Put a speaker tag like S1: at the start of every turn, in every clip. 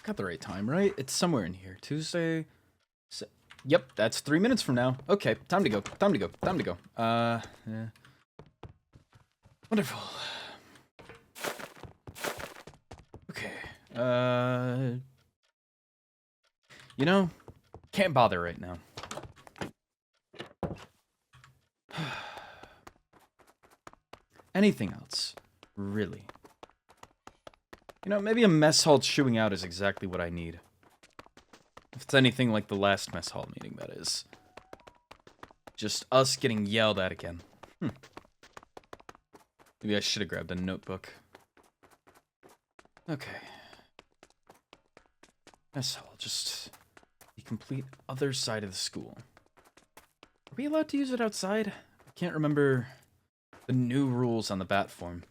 S1: Got the right time, right? It's somewhere in here. Tuesday. Yep, that's 3 minutes from now. Okay, time to go. Time to go. Time to go. Yeah. Wonderful. Okay. You know, can't bother right now. Anything else, really. You know, maybe a mess hall chewing out is exactly what I need. If it's anything like the last mess hall meeting, that is. Just us getting yelled at again. Maybe I should have grabbed a notebook. Okay. Mess hall, just the complete other side of the school. Are we allowed to use it outside? I can't remember the new rules on the bat form.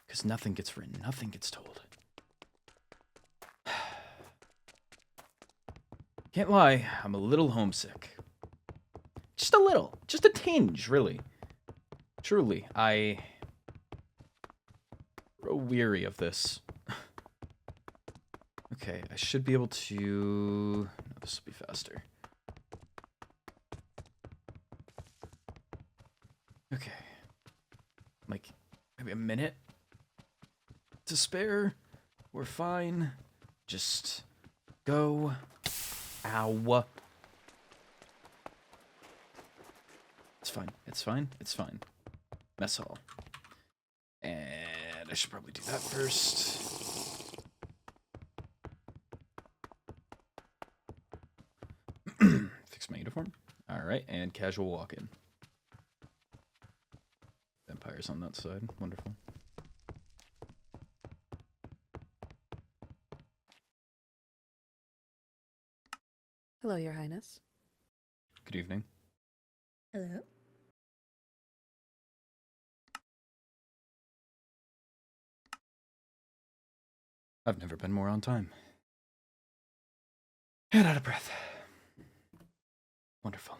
S1: Because nothing gets written, nothing gets told. Can't lie, I'm a little homesick. Just a little. Just a tinge, really. Truly, I grow weary of this. Okay, I should be able to... No, this will be faster. Okay. Like, maybe a minute to spare. We're fine. Just go. Ow. It's fine. It's fine. It's fine. Mess hall. And I should probably do that first. Fix my uniform. Alright, and casual walk-in. Vampires on that side. Wonderful.
S2: Hello, Your Highness.
S1: Good evening.
S2: Hello.
S1: I've never been more on time. And out of breath. Wonderful.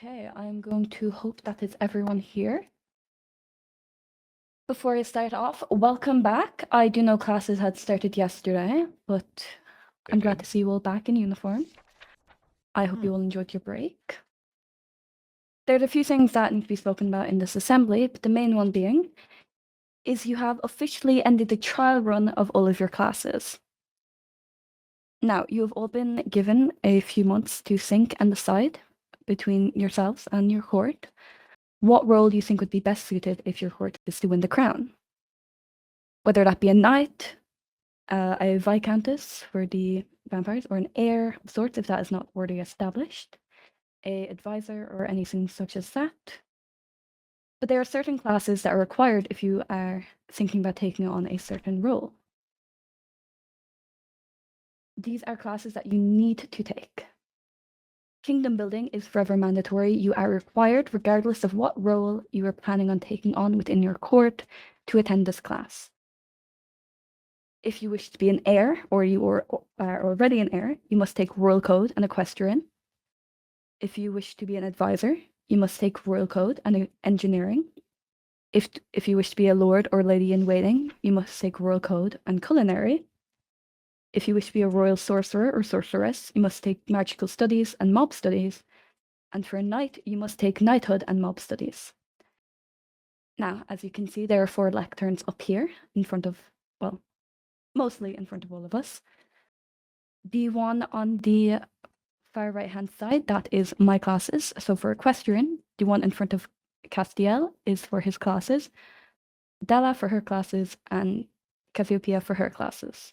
S2: Okay, I'm going to hope that is everyone here. Before I start off, welcome back. I do know classes had started yesterday, but I'm glad to see you all back in uniform. I hope you all enjoyed your break. There's a few things that need to be spoken about in this assembly, but the main one being is you have officially ended the trial run of all of your classes. Now, you have all been given a few months to think and decide between yourselves and your court what role you think would be best suited if your court is to win the crown. Whether that be a knight, a viscountess for the vampires, or an heir of sorts if that is not already established, a advisor or anything such as that. But there are certain classes that are required if you are thinking about taking on a certain role. These are classes that you need to take. Kingdom building is forever mandatory. You are required, regardless of what role you are planning on taking on within your court, to attend this class. If you wish to be an heir, or you are already an heir, you must take Royal Code and Equestrian. If you wish to be an advisor, you must take Royal Code and Engineering. If you wish to be a lord or lady in waiting, you must take Royal Code and Culinary. If you wish to be a royal sorcerer or sorceress, you must take Magical Studies and Mob Studies. And for a knight, you must take Knighthood and Mob Studies. Now, as you can see, there are 4 lecterns up here in front of, well, mostly in front of all of us. The one on the far right-hand side, that is my classes. So for Equestrian, the one in front of Castiel is for his classes, Della for her classes, and Cassiopeia for her classes.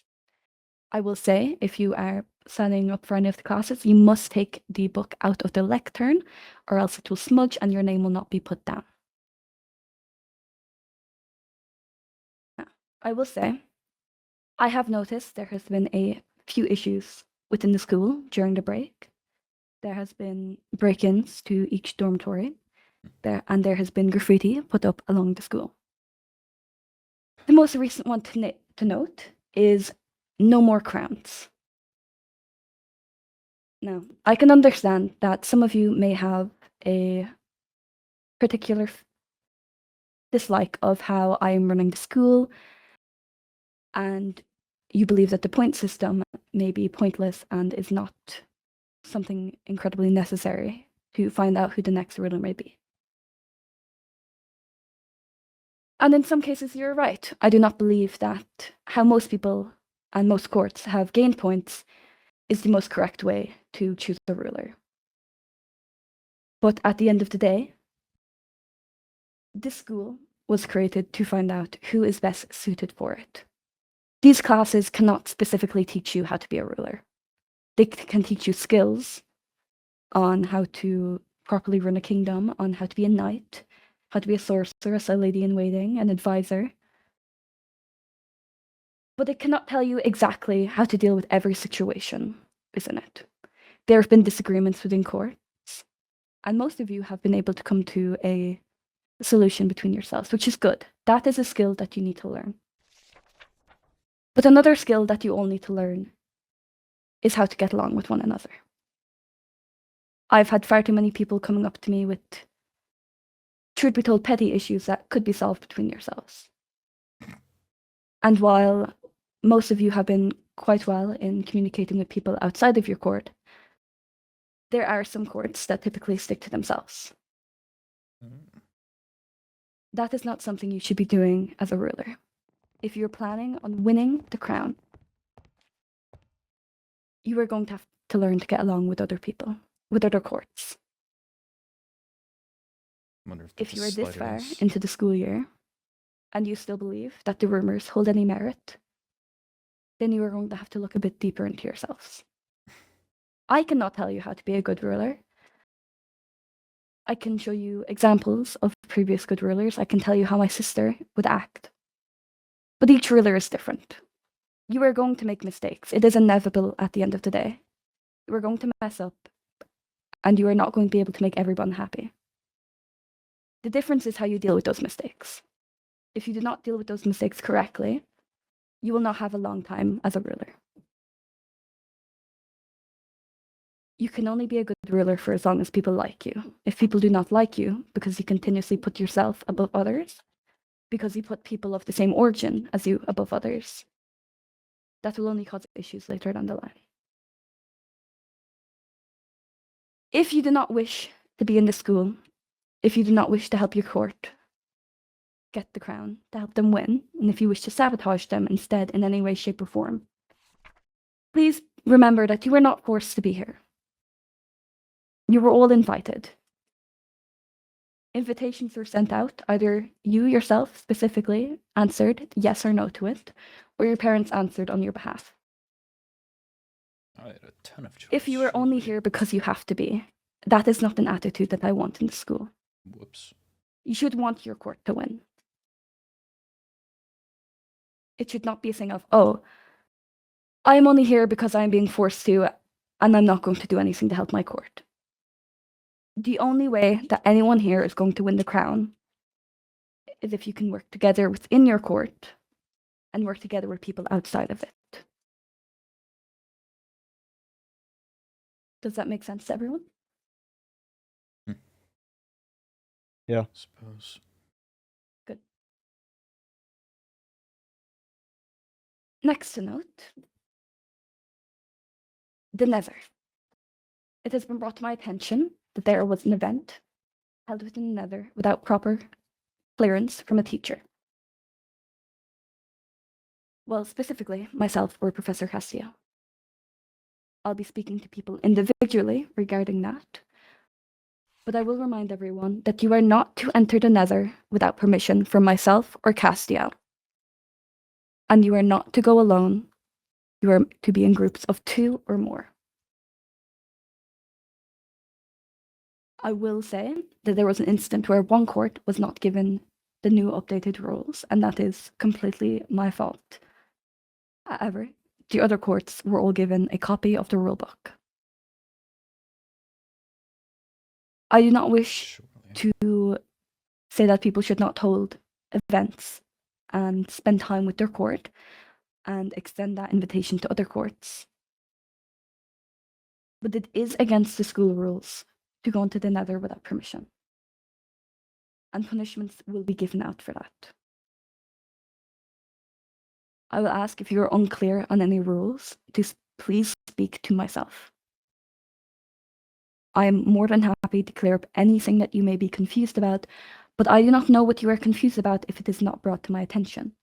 S2: I will say, if you are signing up for any of the classes, you must take the book out of the lectern, or else it will smudge and your name will not be put down. Now, I will say, I have noticed there has been a few issues within the school during the break. There has been break-ins to each dormitory, and there has been graffiti put up along the school. The most recent one to note is no more crowns. Now, I can understand that some of you may have a particular dislike of how I am running the school, and you believe that the point system may be pointless and is not something incredibly necessary to find out who the next ruler may be. And in some cases, you're right. I do not believe that how most people and most courts have gained points is the most correct way to choose a ruler. But at the end of the day, this school was created to find out who is best suited for it. These classes cannot specifically teach you how to be a ruler. They can teach you skills on how to properly run a kingdom, on how to be a knight, how to be a sorceress, a lady in waiting, an advisor. But it cannot tell you exactly how to deal with every situation, isn't it? There have been disagreements within courts, and most of you have been able to come to a solution between yourselves, which is good. That is a skill that you need to learn. But another skill that you all need to learn is how to get along with one another. I've had far too many people coming up to me with, truth be told, petty issues that could be solved between yourselves. And while most of you have been quite well in communicating with people outside of your court, there are some courts that typically stick to themselves. That is not something you should be doing as a ruler. If you're planning on winning the crown, you are going to have to learn to get along with other people, with other courts. If you are this far into the school year and you still believe that the rumors hold any merit, then you are going to have to look a bit deeper into yourselves. I cannot tell you how to be a good ruler. I can show you examples of previous good rulers. I can tell you how my sister would act. But each ruler is different. You are going to make mistakes. It is inevitable at the end of the day. You are going to mess up, and you are not going to be able to make everyone happy. The difference is how you deal with those mistakes. If you do not deal with those mistakes correctly, you will not have a long time as a ruler. You can only be a good ruler for as long as people like you. If people do not like you because you continuously put yourself above others, because you put people of the same origin as you above others, that will only cause issues later down the line. If you do not wish to be in the school, if you do not wish to help your court get the crown, to help them win, and if you wish to sabotage them instead in any way, shape, or form, please remember that you were not forced to be here. You were all invited. Invitations were sent out. Either you yourself specifically answered yes or no to it, or your parents answered on your behalf.
S1: I had a ton of choice.
S2: If you are only here because you have to be, that is not an attitude that I want in the school.
S1: Whoops.
S2: You should want your court to win. It should not be a thing of, oh, I'm only here because I'm being forced to, and I'm not going to do anything to help my court. The only way that anyone here is going to win the crown is if you can work together within your court and work together with people outside of it. Does that make sense to everyone?
S3: Yeah.
S1: I suppose.
S2: Good. Next to note, the Nether. It has been brought to my attention that there was an event held within the Nether without proper clearance from a teacher. Well, specifically, myself or Professor Castillo. I'll be speaking to people individually regarding that, but I will remind everyone that you are not to enter the Nether without permission from myself or Castillo. And you are not to go alone. You are to be in groups of 2 or more. I will say that there was an incident where one court was not given the new updated rules, and that is completely my fault. However, the other courts were all given a copy of the rulebook. I do not wish to say that people should not hold events and spend time with their court and extend that invitation to other courts. But it is against the school rules to go into the nether without permission. And punishments will be given out for that. I will ask if you are unclear on any rules to please speak to myself. I am more than happy to clear up anything that you may be confused about, but I do not know what you are confused about if it is not brought to my attention.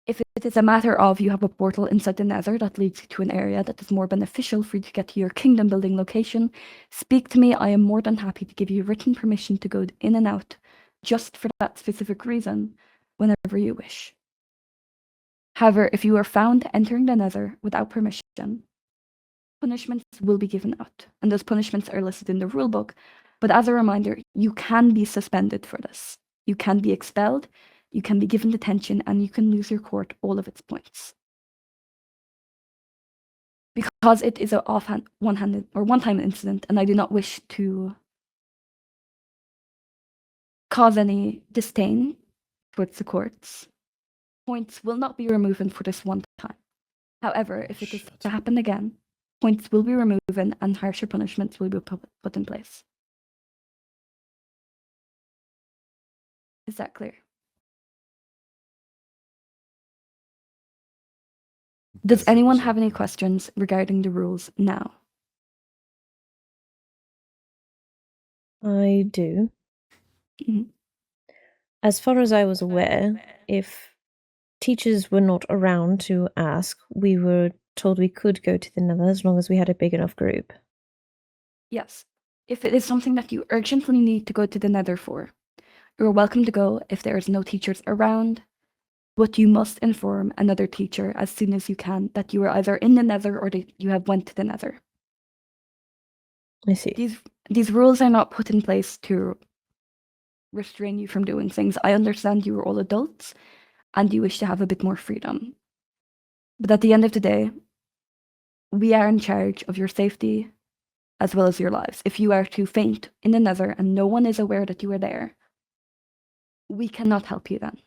S2: If it is a matter of you have a portal inside the nether that leads you to an area that is more beneficial for you to get to your kingdom building location, speak to me. I am more than happy to give you written permission to go in and out just for that specific reason whenever you wish. However, if you are found entering the nether without permission, punishments will be given out, and those punishments are listed in the rulebook. But as a reminder, you can be suspended for this. You can be expelled, you can be given detention, and you can lose your court all of its points. Because it is a one-handed or one-time incident, and I do not wish to cause any disdain towards the courts, points will not be removed for this one time. However, if it is to happen again, points will be removed and harsher punishments will be put in place. Is that clear? Does anyone have any questions regarding the rules now?
S4: I do.
S2: Mhm.
S4: As far as I was aware, if teachers were not around to ask, we were told we could go to the nether as long as we had a big enough group.
S2: Yes. If it is something that you urgently need to go to the nether for, you're welcome to go if there is no teachers around, but you must inform another teacher as soon as you can that you are either in the nether or that you have went to the nether.
S4: I see.
S2: These rules are not put in place to restrain you from doing things. I understand you are all adults and you wish to have a bit more freedom. But at the end of the day, we are in charge of your safety as well as your lives. If you are to faint in the nether and no one is aware that you are there, we cannot help you then.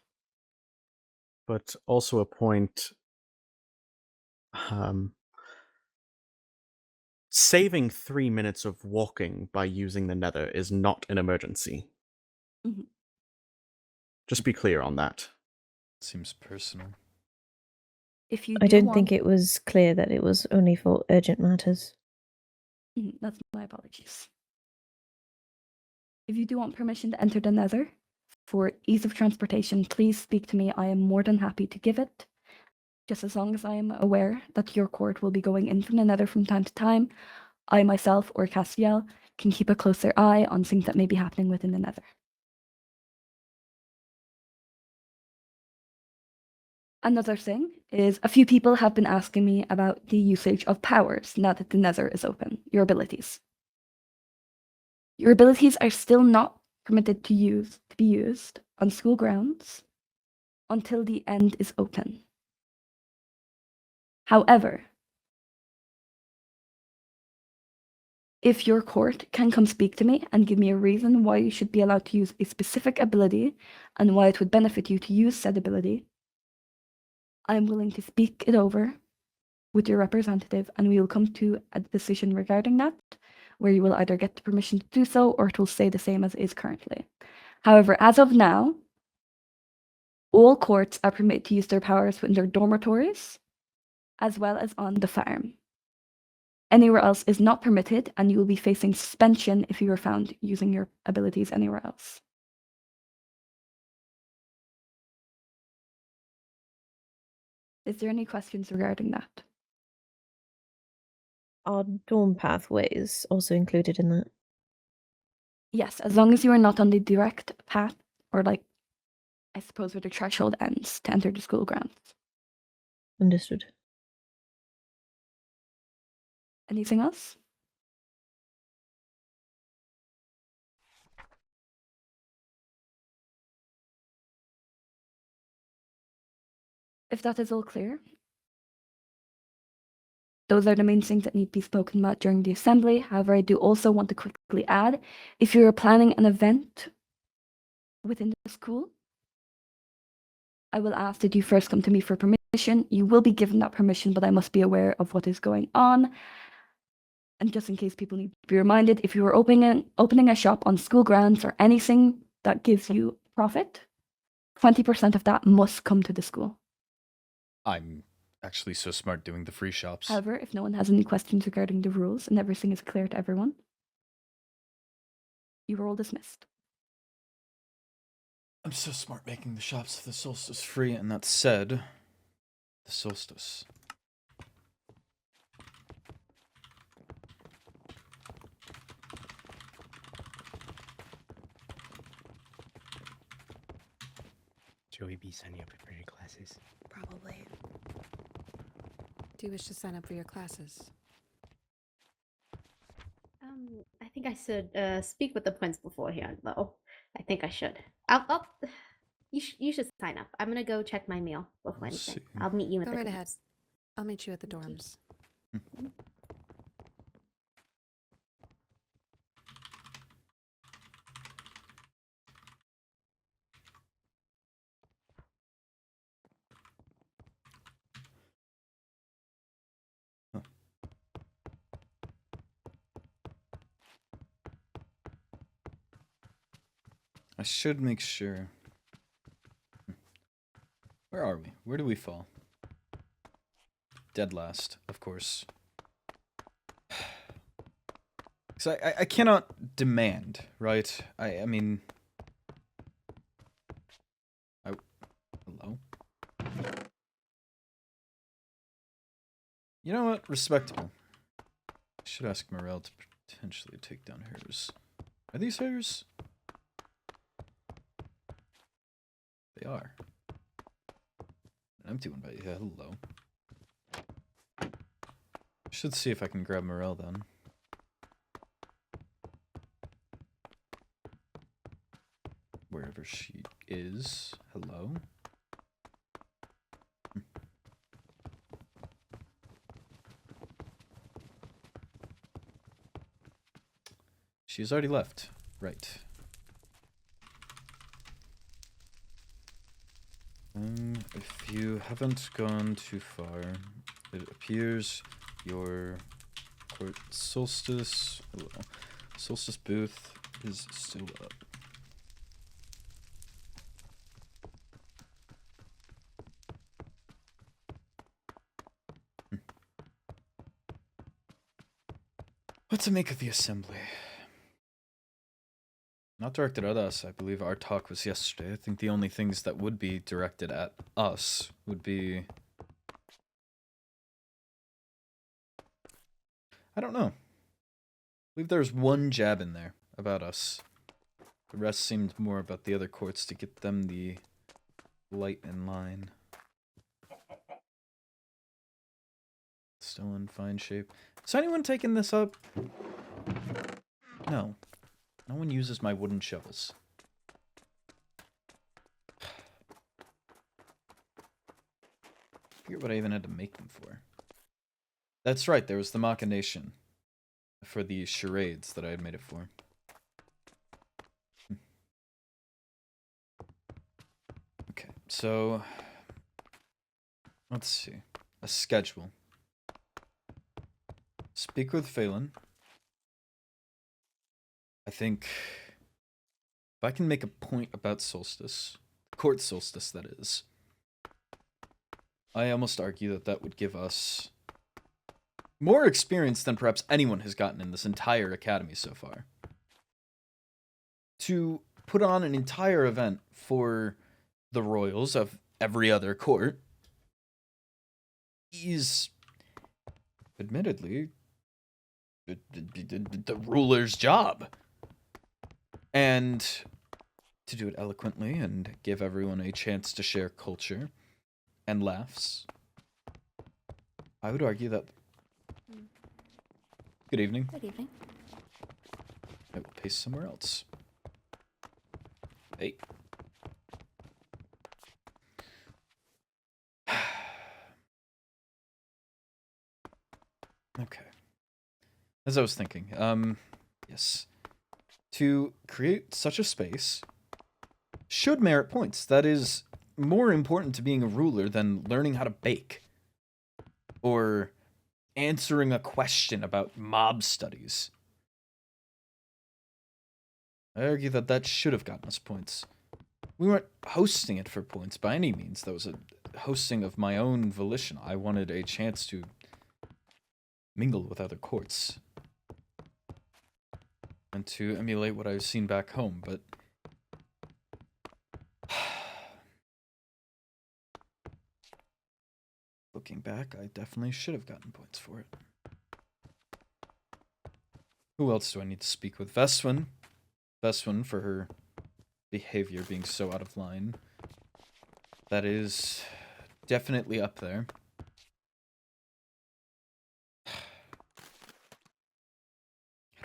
S5: But also a point, saving 3 minutes of walking by using the nether is not an emergency.
S2: Mhm.
S5: Just be clear on that.
S1: Seems personal.
S2: If you
S4: I
S2: do
S4: don't think it was clear that it was only for urgent matters.
S2: That's my apologies. If you do want permission to enter the nether for ease of transportation, please speak to me. I am more than happy to give it. Just as long as I am aware that your court will be going in from the nether from time to time, I myself or Castiel can keep a closer eye on things that may be happening within the nether. Another thing is a few people have been asking me about the usage of powers now that the nether is open, your abilities. Your abilities are still not permitted to be used on school grounds until the end is open. However, if your court can come speak to me and give me a reason why you should be allowed to use a specific ability and why it would benefit you to use said ability, I'm willing to speak it over with your representative and we will come to a decision regarding that, where you will either get the permission to do so or it will stay the same as it is currently. However, as of now, all courts are permitted to use their powers within their dormitories as well as on the farm. Anywhere else is not permitted, and you will be facing suspension if you are found using your abilities anywhere else. Is there any questions regarding that?
S4: Are dorm pathways also included in that?
S2: Yes, as long as you are not on the direct path, or like, I suppose where the threshold ends to enter the school grounds.
S4: Understood.
S2: Anything else? If that is all clear, those are the main things that need to be spoken about during the assembly. However, I do also want to quickly add, if you're planning an event within the school, I will ask that you first come to me for permission. You will be given that permission, but I must be aware of what is going on. And just in case people need to be reminded, if you are opening a shop on school grounds or anything that gives you profit, 20% of that must come to the school.
S1: I'm actually so smart doing the free shops.
S2: However, if no one has any questions regarding the rules and everything is clear to everyone, you are all dismissed.
S1: I'm so smart making the shops for the solstice free, and that said, the solstice.
S6: Should we be signing up for your classes?
S7: Probably. Do you wish to sign up for your classes?
S8: I think I should speak with the principal beforehand, though. I think I should. You should sign up. I'm gonna go check my mail before
S1: Let's
S8: anything.
S1: see.
S8: I'll meet you at
S7: Go
S8: the
S7: right
S8: class.
S7: ahead. I'll meet you at the
S8: Thank you.
S7: dorms.
S1: I should make sure. Where are we? Where do we fall? Dead last, of course. Because I cannot demand, right? I mean... Hello? You know what? Respectable. I should ask Morel to potentially take down hers. Are these hers? They are. An empty one, but yeah, hello. Should see if I can grab Morel then. Wherever she is. Hello. She's already left. Right. If you haven't gone too far, it appears your court solstice booth is still up. What to make of the assembly? Not directed at us. I believe our talk was yesterday. I think the only things that would be directed at us would be... I don't know. I believe there's one jab in there about us. The rest seemed more about the other courts to get them the light in line. Still in fine shape. Has anyone taken this up? No. No one uses my wooden shovels. I forget what I even had to make them for. That's right, there was the machination for the charades that I had made it for. Okay, so let's see. A schedule. Speak with Phelan. I think if I can make a point about solstice, court solstice that is, I almost argue that that would give us more experience than perhaps anyone has gotten in this entire academy so far. To put on an entire event for the royals of every other court is admittedly the ruler's job. And to do it eloquently and give everyone a chance to share culture and laughs, I would argue that... Good evening.
S7: Good evening.
S1: I will paste somewhere else. Hey. Okay. As I was thinking, yes. To create such a space should merit points. That is more important to being a ruler than learning how to bake or answering a question about mob studies. I argue that that should have gotten us points. We weren't hosting it for points by any means. That was a hosting of my own volition. I wanted a chance to mingle with other courts and to emulate what I've seen back home, but looking back, I definitely should have gotten points for it. Who else do I need to speak with? Veswin. Veswin for her behavior being so out of line. That is definitely up there. How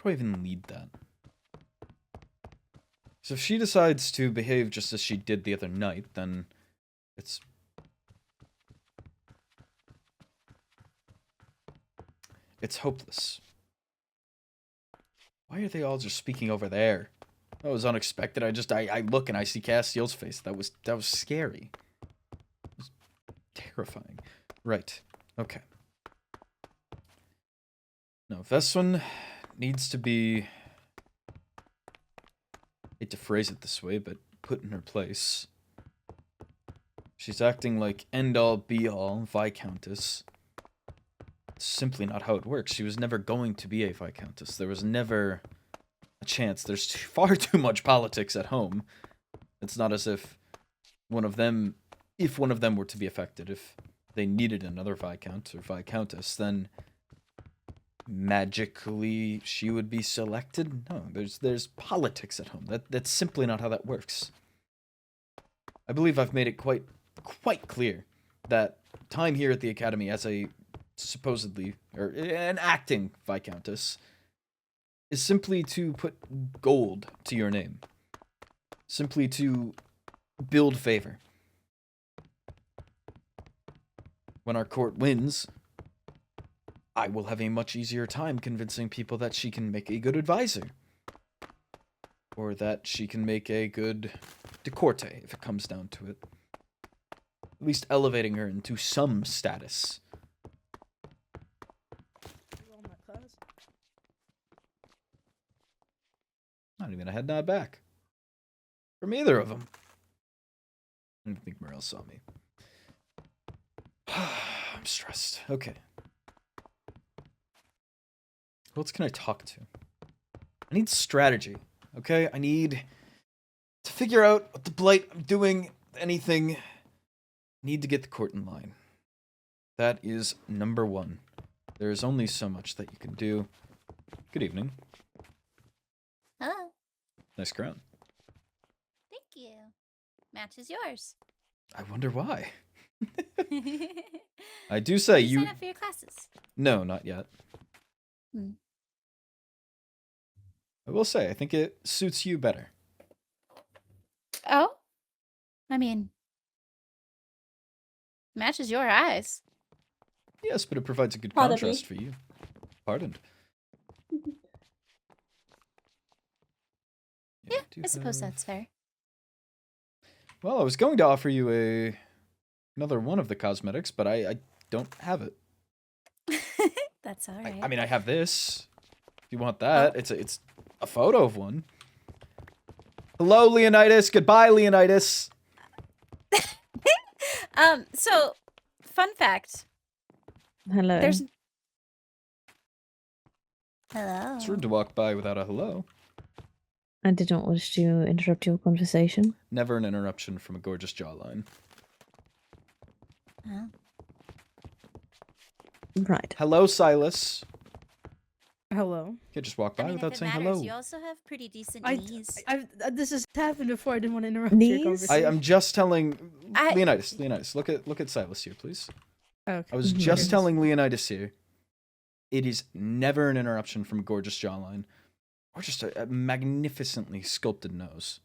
S1: do I even lead that? So if she decides to behave just as she did the other night, then it's hopeless. Why are they all just speaking over there? That was unexpected. I look and I see Castiel's face. That was scary. It was terrifying. Right. Okay. No, Veswin needs to be, I hate to phrase it this way, but put in her place. She's acting like end-all, be-all Viscountess. It's simply not how it works. She was never going to be a Viscountess. There was never a chance. There's far too much politics at home. It's not as if one of them, if one of them were to be affected, if they needed another Viscount or Viscountess, then magically she would be selected. No, there's politics at home. That's simply not how that works. I believe I've made it quite clear that time here at the Academy as a supposedly, or an acting Viscountess, is simply to put gold to your name. Simply to build favor. When our court wins, I will have a much easier time convincing people that she can make a good advisor. Or that she can make a good decorte, if it comes down to it. At least elevating her into some status. Not even a head nod back. From either of them. I don't think Morel saw me. I'm stressed. Okay. Who else can I talk to? I need strategy. Okay? I need to figure out what the Blight I'm doing, anything. I need to get the court in line. That is number one. There is only so much that you can do. Good evening.
S9: Hello.
S1: Nice crown.
S9: Thank you. Matches yours.
S1: I wonder why. I do say
S9: Did you
S1: you...
S9: sign up for your classes?
S1: No, not yet. I will say, I think it suits you better.
S9: Oh? I mean, matches your eyes.
S1: Yes, but it provides a good
S10: Pardon
S1: contrast
S10: me.
S1: for you. Pardoned.
S9: Yeah,
S1: do
S9: I suppose
S1: have-
S9: that's fair.
S1: Well, I was going to offer you another one of the cosmetics, but I don't have it.
S9: That's all right.
S1: I mean, I have this. If you want that, it's a photo of one. Hello, Leonidas. Goodbye, Leonidas.
S9: So, fun fact.
S4: Hello.
S9: There's... Hello.
S1: It's rude to walk by without a hello.
S4: I did not wish to interrupt your conversation.
S1: Never an interruption from a gorgeous jawline.
S9: Huh?
S4: Right.
S1: Hello, Silas.
S10: Hello.
S1: You can't just walk by
S9: I mean,
S1: without
S9: if it
S1: saying
S9: matters,
S1: hello.
S9: you also have pretty decent
S10: I,
S9: knees.
S10: this has happened before. I didn't want to interrupt
S4: Knees?
S10: your conversation.
S1: I'm just telling
S9: I-
S1: Leonidas. Look at Silas here, please.
S10: Okay.
S1: I was
S4: Mhm.
S1: just telling Leonidas here. It is never an interruption from a gorgeous jawline, or just a magnificently sculpted nose.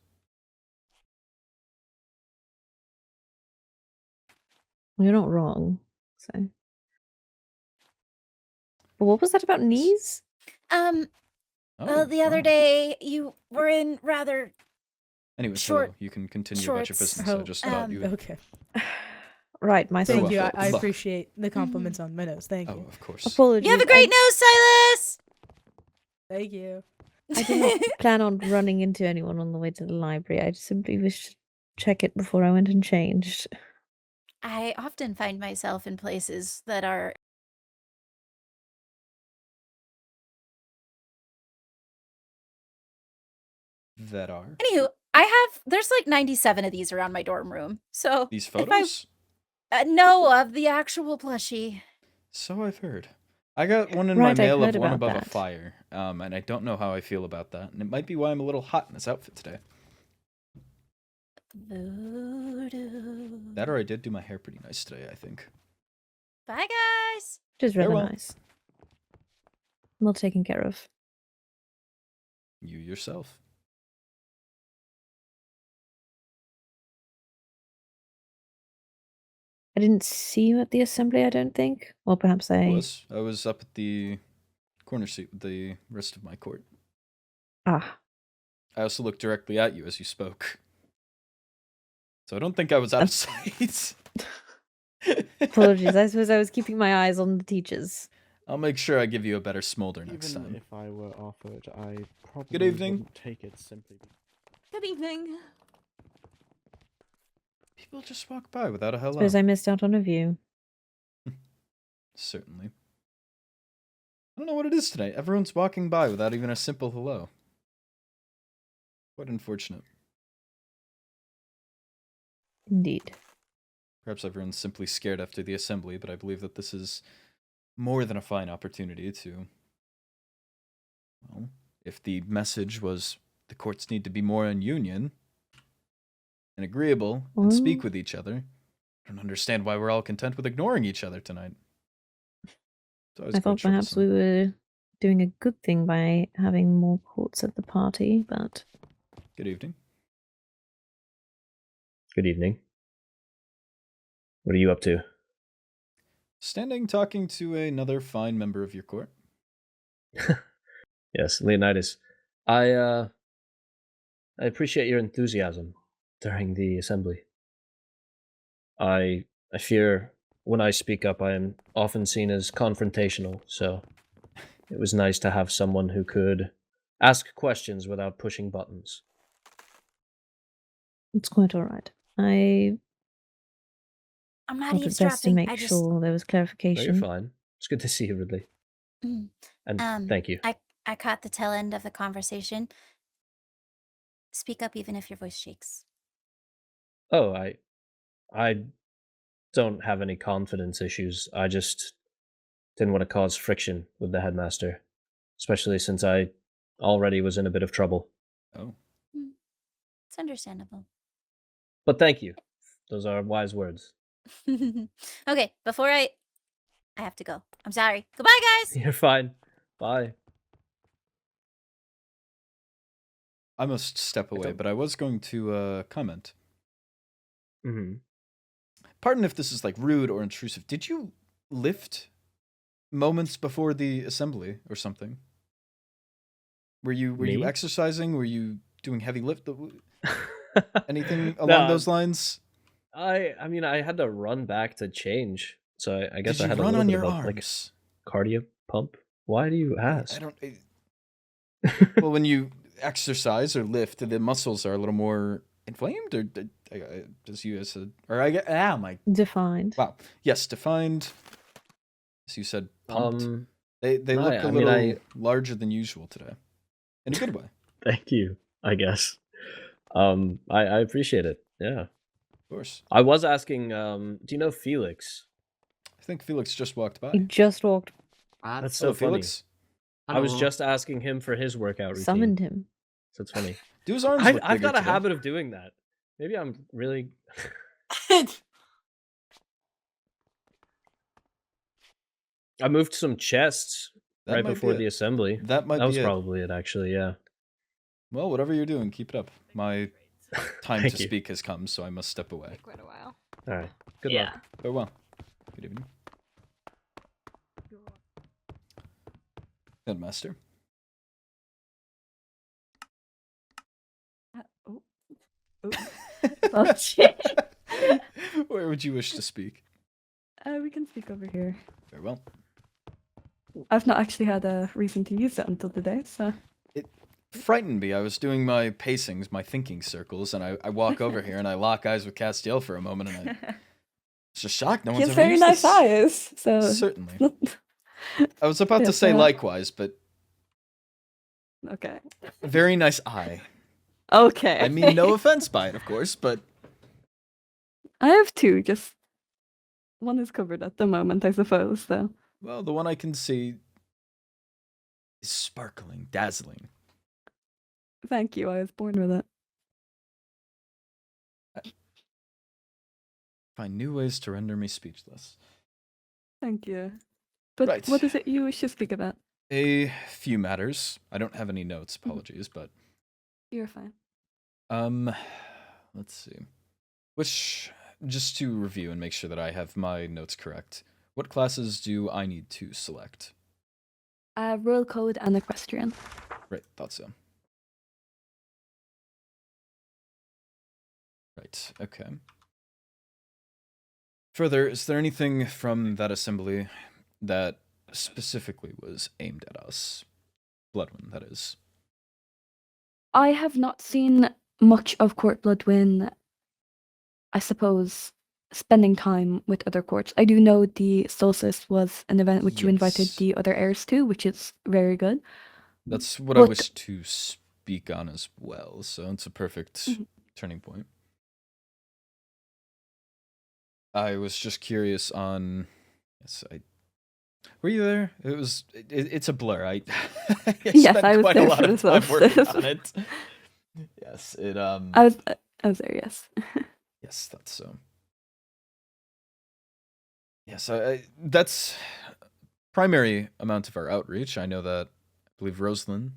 S4: You're not wrong. So. But what was that about knees?
S1: Oh,
S9: Well, the other
S1: wow.
S9: day you were in rather
S1: Anyways,
S9: short
S1: hello. You can continue about your
S9: shorts.
S1: business. I just thought you would...
S10: Okay.
S4: Right, my
S10: Thank
S1: well.
S10: you.
S4: fault.
S10: I
S1: Look.
S10: appreciate the compliments on my nose. Thank
S1: Oh,
S10: you.
S1: of course.
S4: Apologies.
S9: You have a great nose, Silas.
S10: Thank you.
S4: I didn't plan on running into anyone on the way to the library. I just simply wished to check it before I went and changed.
S9: I often find myself in places that are
S1: That are
S9: Anywho, I have there's like 97 of these around my dorm room. So
S1: these
S9: if I
S1: photos?
S9: no of the actual plushie.
S1: So I've heard. I got one in
S4: Right,
S1: my
S4: I've
S1: mail of
S4: heard
S1: one
S4: about
S1: above a
S4: that.
S1: fire, and I don't know how I feel about that. And it might be why I'm a little hot in this outfit today.
S9: Voodoo.
S1: That or I did do my hair pretty nice today, I think.
S9: Bye guys.
S4: Which is rather
S1: Farewell.
S4: nice. Well taken care of.
S1: You yourself.
S4: I didn't see you at the assembly, I don't think. Or perhaps
S1: I
S4: I...
S1: was up at the corner seat with the rest of my court.
S4: Ah,
S1: I also looked directly at you as you spoke. So I don't think I was out of sight.
S4: apologies. I suppose I was keeping my eyes on the teachers.
S1: I'll make sure I give you a better smolder next
S5: Even
S1: time.
S5: if I were offered, I probably
S1: Good evening.
S5: wouldn't take it simply.
S9: Good evening.
S1: People just walk by without a hello.
S4: Suppose I missed out on a view.
S1: Certainly. I don't know what it is today. Everyone's walking by without even a simple hello. Quite unfortunate.
S4: Indeed.
S1: Perhaps everyone's simply scared after the assembly, but I believe that this is more than a fine opportunity to... Well, if the message was the courts need to be more in union and agreeable and speak with each other, I don't understand why we're all content with ignoring each other tonight.
S4: I thought perhaps we were doing a good thing by having more courts at the party, but...
S1: Good evening.
S3: Good evening. What are you up to?
S1: Standing talking to another fine member of your court.
S3: Yes, Leonidas. I appreciate your enthusiasm during the assembly. I fear when I speak up I am often seen as confrontational, so it was nice to have someone who could ask questions without pushing buttons.
S4: It's quite alright. I
S9: I'm not
S4: thought it best to
S9: eavesdropping.
S4: make
S9: I just
S4: sure there was
S3: No, you're
S4: clarification.
S3: fine. It's good to see you, Ridley.
S9: Mm.
S3: And thank you.
S9: I caught the tail end of the conversation. Speak up even if your voice shakes.
S3: Oh, I don't have any confidence issues. I just didn't want to cause friction with the headmaster, especially since I already was in a bit of trouble.
S1: Oh.
S9: It's understandable.
S3: But thank you. Those are wise words.
S9: Okay, before I have to go. I'm sorry. Goodbye, guys.
S3: You're fine. Bye.
S1: I must step away, but I was going to comment.
S3: Mm-hmm.
S1: Pardon if this is like rude or intrusive. Did you lift moments before the assembly or something? Were you
S3: Me?
S1: exercising? Were you doing heavy lift? Anything along those lines?
S3: I mean, I had to run back to change, so I guess
S1: Did
S3: I
S1: you
S3: had
S1: run
S3: a little
S1: on
S3: bit
S1: your
S3: of a,
S1: arms?
S3: like cardio pump. Why do you ask?
S1: I don't. Well, when you exercise or lift, the muscles are a little more inflamed, or does you as a or I get my
S4: Defined.
S1: wow, yes, defined. As you said, pumped. They
S3: no,
S1: look a
S3: I mean,
S1: little larger than usual today, in a good way.
S3: Thank you, I guess. I appreciate it. Yeah.
S1: Of course.
S3: I was asking, do you know Felix?
S1: I think Felix just walked by.
S4: He just walked,
S3: That's so funny.
S1: Felix.
S3: I was just asking him for his workout routine.
S4: summoned him.
S3: So it's funny.
S1: Do his arms look
S3: I've
S1: bigger
S3: got a
S1: today?
S3: habit of doing that. Maybe I'm really... I moved some chests
S1: That
S3: right
S1: might be
S3: before
S1: it.
S3: the assembly.
S1: That might
S3: That was
S1: be it.
S3: probably it, actually, yeah.
S1: Well, whatever you're doing, keep it up. My time
S3: Thank
S1: to
S3: you.
S1: speak has come, so I must step away.
S7: Quite a while.
S3: All right. Good luck.
S1: Farewell. Good evening. Headmaster.
S2: Oh shit.
S1: Where would you wish to speak?
S2: We can speak over here.
S1: Very well.
S2: I've not actually had a reason to use it until today, so.
S1: It frightened me. I was doing my pacings, my thinking circles, and I walk over here and I lock eyes with Castiel for a moment, and I was just shocked. No
S2: He
S1: one's
S2: has
S1: ever
S2: very
S1: used
S2: nice
S1: this.
S2: eyes, so.
S1: Certainly. I was about to
S2: Yes,
S1: say likewise, but
S2: Okay.
S1: very nice eye.
S2: Okay.
S1: I mean, no offense by it, of course, but
S2: I have two, just one is covered at the moment, I suppose, though.
S1: well, the one I can see is sparkling, dazzling.
S2: Thank you, I was born with it.
S1: Find new ways to render me speechless.
S2: Thank you. But
S1: Right.
S2: what is it you wish to speak about?
S1: A few matters. I don't have any notes, apologies, but
S2: You're fine.
S1: let's see. Which, just to review and make sure that I have my notes correct, what classes do I need to select?
S2: Royal Code and Equestrian.
S1: Right, thought so. Right, okay. Further, is there anything from that assembly that specifically was aimed at us? Bloodwin, that is.
S2: I have not seen much of Court Bloodwin, I suppose, spending time with other courts. I do know the Solstice was an event which you invited
S1: Yes.
S2: the other heirs to, which is very good.
S1: That's what I
S2: But-
S1: wish to speak on as well, so it's a perfect
S2: Mhm.
S1: turning point. I was just curious on. Yes, were you there? It's a blur. I
S2: Yes,
S1: spent
S2: I was
S1: quite
S2: there
S1: a lot
S2: for
S1: of
S2: the
S1: time working
S2: solstice.
S1: on it. Yes, it
S2: I was there, yes.
S1: Yes, that's so. Yes, that's primary amount of our outreach. I know that I believe Rosalind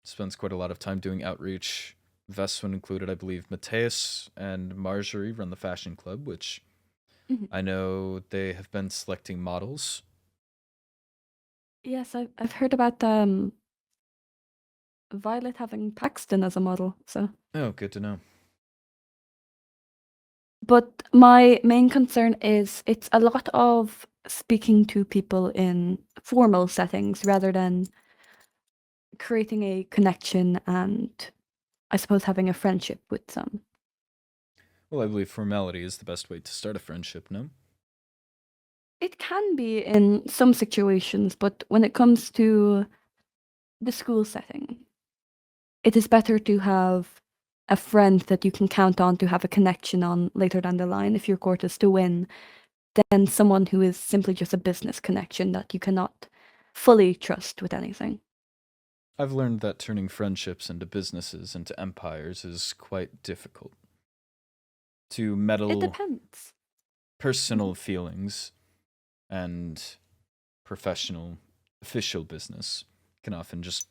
S1: spends quite a lot of time doing outreach. Veswin included, I believe Mateus and Marjorie run the fashion club, which
S2: Mhm.
S1: I know they have been selecting models.
S2: Yes, I've heard about Violet having Paxton as a model, so.
S1: Oh, good to know.
S2: But my main concern is it's a lot of speaking to people in formal settings rather than creating a connection and, I suppose, having a friendship with some.
S1: Well, I believe formality is the best way to start a friendship, no?
S2: It can be in some situations, but when it comes to the school setting, it is better to have a friend that you can count on to have a connection on later down the line if your court is to win than someone who is simply just a business connection that you cannot fully trust with anything.
S1: I've learned that turning friendships into businesses, into empires, is quite difficult. To
S2: It
S1: meddle
S2: depends.
S1: personal feelings and professional, official business can often just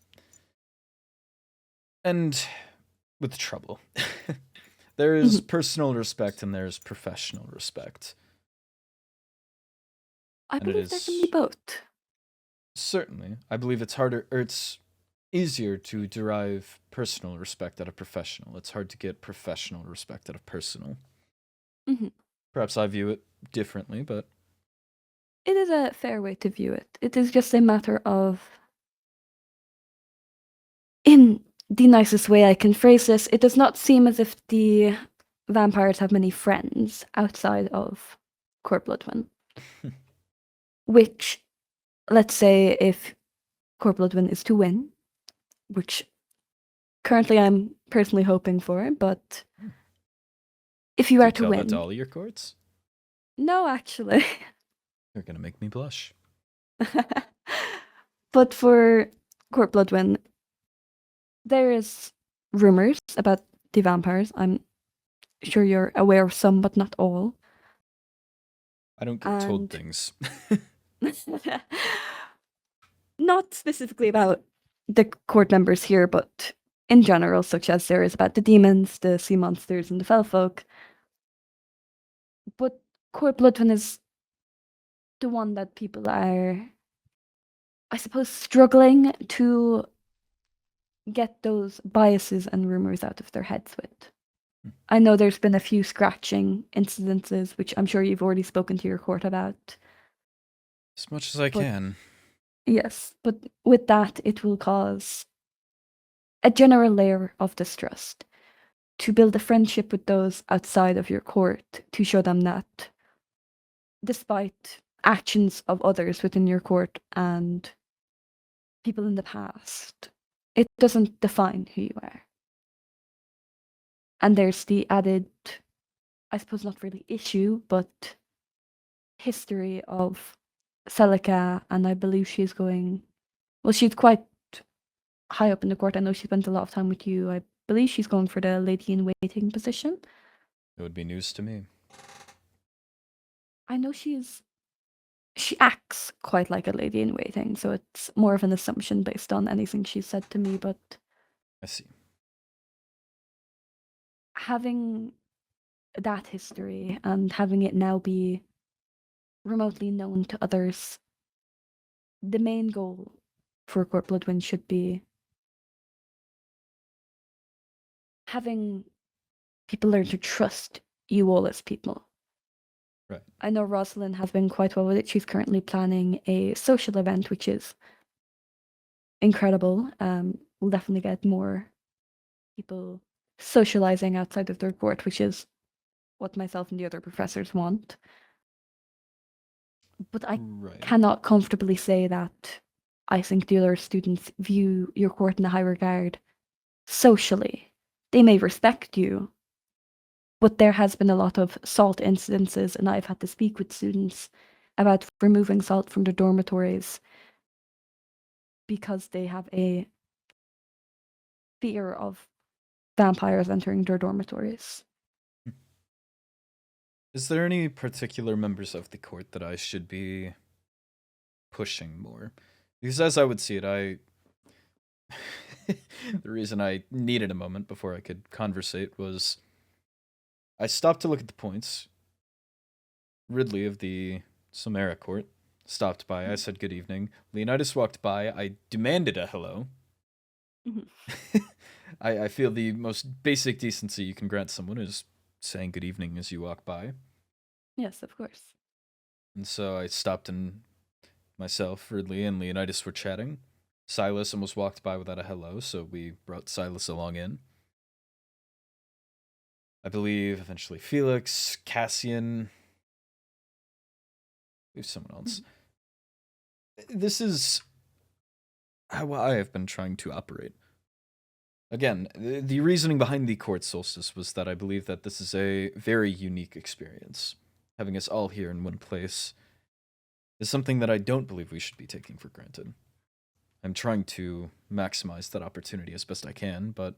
S1: end with trouble. There is personal respect and there is professional respect.
S2: I
S1: And it
S2: believe there can
S1: is-
S2: be both.
S1: Certainly. I believe it's harder, or it's easier to derive personal respect out of professional. It's hard to get professional respect out of personal.
S2: Mhm.
S1: Perhaps I view it differently, but
S2: It is a fair way to view it. It is just a matter of, in the nicest way I can phrase this, it does not seem as if the vampires have many friends outside of Court Bloodwin. Which, let's say, if Court Bloodwin is to win, which currently I'm personally hoping for, but if you
S1: do
S2: are
S1: you
S2: to
S1: tell
S2: win,
S1: that to all your courts?
S2: no, actually.
S1: You're gonna make me blush.
S2: But for Court Bloodwin, there is rumors about the vampires. I'm sure you're aware of some, but not all.
S1: I don't get told
S2: And-
S1: things.
S2: Not specifically about the court members here, but in general, such as there is about the demons, the sea monsters, and the fell folk. But Court Bloodwin is the one that people are, I suppose, struggling to get those biases and rumors out of their heads with. I know there's been a few scratching incidences, which I'm sure you've already spoken to your court about.
S1: As much as I
S2: But-
S1: can.
S2: Yes, but with that, it will cause a general layer of distrust. To build a friendship with those outside of your court, to show them that despite actions of others within your court and people in the past, it doesn't define who you are. And there's the added, I suppose not really issue, but history of Celica, and I believe she's going, well, she's quite high up in the court. I know she spent a lot of time with you. I believe she's going for the lady in waiting position.
S1: It would be news to me.
S2: I know she acts quite like a lady in waiting, so it's more of an assumption based on anything she said to me, but
S1: I see.
S2: having that history and having it now be remotely known to others, the main goal for Court Bloodwind should be having people learn to trust you all as people.
S1: Right.
S2: I know Rosalind has been quite well with it. She's currently planning a social event, which is incredible. We'll definitely get more people socializing outside of their court, which is what myself and the other professors want. But I
S1: Right.
S2: cannot comfortably say that I think the other students view your court in a high regard socially. They may respect you, but there has been a lot of salt incidences, and I've had to speak with students about removing salt from their dormitories because they have a fear of vampires entering their dormitories.
S1: Is there any particular members of the court that I should be pushing more? Because as I would see it, the reason I needed a moment before I could conversate was I stopped to look at the points. Ridley of the Samara court stopped by. I said good evening. Leonidas walked by. I demanded a hello.
S2: Mhm.
S1: I feel the most basic decency you can grant someone is saying good evening as you walk by.
S2: Yes, of course.
S1: And so I stopped and myself, Ridley, and Leonidas were chatting. Silas almost walked by without a hello, so we brought Silas along in. I believe eventually Felix, Cassian, I believe someone else. This is how I have been trying to operate. Again, the reasoning behind the court solstice was that I believe that this is a very unique experience. Having us all here in one place is something that I don't believe we should be taking for granted. I'm trying to maximize that opportunity as best I can, but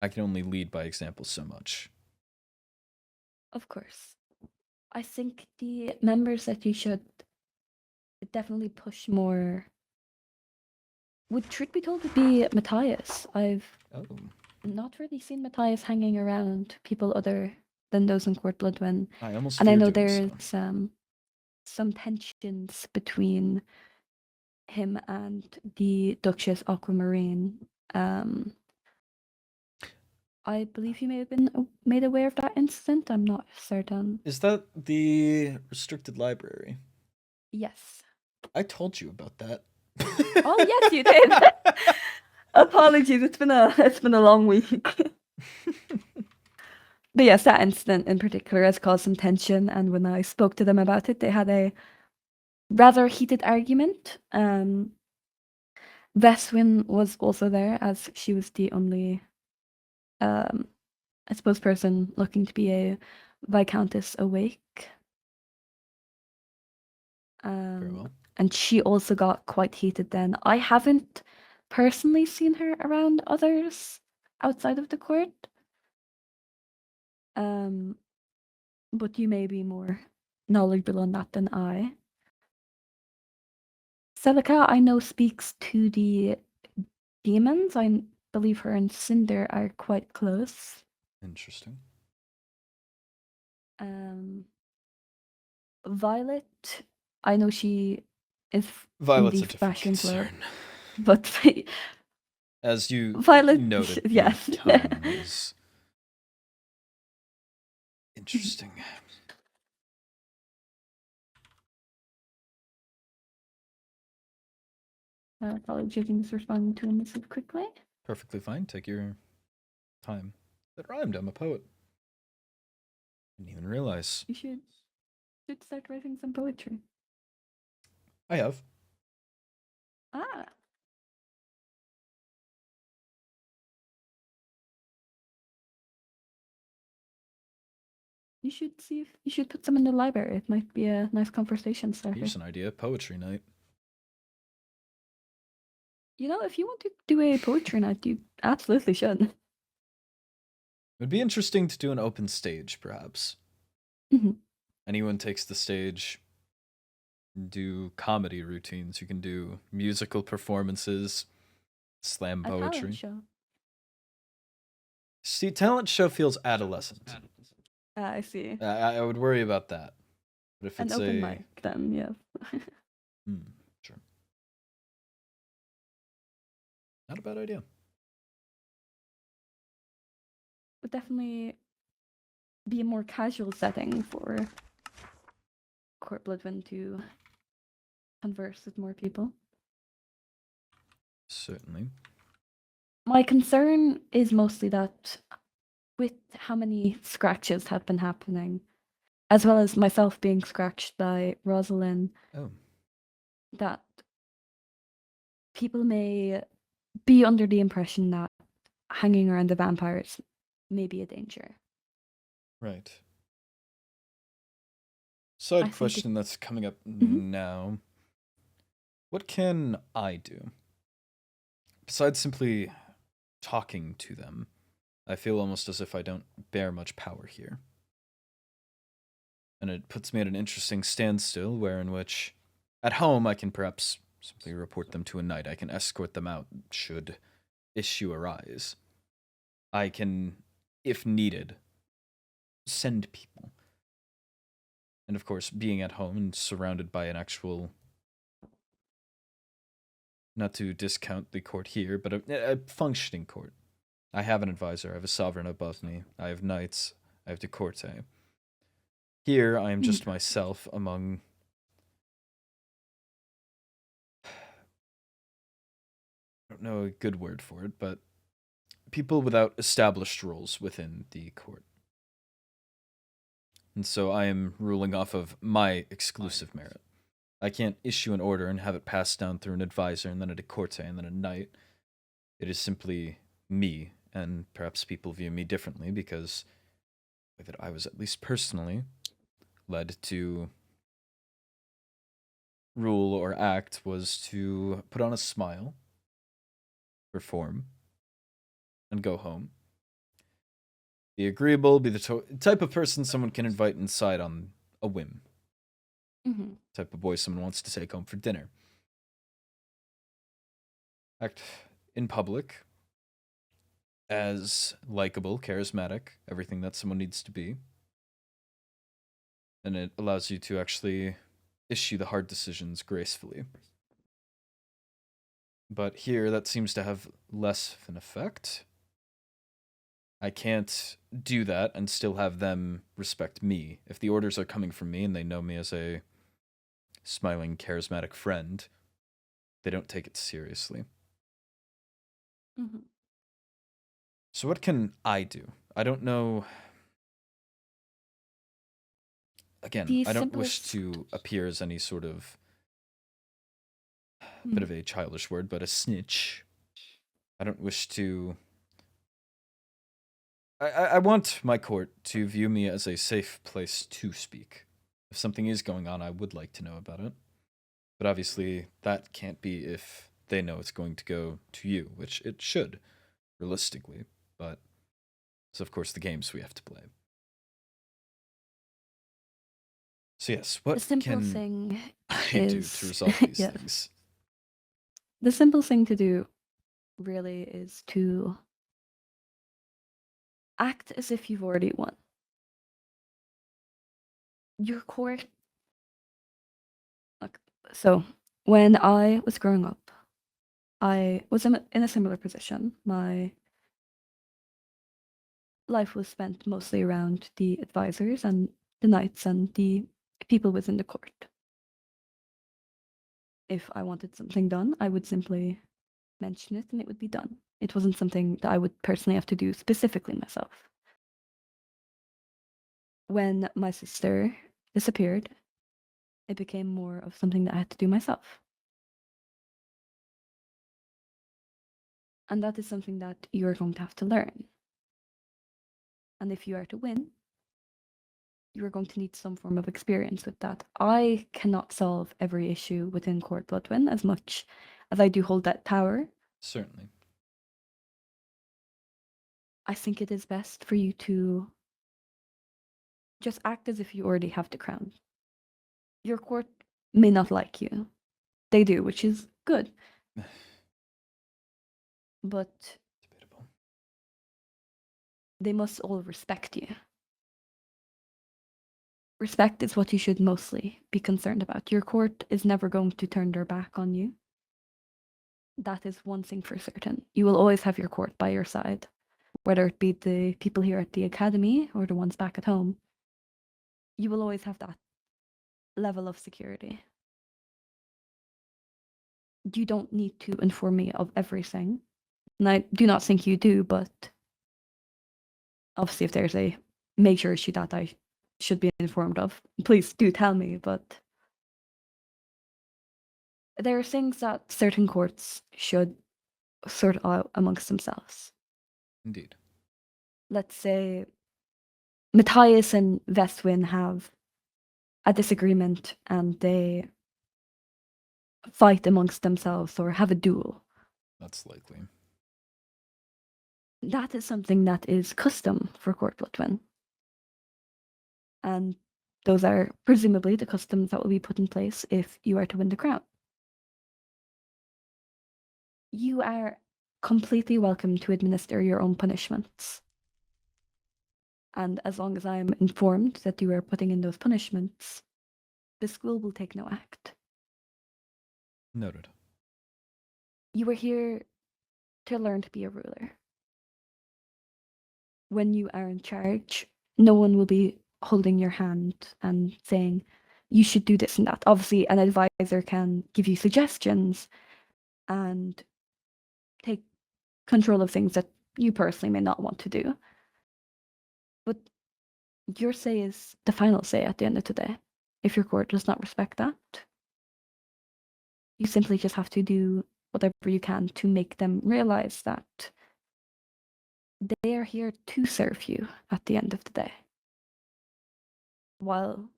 S1: I can only lead by example so much.
S2: Of course. I think the members that you should definitely push more would, truth be told, would be Matthias. I've
S1: Oh,
S2: not really seen Matthias hanging around people other than those in Court Bloodwind.
S1: I almost
S2: And I
S1: fear
S2: know
S1: doing
S2: there's
S1: so.
S2: some tensions between him and the Duchess Aquamarine. I believe you may have been made aware of that incident. I'm not certain.
S1: Is that the restricted library?
S2: Yes.
S1: I told you about that.
S2: Oh yes, you did. Apologies. It's been a long week. But yes, that incident in particular has caused some tension, and when I spoke to them about it, they had a rather heated argument. Veswin was also there, as she was the only, I suppose, person looking to be a Viscountess awake.
S1: Very well.
S2: And she also got quite heated then. I haven't personally seen her around others outside of the court. But you may be more knowledgeable on that than I. Celica, I know, speaks to the demons. I believe her and Cinder are quite close.
S1: Interesting.
S2: Violet, I know she is
S1: Violet's
S2: in
S1: a
S2: the
S1: different
S2: fashion club,
S1: concern.
S2: but
S1: As you
S2: Violet,
S1: noted,
S2: yes.
S1: the tone is Interesting.
S2: Apologies, I'm just responding to a missive quickly.
S1: Perfectly fine. Take your time. That rhymed. I'm a poet. Didn't even realize.
S2: You should start writing some poetry.
S1: I have.
S2: Ah. You should see if you should put some in the library. It might be a nice conversation starter.
S1: Here's an idea. Poetry night.
S2: You know, if you want to do a poetry night, you absolutely should.
S1: It would be interesting to do an open stage, perhaps.
S2: Mhm.
S1: Anyone takes the stage. Do comedy routines. You can do musical performances, slam
S2: A talent
S1: poetry.
S2: show.
S1: See, talent show feels adolescent.
S2: I see.
S1: I would worry about that. But if
S2: An
S1: it's
S2: open
S1: a
S2: mic, then yes.
S1: sure, not a bad idea.
S2: Would definitely be a more casual setting for Court Bloodwind to converse with more people.
S1: Certainly.
S2: My concern is mostly that with how many scratches have been happening, as well as myself being scratched by Rosalind,
S1: Oh,
S2: that people may be under the impression that hanging around the vampires may be a danger.
S1: right.
S2: I
S1: Side
S2: think
S1: question that's coming up
S2: Mhm.
S1: now. What can I do? Besides simply talking to them, I feel almost as if I don't bear much power here. And it puts me at an interesting standstill where in which at home I can perhaps simply report them to a knight. I can escort them out should issue arise. I can, if needed, send people. And of course, being at home and surrounded by an actual, not to discount the court here, but a functioning court. I have an advisor, I have a sovereign above me, I have knights, I have the court. Here, I am just myself among I don't know a good word for it, but people without established roles within the court. And so I am ruling off of my exclusive merit. I can't issue an order and have it passed down through an advisor and then a decorte and then a knight. It is simply me, and perhaps people view me differently because the way that I was at least personally led to rule or act was to put on a smile, perform, and go home. Be agreeable, be the type of person someone can invite inside on a whim.
S2: Mhm.
S1: Type of boy someone wants to take home for dinner. Act in public as likable, charismatic, everything that someone needs to be. And it allows you to actually issue the hard decisions gracefully. But here, that seems to have less of an effect. I can't do that and still have them respect me. If the orders are coming from me and they know me as a smiling, charismatic friend, they don't take it seriously.
S2: Mhm.
S1: So what can I do? I don't know. Again,
S2: The
S1: I don't wish
S2: simplest-
S1: to appear as any sort of bit of a childish word, but a snitch. I don't wish to. I want my court to view me as a safe place to speak. If something is going on, I would like to know about it. But obviously, that can't be if they know it's going to go to you, which it should, realistically. But it's, of course, the games we have to play. So yes, what
S2: The simple
S1: can
S2: thing
S1: I do
S2: is
S1: to resolve these
S2: yes.
S1: things?
S2: The simple thing to do really is to act as if you've already won. Your court. Look, so when I was growing up, I was in a similar position. My life was spent mostly around the advisors and the knights and the people within the court. If I wanted something done, I would simply mention it and it would be done. It wasn't something that I would personally have to do specifically myself. When my sister disappeared, it became more of something that I had to do myself. And that is something that you are going to have to learn. And if you are to win, you are going to need some form of experience with that. I cannot solve every issue within Court Bloodwin as much as I do hold that power.
S1: Certainly.
S2: I think it is best for you to just act as if you already have the crown. Your court may not like you. They do, which is good. But
S1: Debatable.
S2: they must all respect you. Respect is what you should mostly be concerned about. Your court is never going to turn their back on you. That is one thing for certain. You will always have your court by your side, whether it be the people here at the academy or the ones back at home. You will always have that level of security. You don't need to inform me of everything. And I do not think you do, but obviously if there's a major issue that I should be informed of, please do tell me, but there are things that certain courts should sort out amongst themselves.
S1: Indeed.
S2: Let's say Matthias and Vestwin have a disagreement and they fight amongst themselves or have a duel.
S1: That's likely.
S2: That is something that is custom for Court Bloodwin. And those are presumably the customs that will be put in place if you are to win the crown. You are completely welcome to administer your own punishments. And as long as I am informed that you are putting in those punishments, the school will take no act.
S1: Noted.
S2: You are here to learn to be a ruler. When you are in charge, no one will be holding your hand and saying, you should do this and that. Obviously, an advisor can give you suggestions and take control of things that you personally may not want to do. But your say is the final say at the end of the day. If your court does not respect that, you simply just have to do whatever you can to make them realize that they are here to serve you at the end of the day. While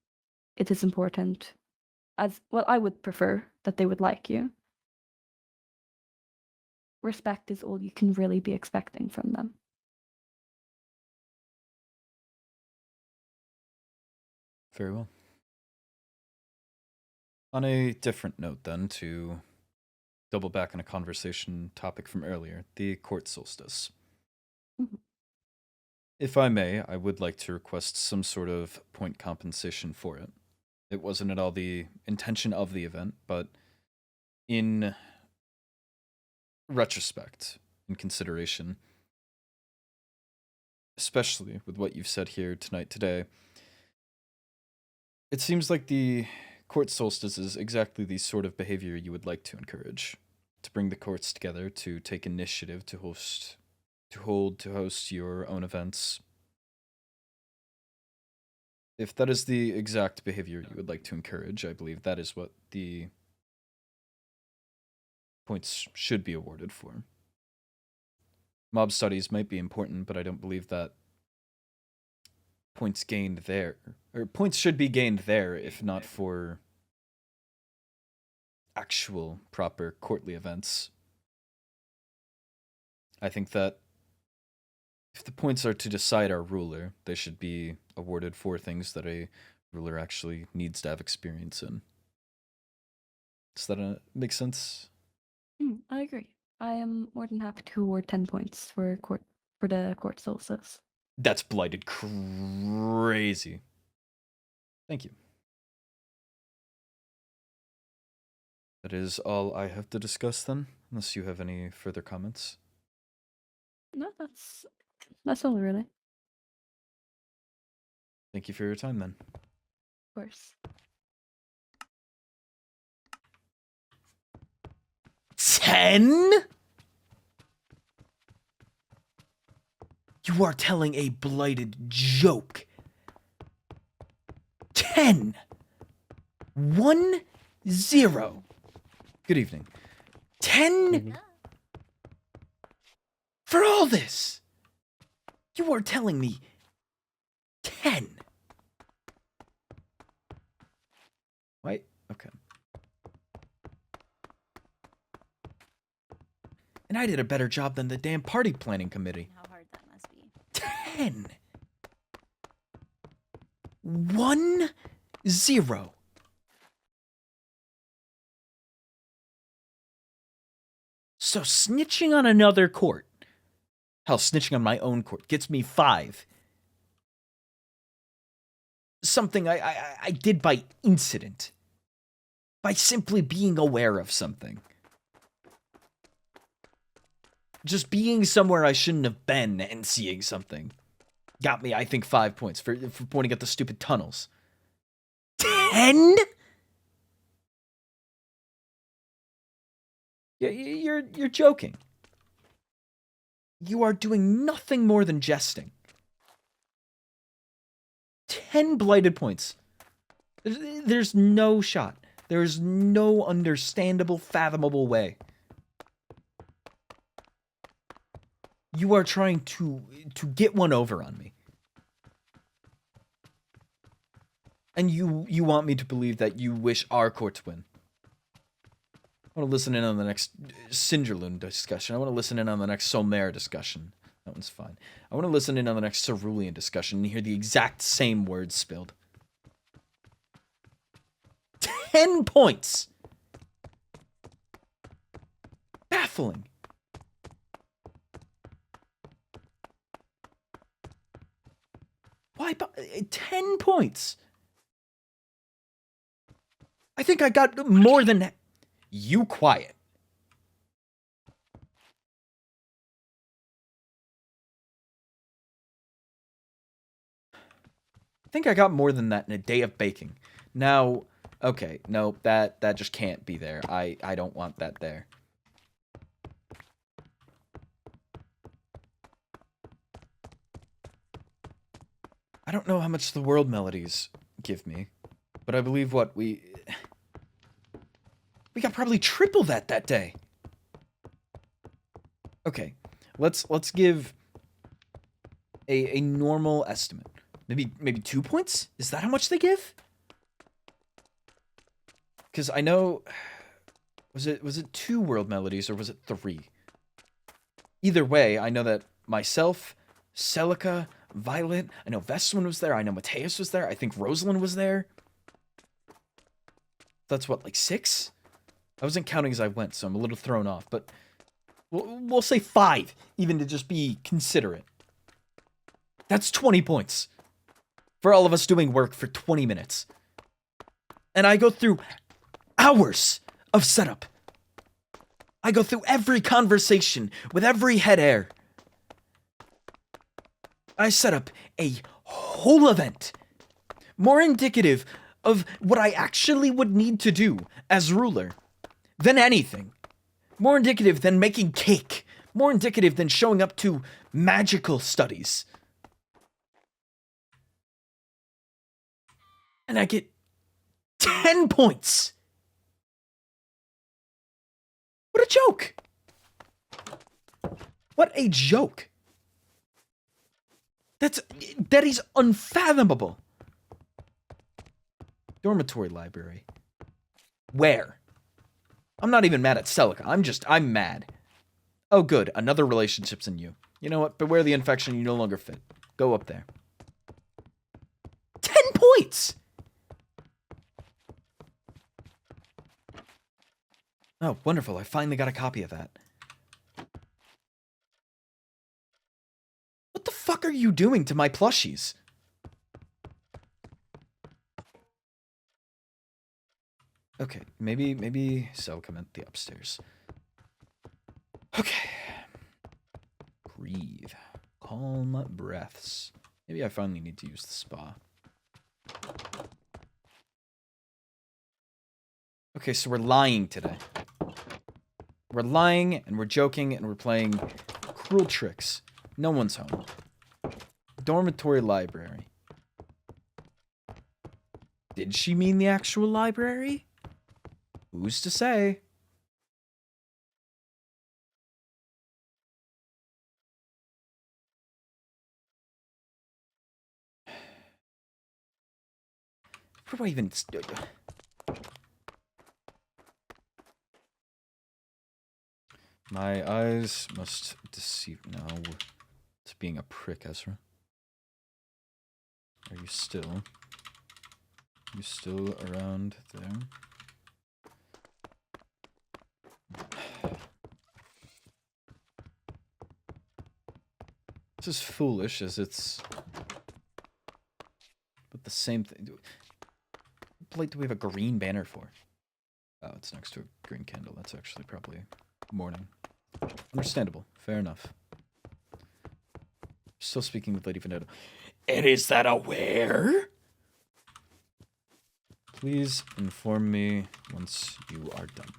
S2: it is important, as well, I would prefer that they would like you. Respect is all you can really be expecting from them.
S1: Very well. On a different note, then, to double back on a conversation topic from earlier, the court solstice.
S2: Mhm.
S1: If I may, I would like to request some sort of point compensation for it. It wasn't at all the intention of the event, but in retrospect, in consideration, especially with what you've said here today, it seems like the court solstice is exactly the sort of behavior you would like to encourage, to bring the courts together, to take initiative, to host your own events. If that is the exact behavior you would like to encourage, I believe that is what the points should be awarded for. Mob studies might be important, but I don't believe that points gained there, or points should be gained there, if not for actual proper courtly events. I think that if the points are to decide our ruler, they should be awarded for things that a ruler actually needs to have experience in. Does that make sense?
S2: I agree. I am more than happy to award 10 points for the court solstice.
S1: That's blighted crazy. Thank you. That is all I have to discuss then, unless you have any further comments.
S2: No, that's all really.
S1: Thank you for your time, then.
S2: Of course.
S1: 10? You are telling a blighted joke. 10. 1, 0. Good evening. 10? For all this? You are telling me 10. Wait, okay. And I did a better job than the damn party planning committee.
S9: How hard that must be.
S1: 10. 1, 0. So snitching on another court, hell, snitching on my own court gets me 5. Something I did by incident. By simply being aware of something. Just being somewhere I shouldn't have been and seeing something. Got me, I think, 5 points for pointing at the stupid tunnels. 10? You're joking. You are doing nothing more than jesting. 10 blighted points. There's no shot. There's no understandable, fathomable way. You are trying to get one over on me. And you want me to believe that you wish our court to win. I want to listen in on the next Cinderloon discussion. I want to listen in on the next Solmare discussion. That one's fine. I want to listen in on the next Cerulean discussion and hear the exact same words spilled. 10 points! Baffling. Why? 10 points? I think I got more than that. You quiet. I think I got more than that in a day of baking. Now, okay, no, that just can't be there. I don't want that there. I don't know how much the world melodies give me, but I believe what we got probably triple that day. Okay, let's give a normal estimate. Maybe 2 points? Is that how much they give? Because I know, was it 2 world melodies or was it 3? Either way, I know that myself, Celica, Violet, I know Veswin was there, I know Mateus was there, I think Rosalind was there. That's what, like 6? I wasn't counting as I went, so I'm a little thrown off, but we'll say 5, even to just be considerate. That's 20 points. For all of us doing work for 20 minutes. And I go through hours of setup. I go through every conversation with every head air. I set up a whole event. More indicative of what I actually would need to do as ruler than anything. More indicative than making cake. More indicative than showing up to magical studies. And I get 10 points. What a joke. What a joke. That is unfathomable. Dormitory library. Where? I'm not even mad at Celica. I'm mad. Oh, good. Another relationship's in you. You know what? Beware the infection. You no longer fit. Go up there. 10 points! Oh, wonderful. I finally got a copy of that. What the fuck are you doing to my plushies? Okay, maybe Celica meant the upstairs. Okay. Breathe. Calm breaths. Maybe I finally need to use the spa. Okay, so we're lying today. We're lying, and we're joking, and we're playing cruel tricks. No one's home. Dormitory library. Did she mean the actual library? Who's to say? Where do I even... My eyes must deceive... No. It's being a prick, Ezra. Are you still... You still around there? This is foolish as it's... But the same thing... What light do we have a green banner for? Oh, it's next to a green candle. That's actually probably morning. Understandable. Fair enough. Still speaking with Lady Veneta. And is that a where? Please inform me once you are done.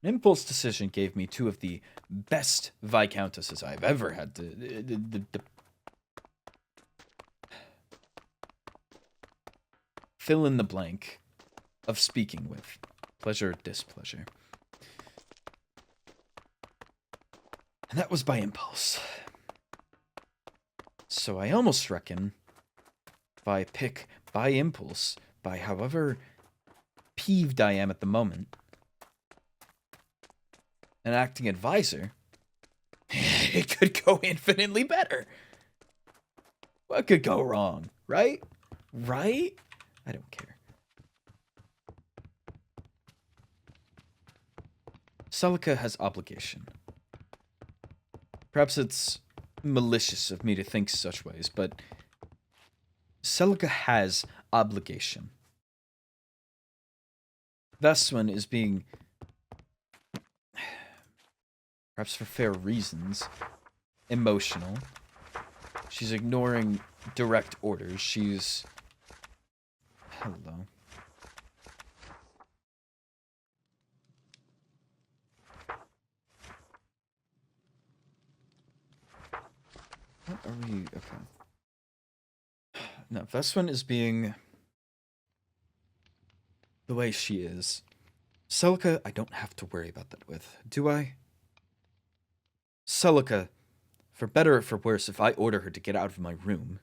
S1: An impulse decision gave me two of the best Viscountesses I've ever had to... fill in the blank of speaking with. Pleasure, displeasure. And that was by impulse. So I almost reckon if I pick by impulse, by however peeved I am at the moment, an acting advisor, it could go infinitely better. What could go wrong, right? Right? I don't care. Celica has obligation. Perhaps it's malicious of me to think such ways, but Celica has obligation. Veswin is being, perhaps for fair reasons, emotional. She's ignoring direct orders. She's... Hello. What are we... Okay. No, Veswin is being... the way she is. Celica, I don't have to worry about that with, do I? Celica, for better or for worse, if I order her to get out of my room,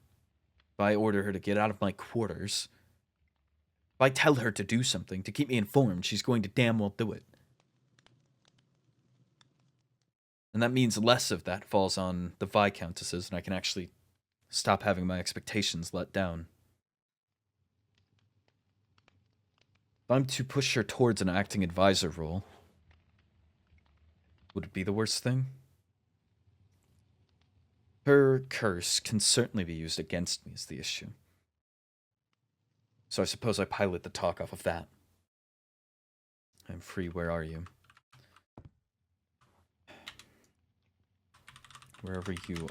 S1: if I order her to get out of my quarters, if I tell her to do something, to keep me informed, she's going to damn well do it. And that means less of that falls on the Viscountesses, and I can actually stop having my expectations let down. If I'm to push her towards an acting advisor role, would it be the worst thing? Her curse can certainly be used against me is the issue. So I suppose I pilot the talk off of that. I'm free, where are you? Wherever you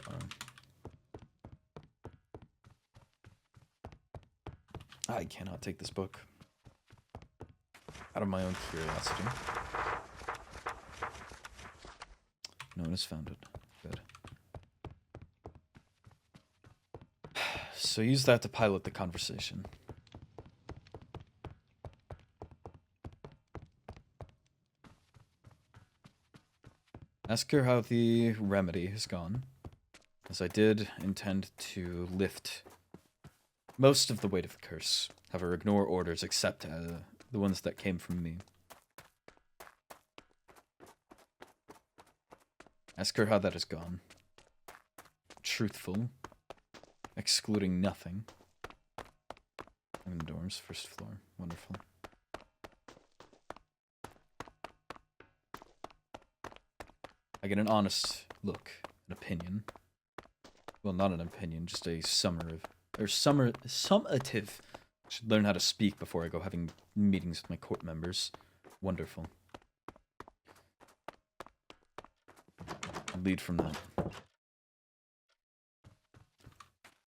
S1: are. I cannot take this book. Out of my own curiosity. No one has found it. Good. So use that to pilot the conversation. Ask her how the remedy has gone, as I did intend to lift most of the weight of the curse. Have her ignore orders except the ones that came from me. Ask her how that has gone. Truthful. Excluding nothing. I'm in the dorms, first floor. Wonderful. I get an honest look, an opinion. Well, not an opinion, just a summative. I should learn how to speak before I go having meetings with my court members. Wonderful. Lead from that.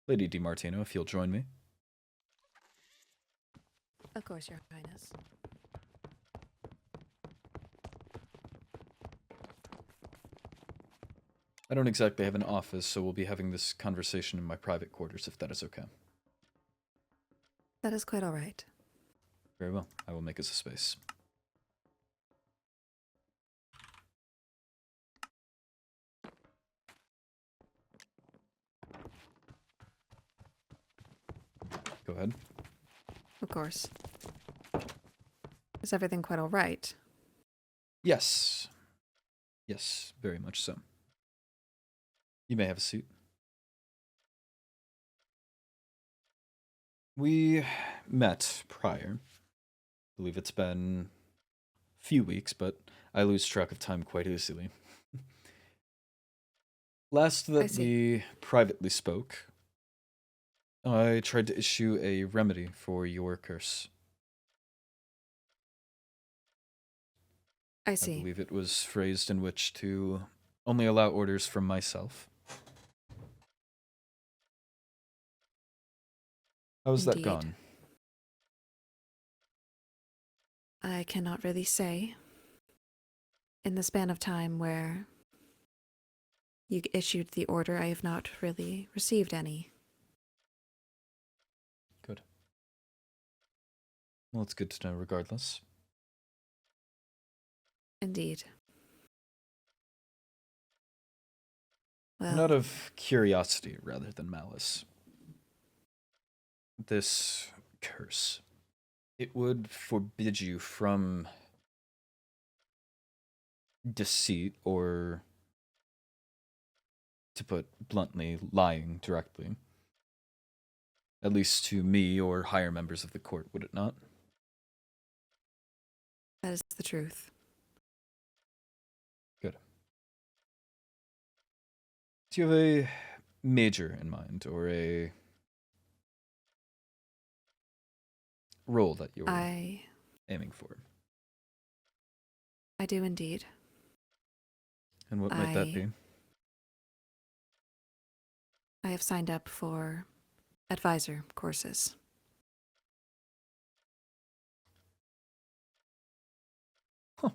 S1: Lady DiMartino, if you'll join me.
S7: Of course, Your Highness.
S1: I don't exactly have an office, so we'll be having this conversation in my private quarters, if that is okay.
S7: That is quite all right.
S1: Very well. I will make us a space. Go ahead.
S7: Of course. Is everything quite all right?
S1: Yes. Yes, very much so. You may have a seat. We met prior. I believe it's been a few weeks, but I lose track of time quite easily. Last that we privately spoke, I tried to issue a remedy for your curse.
S7: I see.
S1: I believe it was phrased in which to only allow orders from myself. How's that
S7: Indeed.
S1: gone?
S7: I cannot really say. In the span of time where you issued the order, I have not really received any.
S1: Good. Well, it's good to know regardless.
S7: Indeed.
S1: And out of curiosity rather than malice, this curse, it would forbid you from deceit or, to put bluntly, lying directly. At least to me or higher members of the court, would it not?
S7: That is the truth.
S1: Good. Do you have a major in mind, or a role that you're aiming for?
S7: I do indeed.
S1: And what might that be?
S7: I have signed up for advisor courses.
S1: Huh.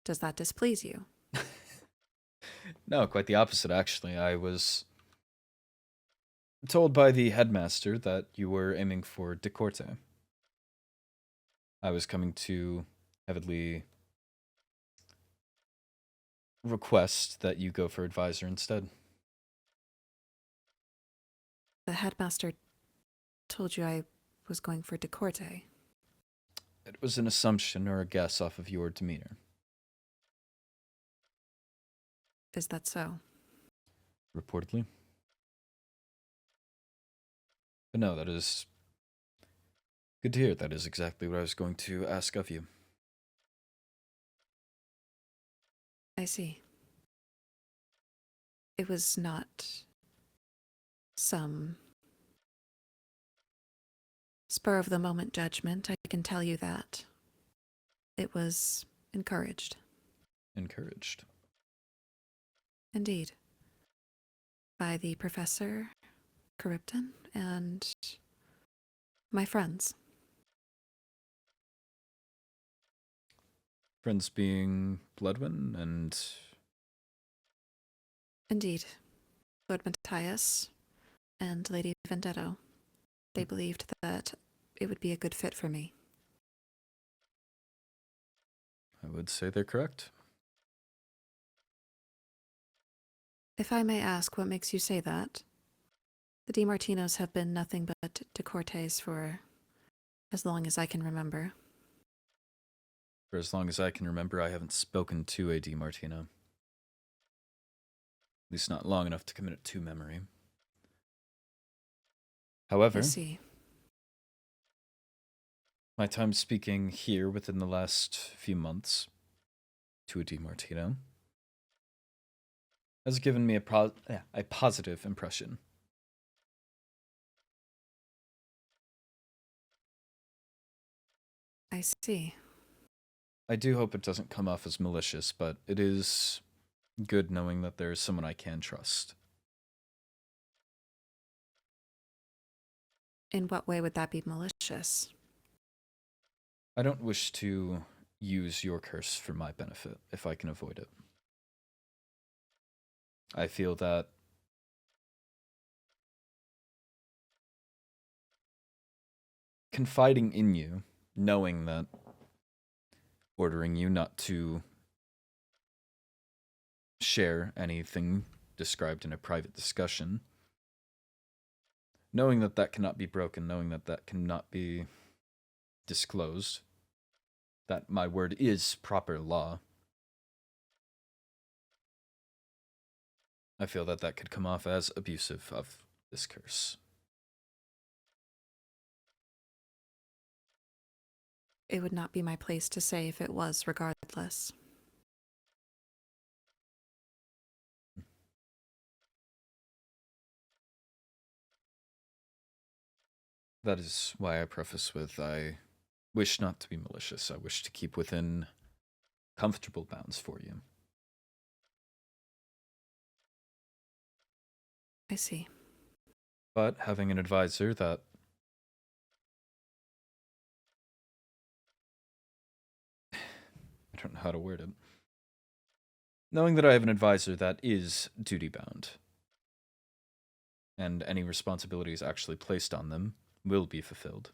S7: Does that displease you?
S1: No, quite the opposite, actually. I was told by the headmaster that you were aiming for Dakota. I was coming to heavily request that you go for advisor instead.
S7: The headmaster told you I was going for Dakota.
S1: It was an assumption or a guess off of your demeanor.
S7: Is that so?
S1: Reportedly. But no, that is good to hear. That is exactly what I was going to ask of you.
S7: I see. It was not some spur of the moment judgment, I can tell you that. It was encouraged.
S1: Encouraged.
S7: Indeed. By the Professor, Charybdon, and my friends.
S1: Friends being Bloodwin and...
S7: Indeed. Lord Matthias and Lady Vendetto. They believed that it would be a good fit for me.
S1: I would say they're correct.
S7: If I may ask, what makes you say that? The DiMartinos have been nothing but de Cortes for as long as I can remember.
S1: For as long as I can remember, I haven't spoken to a DiMartino. At least not long enough to commit it to memory. However,
S7: I see.
S1: My time speaking here within the last few months to a DiMartino has given me a positive impression.
S7: I see.
S1: I do hope it doesn't come off as malicious, but it is good knowing that there's someone I can trust.
S7: In what way would that be malicious?
S1: I don't wish to use your curse for my benefit if I can avoid it. I feel that confiding in you, knowing that, ordering you not to share anything described in a private discussion, knowing that that cannot be broken, knowing that that cannot be disclosed, that my word is proper law, I feel that that could come off as abusive of this curse.
S7: It would not be my place to say if it was, regardless.
S1: That is why I preface with, I wish not to be malicious. I wish to keep within comfortable bounds for you.
S7: I see.
S1: But having an advisor that I don't know how to word it. Knowing that I have an advisor that is duty-bound, and any responsibilities actually placed on them will be fulfilled,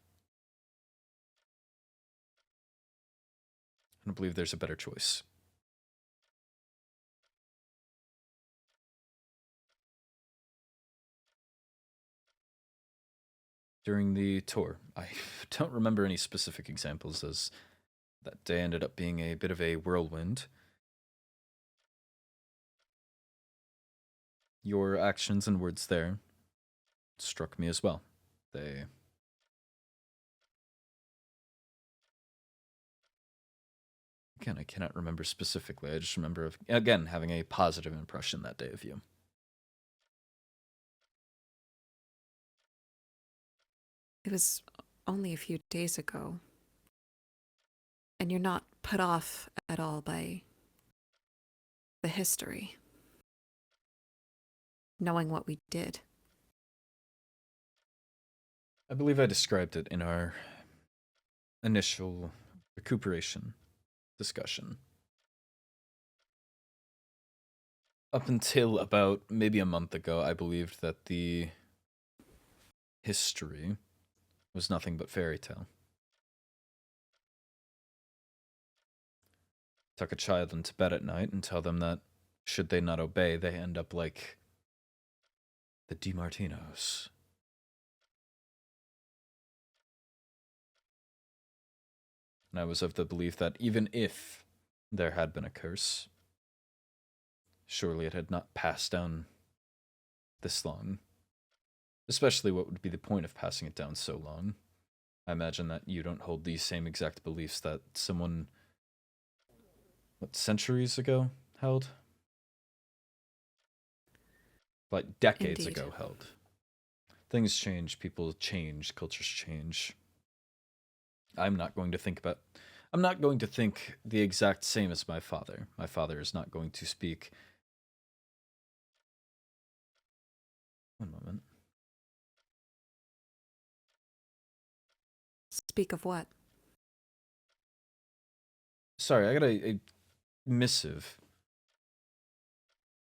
S1: I don't believe there's a better choice. During the tour, I don't remember any specific examples, as that day ended up being a bit of a whirlwind. Your actions and words there struck me as well. They... Again, I cannot remember specifically. I just remember, again, having a positive impression that day of you.
S7: It was only a few days ago. And you're not put off at all by the history. Knowing what we did.
S1: I believe I described it in our initial recuperation discussion. Up until about maybe a month ago, I believed that the history was nothing but fairy tale. Tuck a child into bed at night and tell them that, should they not obey, they end up like the DiMartinos. And I was of the belief that even if there had been a curse, surely it had not passed down this long. Especially what would be the point of passing it down so long? I imagine that you don't hold these same exact beliefs that someone, what, centuries ago held? Like decades
S7: Indeed.
S1: ago held. Things change, people change, cultures change. I'm not going to think the exact same as my father. My father is not going to speak. One moment.
S7: Speak of what?
S1: Sorry, I got a missive.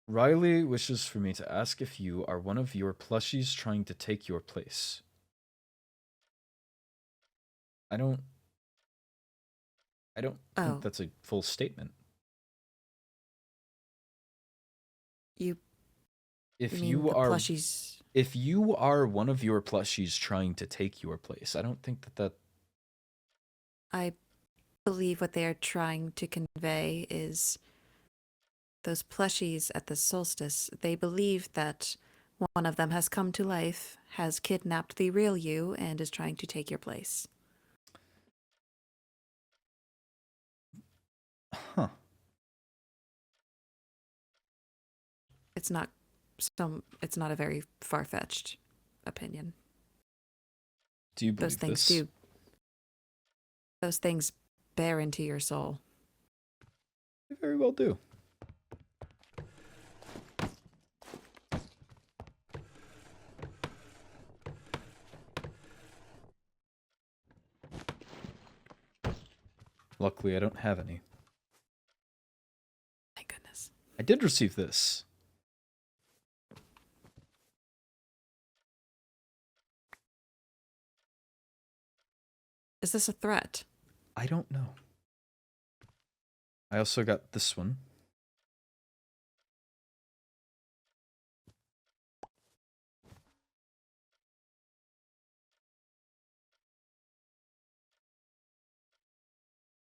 S1: Riley wishes for me to ask if you are one of your plushies trying to take your place. I don't think that's a full statement. If
S7: mean
S1: you
S7: the
S1: are
S7: plushies?
S1: If you are one of your plushies trying to take your place, I don't think that
S7: I believe what they are trying to convey is those plushies at the solstice. They believe that one of them has come to life, has kidnapped the real you, and is trying to take your place.
S1: Huh.
S7: It's not a very far-fetched opinion.
S1: Do you believe this?
S7: Those things bear into your soul.
S1: They very well do. Luckily, I don't have any.
S7: My goodness.
S1: I did receive this.
S7: Is this a threat?
S1: I don't know. I also got this one.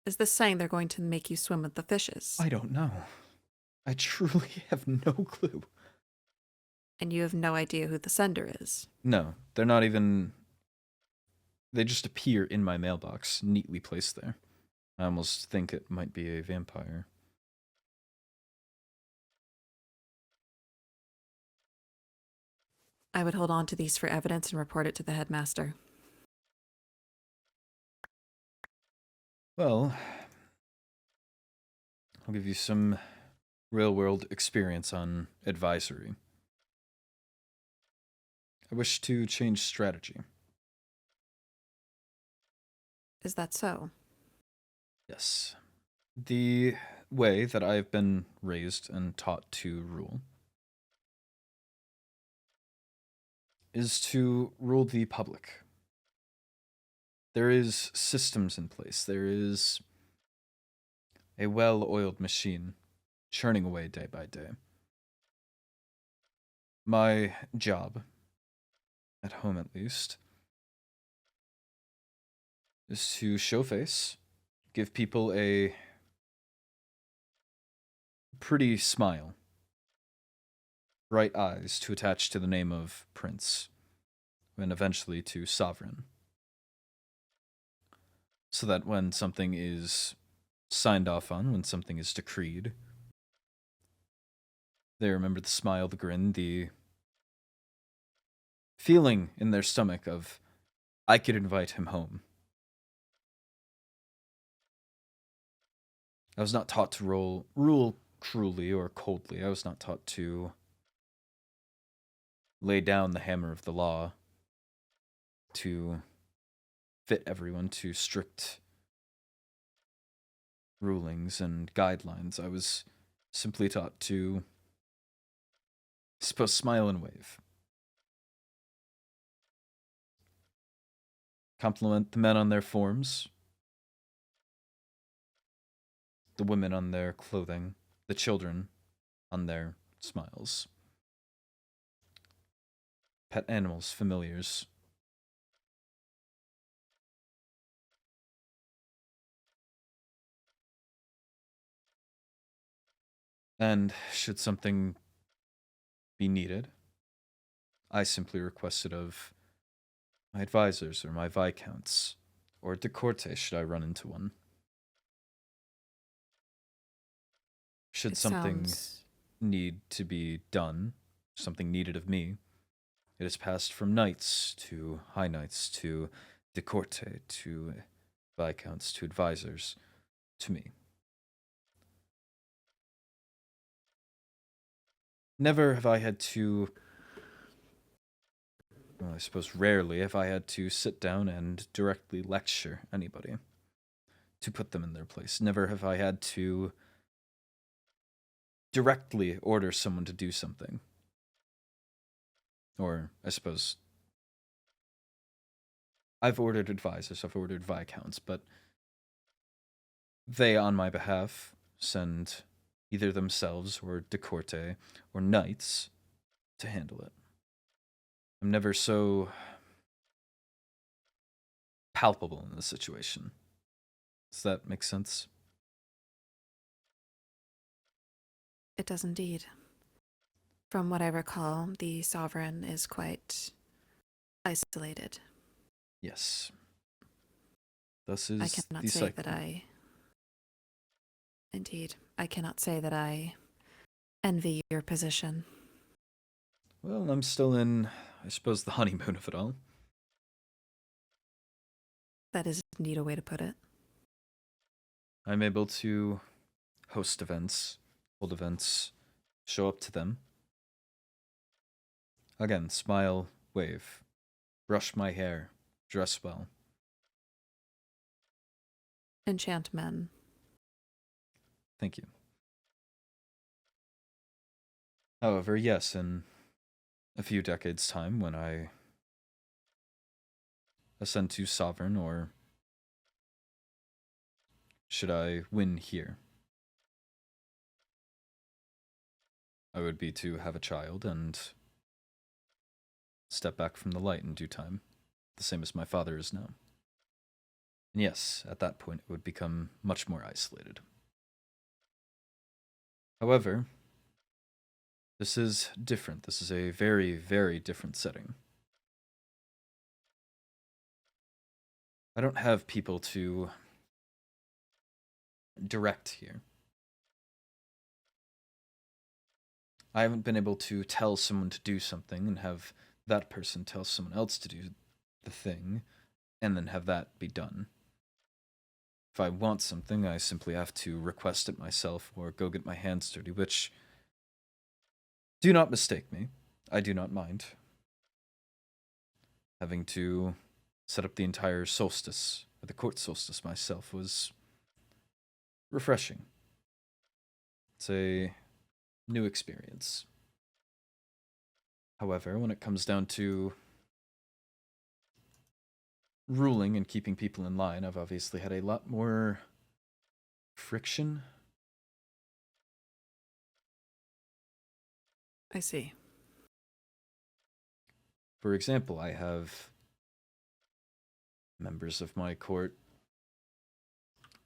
S7: Is this saying they're going to make you swim with the fishes?
S1: I don't know. I truly have no clue.
S7: And you have no idea who the sender is?
S1: No, they're not even... They just appear in my mailbox, neatly placed there. I almost think it might be a vampire.
S7: I would hold on to these for evidence and report it to the headmaster.
S1: Well, I'll give you some real-world experience on advisory. I wish to change strategy.
S7: Is that so?
S1: Yes. The way that I have been raised and taught to rule is to rule the public. There is systems in place. There is a well-oiled machine churning away day by day. My job, at home at least, is to show face, give people a pretty smile, bright eyes to attach to the name of Prince, and eventually to Sovereign. So that when something is signed off on, when something is decreed, they remember the smile, the grin, the feeling in their stomach of, I could invite him home. I was not taught to rule cruelly or coldly. I was not taught to lay down the hammer of the law to fit everyone to strict rulings and guidelines. I was simply taught to, I suppose, smile and wave. Compliment the men on their forms, the women on their clothing, the children on their smiles. Pet animals, familiars. And should something be needed, I simply requested of my advisors or my viscounts, or Dakota should I run into one. Should
S7: It
S1: something
S7: sounds-
S1: need to be done, something needed of me, it is passed from knights to high knights to Dakota to viscounts to advisors to me. Never have I had to, well, I suppose rarely have I had to sit down and directly lecture anybody to put them in their place. Never have I had to directly order someone to do something. Or, I suppose, I've ordered advisors, I've ordered viscounts, but they, on my behalf, send either themselves or Dakota or knights to handle it. I'm never so palpable in the situation. Does that make sense?
S7: It does indeed. From what I recall, the Sovereign is quite isolated.
S1: Yes. Thus is
S7: I cannot
S1: the
S7: say
S1: cycle.
S7: that I... Indeed, I cannot say that I envy your position.
S1: Well, I'm still in, I suppose, the honeymoon of it all.
S7: That is indeed a way to put it.
S1: I'm able to host events, hold events, show up to them. Again, smile, wave, brush my hair, dress well.
S7: enchant men.
S1: Thank you. However, yes, in a few decades' time, when I ascend to sovereign, or should I win here, I would be to have a child and step back from the light in due time, the same as my father is now. And yes, at that point, it would become much more isolated. However, this is different. This is a very, very different setting. I don't have people to direct here. I haven't been able to tell someone to do something and have that person tell someone else to do the thing, and then have that be done. If I want something, I simply have to request it myself or go get my hands dirty, which, do not mistake me, I do not mind. Having to set up the entire solstice, or the court solstice myself, was refreshing. It's a new experience. However, when it comes down to ruling and keeping people in line, I've obviously had a lot more friction.
S7: I see.
S1: For example, I have members of my court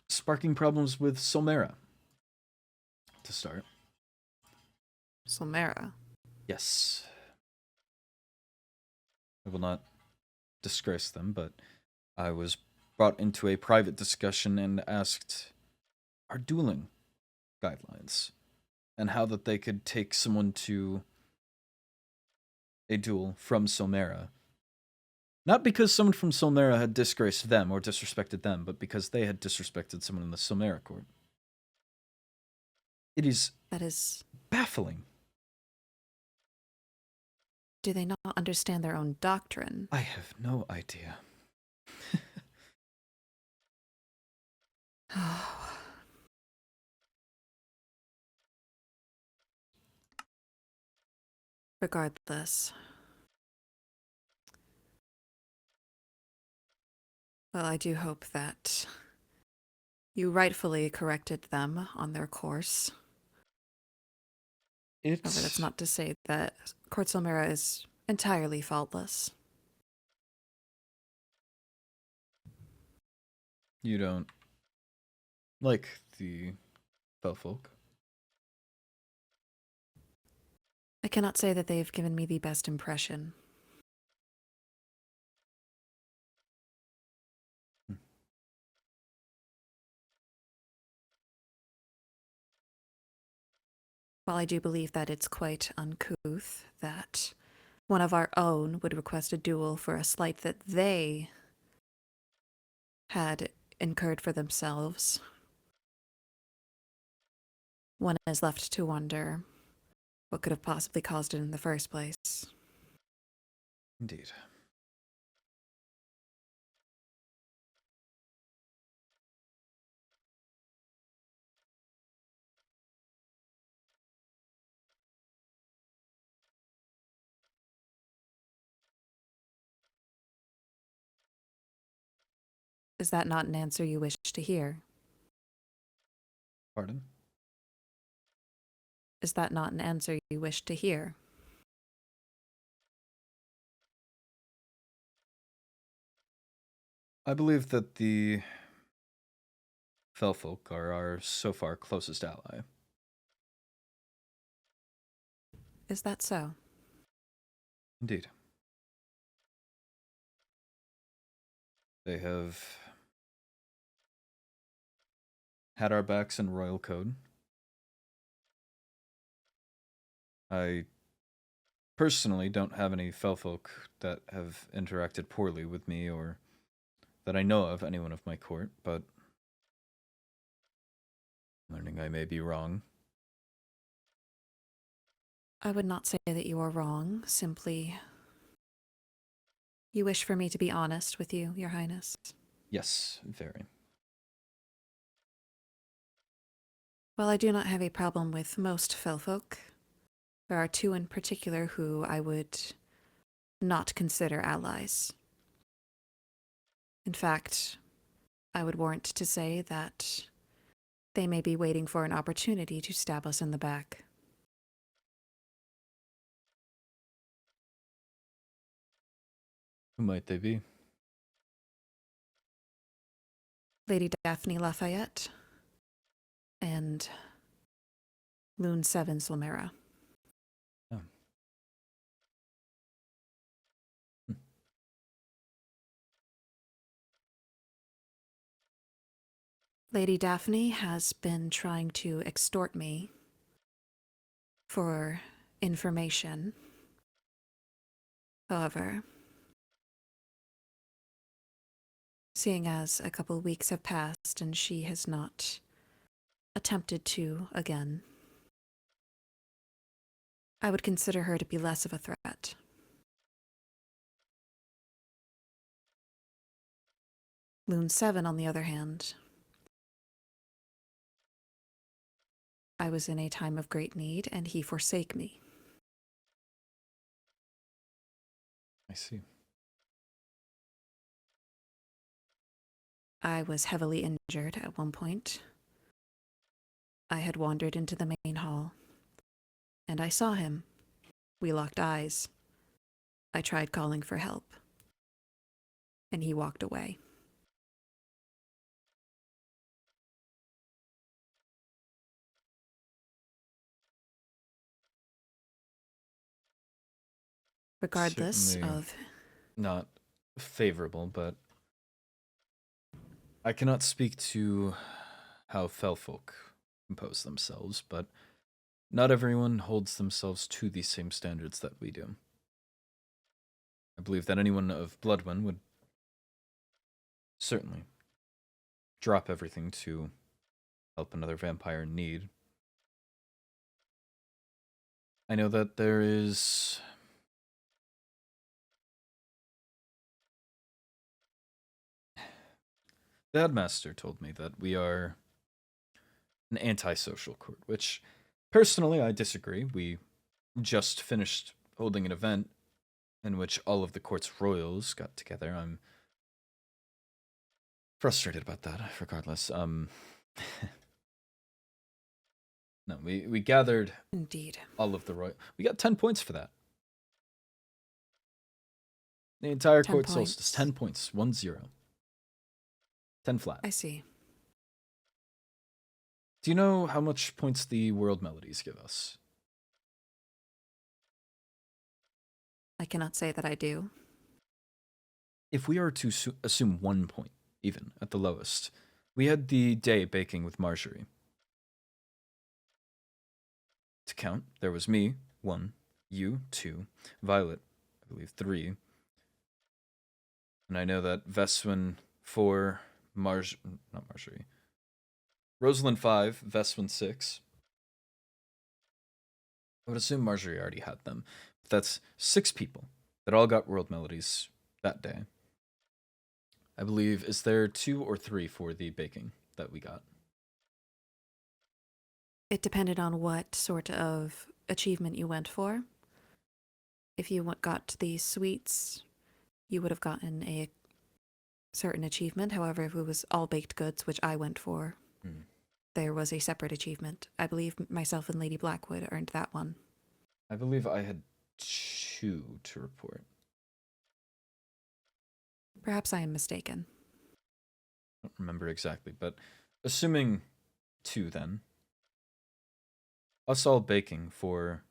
S1: sparking problems with Solmera, to start.
S7: Solmera.
S1: Yes. I will not disgrace them, but I was brought into a private discussion and asked our dueling guidelines and how that they could take someone to a duel from Solmera. Not because someone from Solmera had disgraced them or disrespected them, but because they had disrespected someone in the Solmera court. It is
S7: That is...
S1: baffling.
S7: Do they not understand their own doctrine?
S1: I have no idea.
S7: Regardless. Well, I do hope that you rightfully corrected them on their course. However, that's not to say that Court Solmera is entirely faultless.
S1: You don't like the Felfolk?
S7: I cannot say that they've given me the best impression. While I do believe that it's quite uncouth that one of our own would request a duel for a slight that they had incurred for themselves, one is left to wonder what could have possibly caused it in the first place.
S1: Indeed.
S7: Is that not an answer you wish to hear?
S1: Pardon?
S7: Is that not an answer you wish to hear?
S1: I believe that the Felfolk are our so far closest ally.
S7: Is that so?
S1: Indeed. They have had our backs in Royal Code. I personally don't have any Felfolk that have interacted poorly with me or that I know of anyone of my court, but learning I may be wrong.
S7: I would not say that you are wrong, simply you wish for me to be honest with you, Your Highness.
S1: Yes, very.
S7: While I do not have a problem with most fellfolk, there are two in particular who I would not consider allies. In fact, I would warrant to say that they may be waiting for an opportunity to stab us in the back.
S1: Who might they be?
S7: Lady Daphne Lafayette and Loon 7 Silmera.
S1: Oh.
S7: Lady Daphne has been trying to extort me for information. However, seeing as a couple weeks have passed and she has not attempted to again, I would consider her to be less of a threat. Loon 7, on the other hand, I was in a time of great need, and he forsake me.
S1: I see.
S7: I was heavily injured at one point. I had wandered into the main hall, and I saw him. We locked eyes. I tried calling for help, and he walked away. Regardless
S1: Certainly
S7: of...
S1: not favorable, but I cannot speak to how fellfolk compose themselves, but not everyone holds themselves to the same standards that we do. I believe that anyone of Bloodwyn would certainly drop everything to help another vampire in need. I know that there is... The headmaster told me that we are an antisocial court, which personally I disagree. We just finished holding an event in which all of the court's royals got together. I'm frustrated about that, regardless. No, we gathered
S7: Indeed.
S1: all of the royal. We got 10 points for that. The entire
S7: 10
S1: court
S7: points.
S1: solstice, 10 points, 1-0. 10 flat.
S7: I see.
S1: Do you know how much points the world melodies give us?
S7: I cannot say that I do.
S1: If we are to assume 1 point, even at the lowest, we had the day baking with Marjorie. To count, there was me, 1, you, 2, Violet, I believe 3, and I know that Veswin 4, not Marjorie, Rosalind 5, Veswin 6. I would assume Marjorie already had them. But that's 6 people that all got world melodies that day. I believe, is there 2 or 3 for the baking that we got?
S7: It depended on what sort of achievement you went for. If you got the sweets, you would have gotten a certain achievement. However, if it was all baked goods, which I went for, there was a separate achievement. I believe myself and Lady Blackwood earned that one.
S1: I believe I had 2 to report.
S7: Perhaps I am mistaken.
S1: I don't remember exactly, but assuming 2 then. Us all baking for,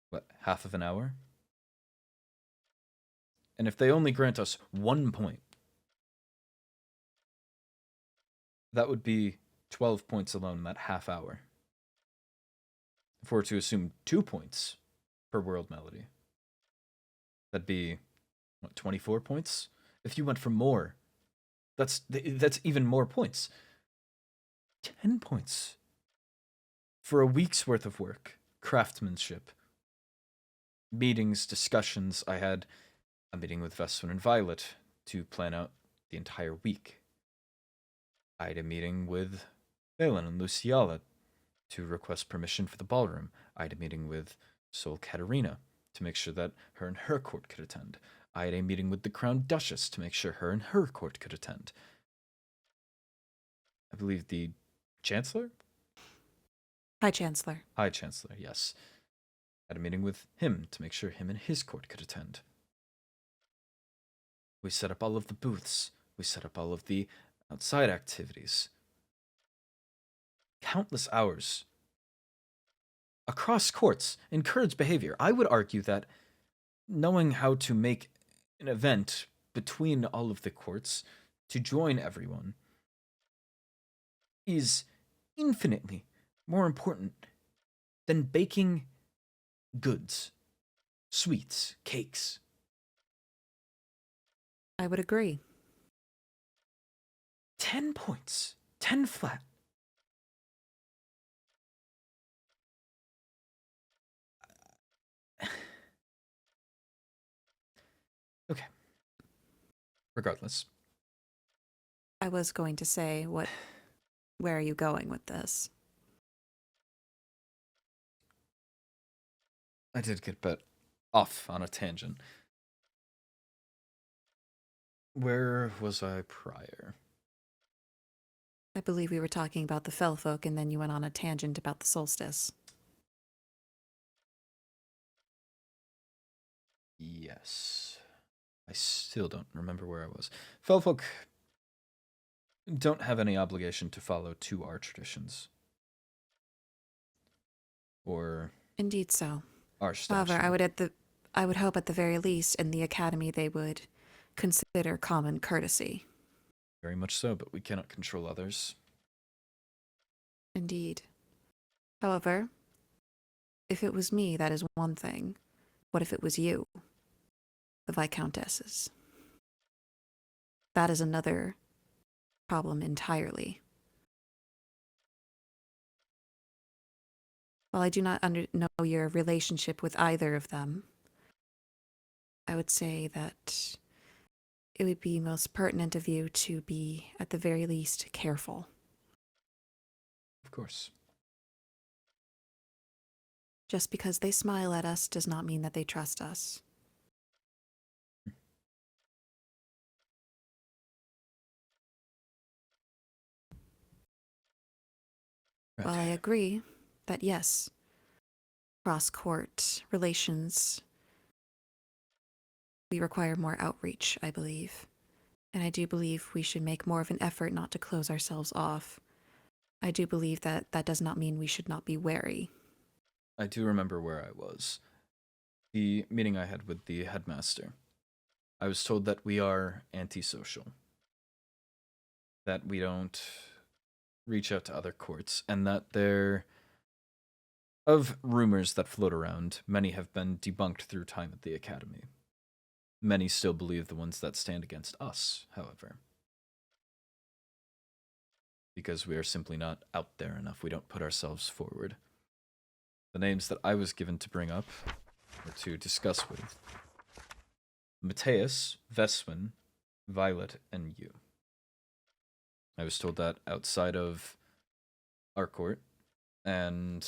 S1: what, half of an hour? And if they only grant us 1 point, that would be 12 points alone in that half hour. If we're to assume 2 points per world melody, that'd be, what, 24 points? If you went for more, that's even more points. 10 points. For a week's worth of work, craftsmanship, meetings, discussions. I had a meeting with Veswin and Violet to plan out the entire week. I had a meeting with Valen and Luciala to request permission for the ballroom. I had a meeting with Sol Katerina to make sure that her and her court could attend. I had a meeting with the Crown Duchess to make sure her and her court could attend. I believe the Chancellor?
S7: Hi, Chancellor.
S1: High Chancellor, yes. Had a meeting with him to make sure him and his court could attend. We set up all of the booths. We set up all of the outside activities. Countless hours. Across courts, encourage behavior. I would argue that knowing how to make an event between all of the courts to join everyone is infinitely more important than baking goods, sweets, cakes.
S7: I would agree.
S1: 10 points. 10 flat. Okay. Regardless.
S7: I was going to say, where are you going with this?
S1: I did get a bit off on a tangent. Where was I prior?
S7: I believe we were talking about the Fellfolk, and then you went on a tangent about the solstice.
S1: Yes. I still don't remember where I was. Fellfolk don't have any obligation to follow to our traditions. Or
S7: Indeed so.
S1: our
S7: However,
S1: statute.
S7: I would hope at the very least in the academy they would consider common courtesy.
S1: Very much so, but we cannot control others.
S7: Indeed. However, if it was me, that is one thing. What if it was you? The Viscountesses. That is another problem entirely. While I do not know your relationship with either of them, I would say that it would be most pertinent of you to be, at the very least, careful.
S1: Of course.
S7: Just because they smile at us does not mean that they trust us.
S1: Right.
S7: While I agree that yes, cross-court relations, we require more outreach, I believe. And I do believe we should make more of an effort not to close ourselves off. I do believe that that does not mean we should not be wary.
S1: I do remember where I was. The meeting I had with the headmaster. I was told that we are antisocial. That we don't reach out to other courts, and that there, of rumors that float around, many have been debunked through time at the academy. Many still believe the ones that stand against us, however. Because we are simply not out there enough. We don't put ourselves forward. The names that I was given to bring up or to discuss with: Mateus, Veswin, Violet, and you. I was told that outside of our court, and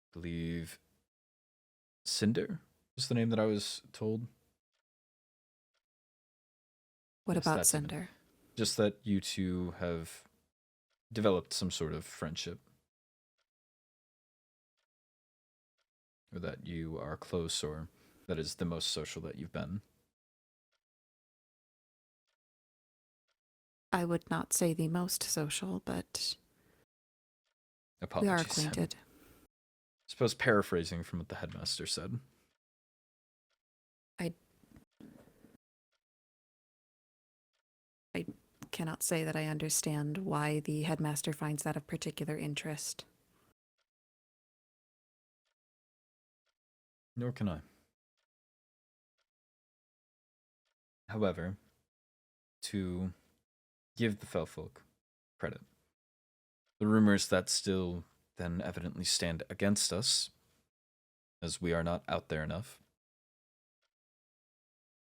S1: I believe Cinder was the name that I was told.
S7: What
S1: Yes,
S7: about
S1: that's even-
S7: Cinder?
S1: Just that you two have developed some sort of friendship. Or that you are close, or that is the most social that you've been.
S7: I would not say the most social, but we
S1: Apologies.
S7: are acquainted.
S1: I suppose paraphrasing from what the headmaster said.
S7: I cannot say that I understand why the headmaster finds that of particular interest.
S1: Nor can I. However, to give the Fellfolk credit, the rumors that still then evidently stand against us, as we are not out there enough,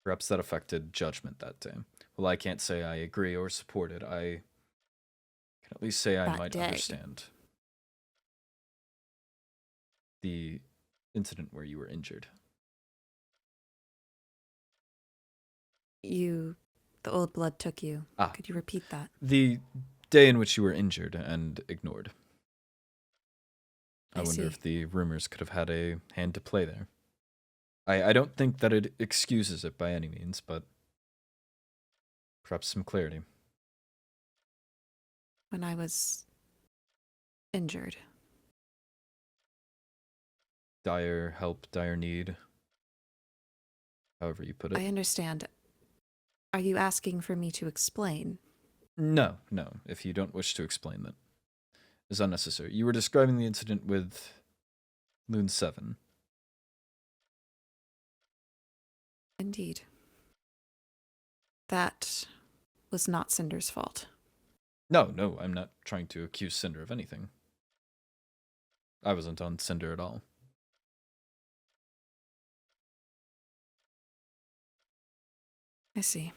S1: perhaps that affected judgment that day. Well, I can't say I agree or support it. I can at least say I
S7: That
S1: might
S7: day.
S1: understand. The incident where you were injured.
S7: The old blood took you.
S1: Ah.
S7: Could you repeat that?
S1: The day in which you were injured and ignored. I wonder
S7: see.
S1: if the rumors could have had a hand to play there. I don't think that it excuses it by any means, but perhaps some clarity.
S7: When I was injured.
S1: Dire help, dire need. However you put it.
S7: I understand. Are you asking for me to explain?
S1: No. If you don't wish to explain that, is unnecessary. You were describing the incident with Loon 7.
S7: Indeed. That was not Cinder's fault.
S1: No, I'm not trying to accuse Cinder of anything. I wasn't on Cinder at all.
S7: I see.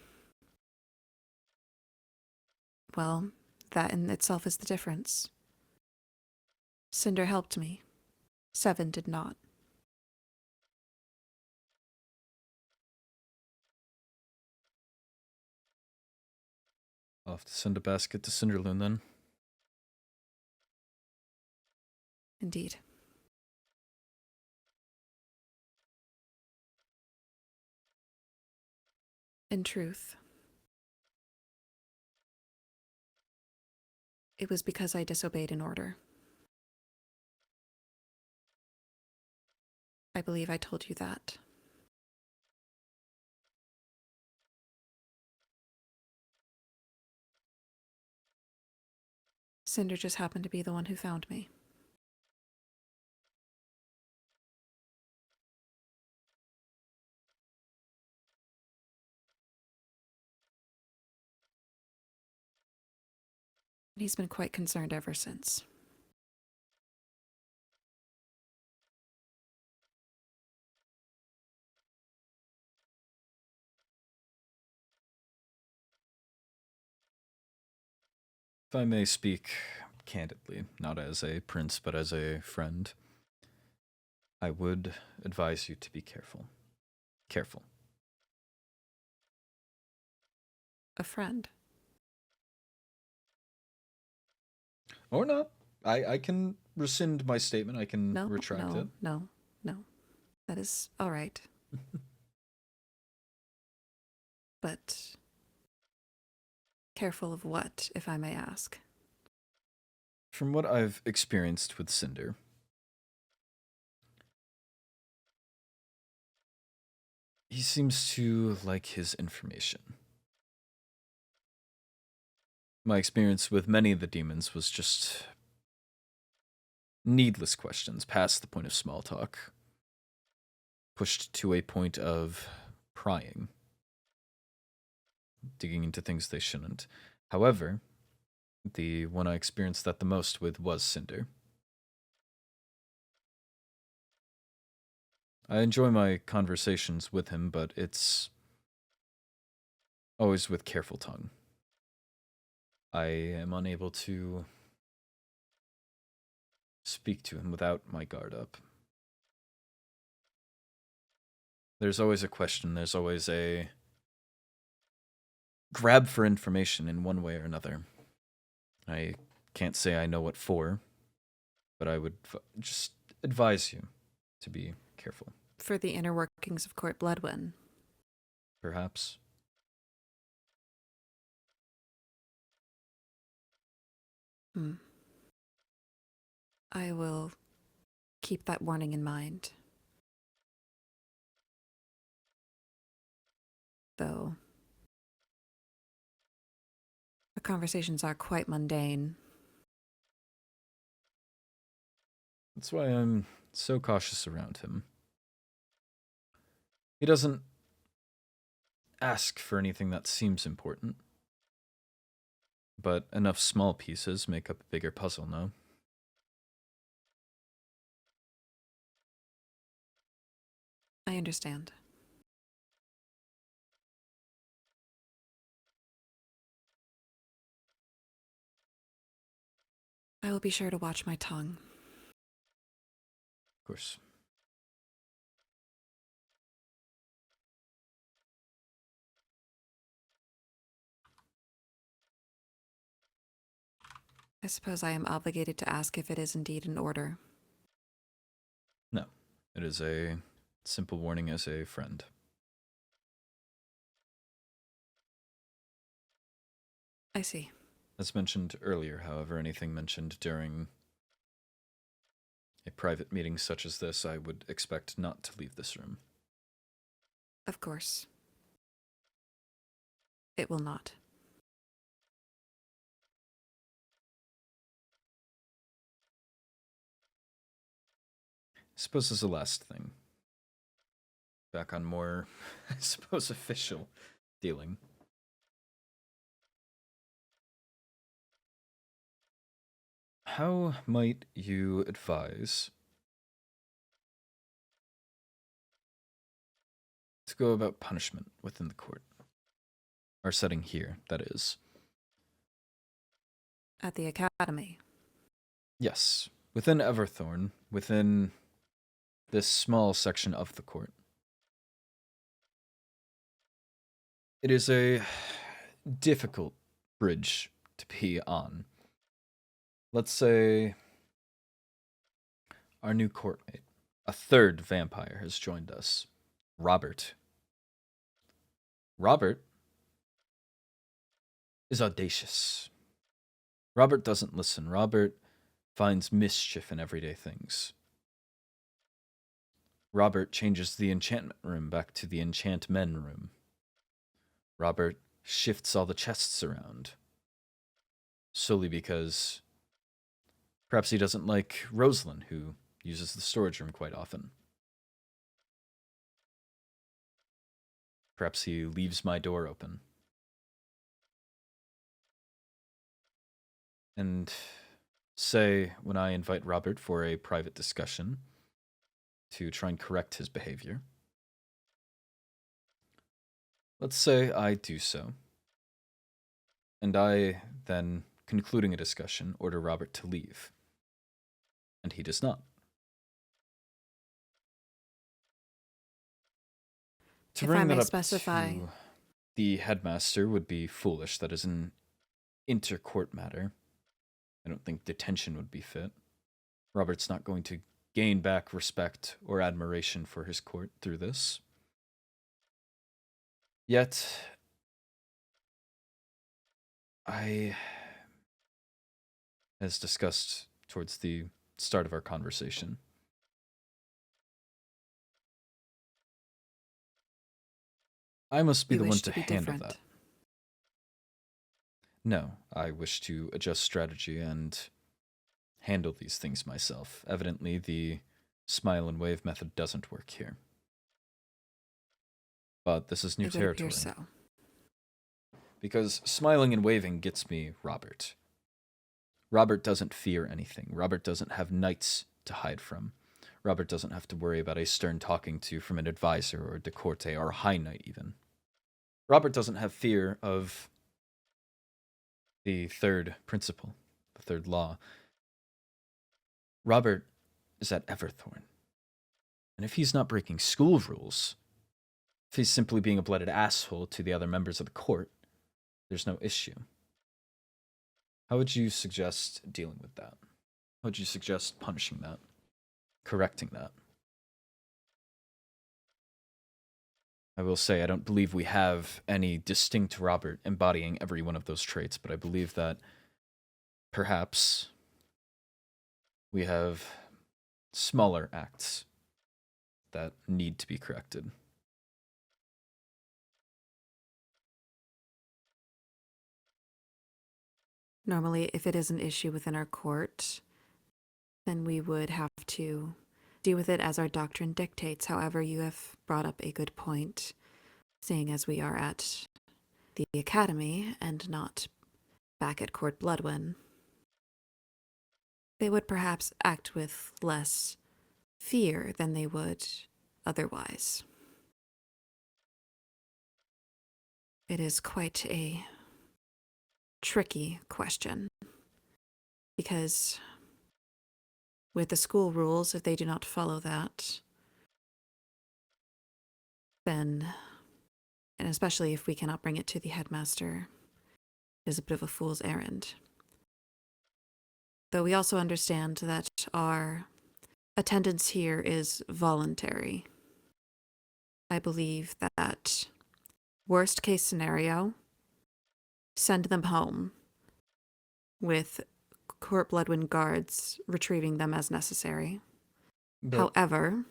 S7: Well, that in itself is the difference. Cinder helped me. 7 did not.
S1: I'll have to send a basket to Cinderloon then.
S7: Indeed. In truth, it was because I disobeyed an order. I believe I told you that. Cinder just happened to be the one who found me. And he's been quite concerned ever since.
S1: If I may speak candidly, not as a prince, but as a friend, I would advise you to be careful. Careful.
S7: A friend.
S1: Or not. I can rescind my statement. I can retract it.
S7: No. That is all right. But careful of what, if I may ask?
S1: From what I've experienced with Cinder, he seems to like his information. My experience with many of the demons was just needless questions, past the point of small talk, pushed to a point of prying, digging into things they shouldn't. However, the one I experienced that the most with was Cinder. I enjoy my conversations with him, but it's always with careful tongue. I am unable to speak to him without my guard up. There's always a question, there's always a grab for information in one way or another. I can't say I know what for, but I would just advise you to be careful.
S7: For the inner workings of Court Bloodwyn.
S1: Perhaps.
S7: I will keep that warning in mind. Though the conversations are quite mundane.
S1: That's why I'm so cautious around him. He doesn't ask for anything that seems important. But enough small pieces make up a bigger puzzle, no?
S7: I understand. I will be sure to watch my tongue.
S1: Of course.
S7: I suppose I am obligated to ask if it is indeed in order.
S1: No. It is a simple warning as a friend.
S7: I see.
S1: As mentioned earlier, however, anything mentioned during a private meeting such as this, I would expect not to leave this room.
S7: Of course. It will not.
S1: I suppose as the last thing. Back on more, I suppose, official dealing. How might you advise to go about punishment within the court? Our setting here, that is.
S7: At the academy.
S1: Yes, within Everthorn, within this small section of the court. It is a difficult bridge to be on. Let's say our new courtmate, a third vampire, has joined us. Robert. Robert is audacious. Robert doesn't listen. Robert finds mischief in everyday things. Robert changes the enchantment room back to the enchantmen room. Robert shifts all the chests around. Solely because perhaps he doesn't like Rosalind, who uses the storage room quite often. Perhaps he leaves my door open. And say, when I invite Robert for a private discussion to try and correct his behavior, let's say I do so, and I then, concluding a discussion, order Robert to leave, and he does not. To
S7: If
S1: bring
S7: I
S1: that
S7: may
S1: up
S7: specify,
S1: to the headmaster would be foolish. That is an intercourt matter. I don't think detention would be fit. Robert's not going to gain back respect or admiration for his court through this. Yet, as discussed towards the start of our conversation, I must be
S7: you
S1: the one
S7: wish
S1: to
S7: be
S1: handle
S7: different.
S1: that. No, I wish to adjust strategy and handle these things myself. Evidently, the smile and wave method doesn't work here. But this is new
S7: It would
S1: territory.
S7: appear so.
S1: Because smiling and waving gets me Robert. Robert doesn't fear anything. Robert doesn't have knights to hide from. Robert doesn't have to worry about a stern talking to from an advisor or a decorte or a high knight even. Robert doesn't have fear of the third principle, the third law. Robert is at Everthorn. And if he's not breaking school rules, if he's simply being a blooded asshole to the other members of the court, there's no issue. How would you suggest dealing with that? How would you suggest punishing that? Correcting that? I will say, I don't believe we have any distinct Robert embodying every one of those traits, but I believe that perhaps we have smaller acts that need to be corrected.
S7: Normally, if it is an issue within our court, then we would have to deal with it as our doctrine dictates. However, you have brought up a good point, seeing as we are at the academy and not back at Court Bloodwyn. They would perhaps act with less fear than they would otherwise. It is quite a tricky question, because with the school rules, if they do not follow that, then, and especially if we cannot bring it to the headmaster, it is a bit of a fool's errand. Though we also understand that our attendance here is voluntary. I believe that worst case scenario, send them home with Court Bloodwind guards retrieving them as necessary.
S1: But
S7: However,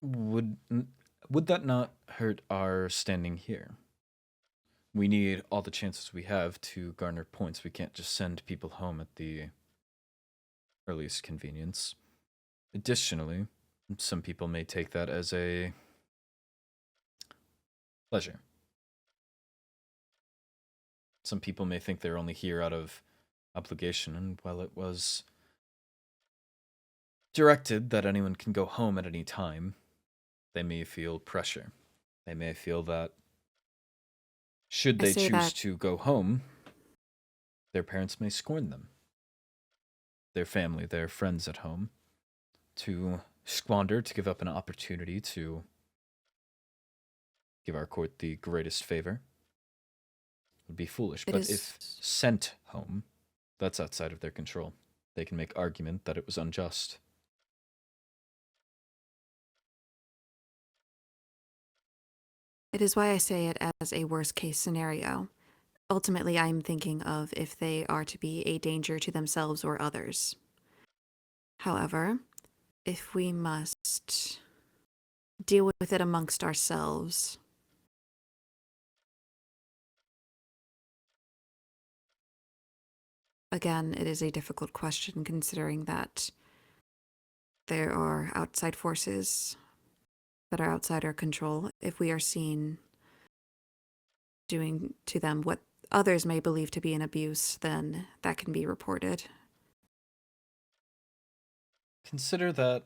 S1: would that not hurt our standing here? We need all the chances we have to garner points. We can't just send people home at the earliest convenience. Additionally, some people may take that as a pleasure. Some people may think they're only here out of obligation, and while it was directed that anyone can go home at any time, they may feel pressure. They may feel that should
S7: I
S1: they
S7: say
S1: choose
S7: that-
S1: to go home, their parents may scorn them. Their family, their friends at home, to squander, to give up an opportunity to give our court the greatest favor would be foolish.
S7: It
S1: But
S7: is-
S1: if sent home, that's outside of their control. They can make argument that it was unjust.
S7: it is why I say it as a worst case scenario. Ultimately, I'm thinking of if they are to be a danger to themselves or others. However, if we must deal with it amongst ourselves, again, it is a difficult question considering that there are outside forces that are outside our control. If we are seen doing to them what others may believe to be an abuse, then that can be reported.
S1: Consider that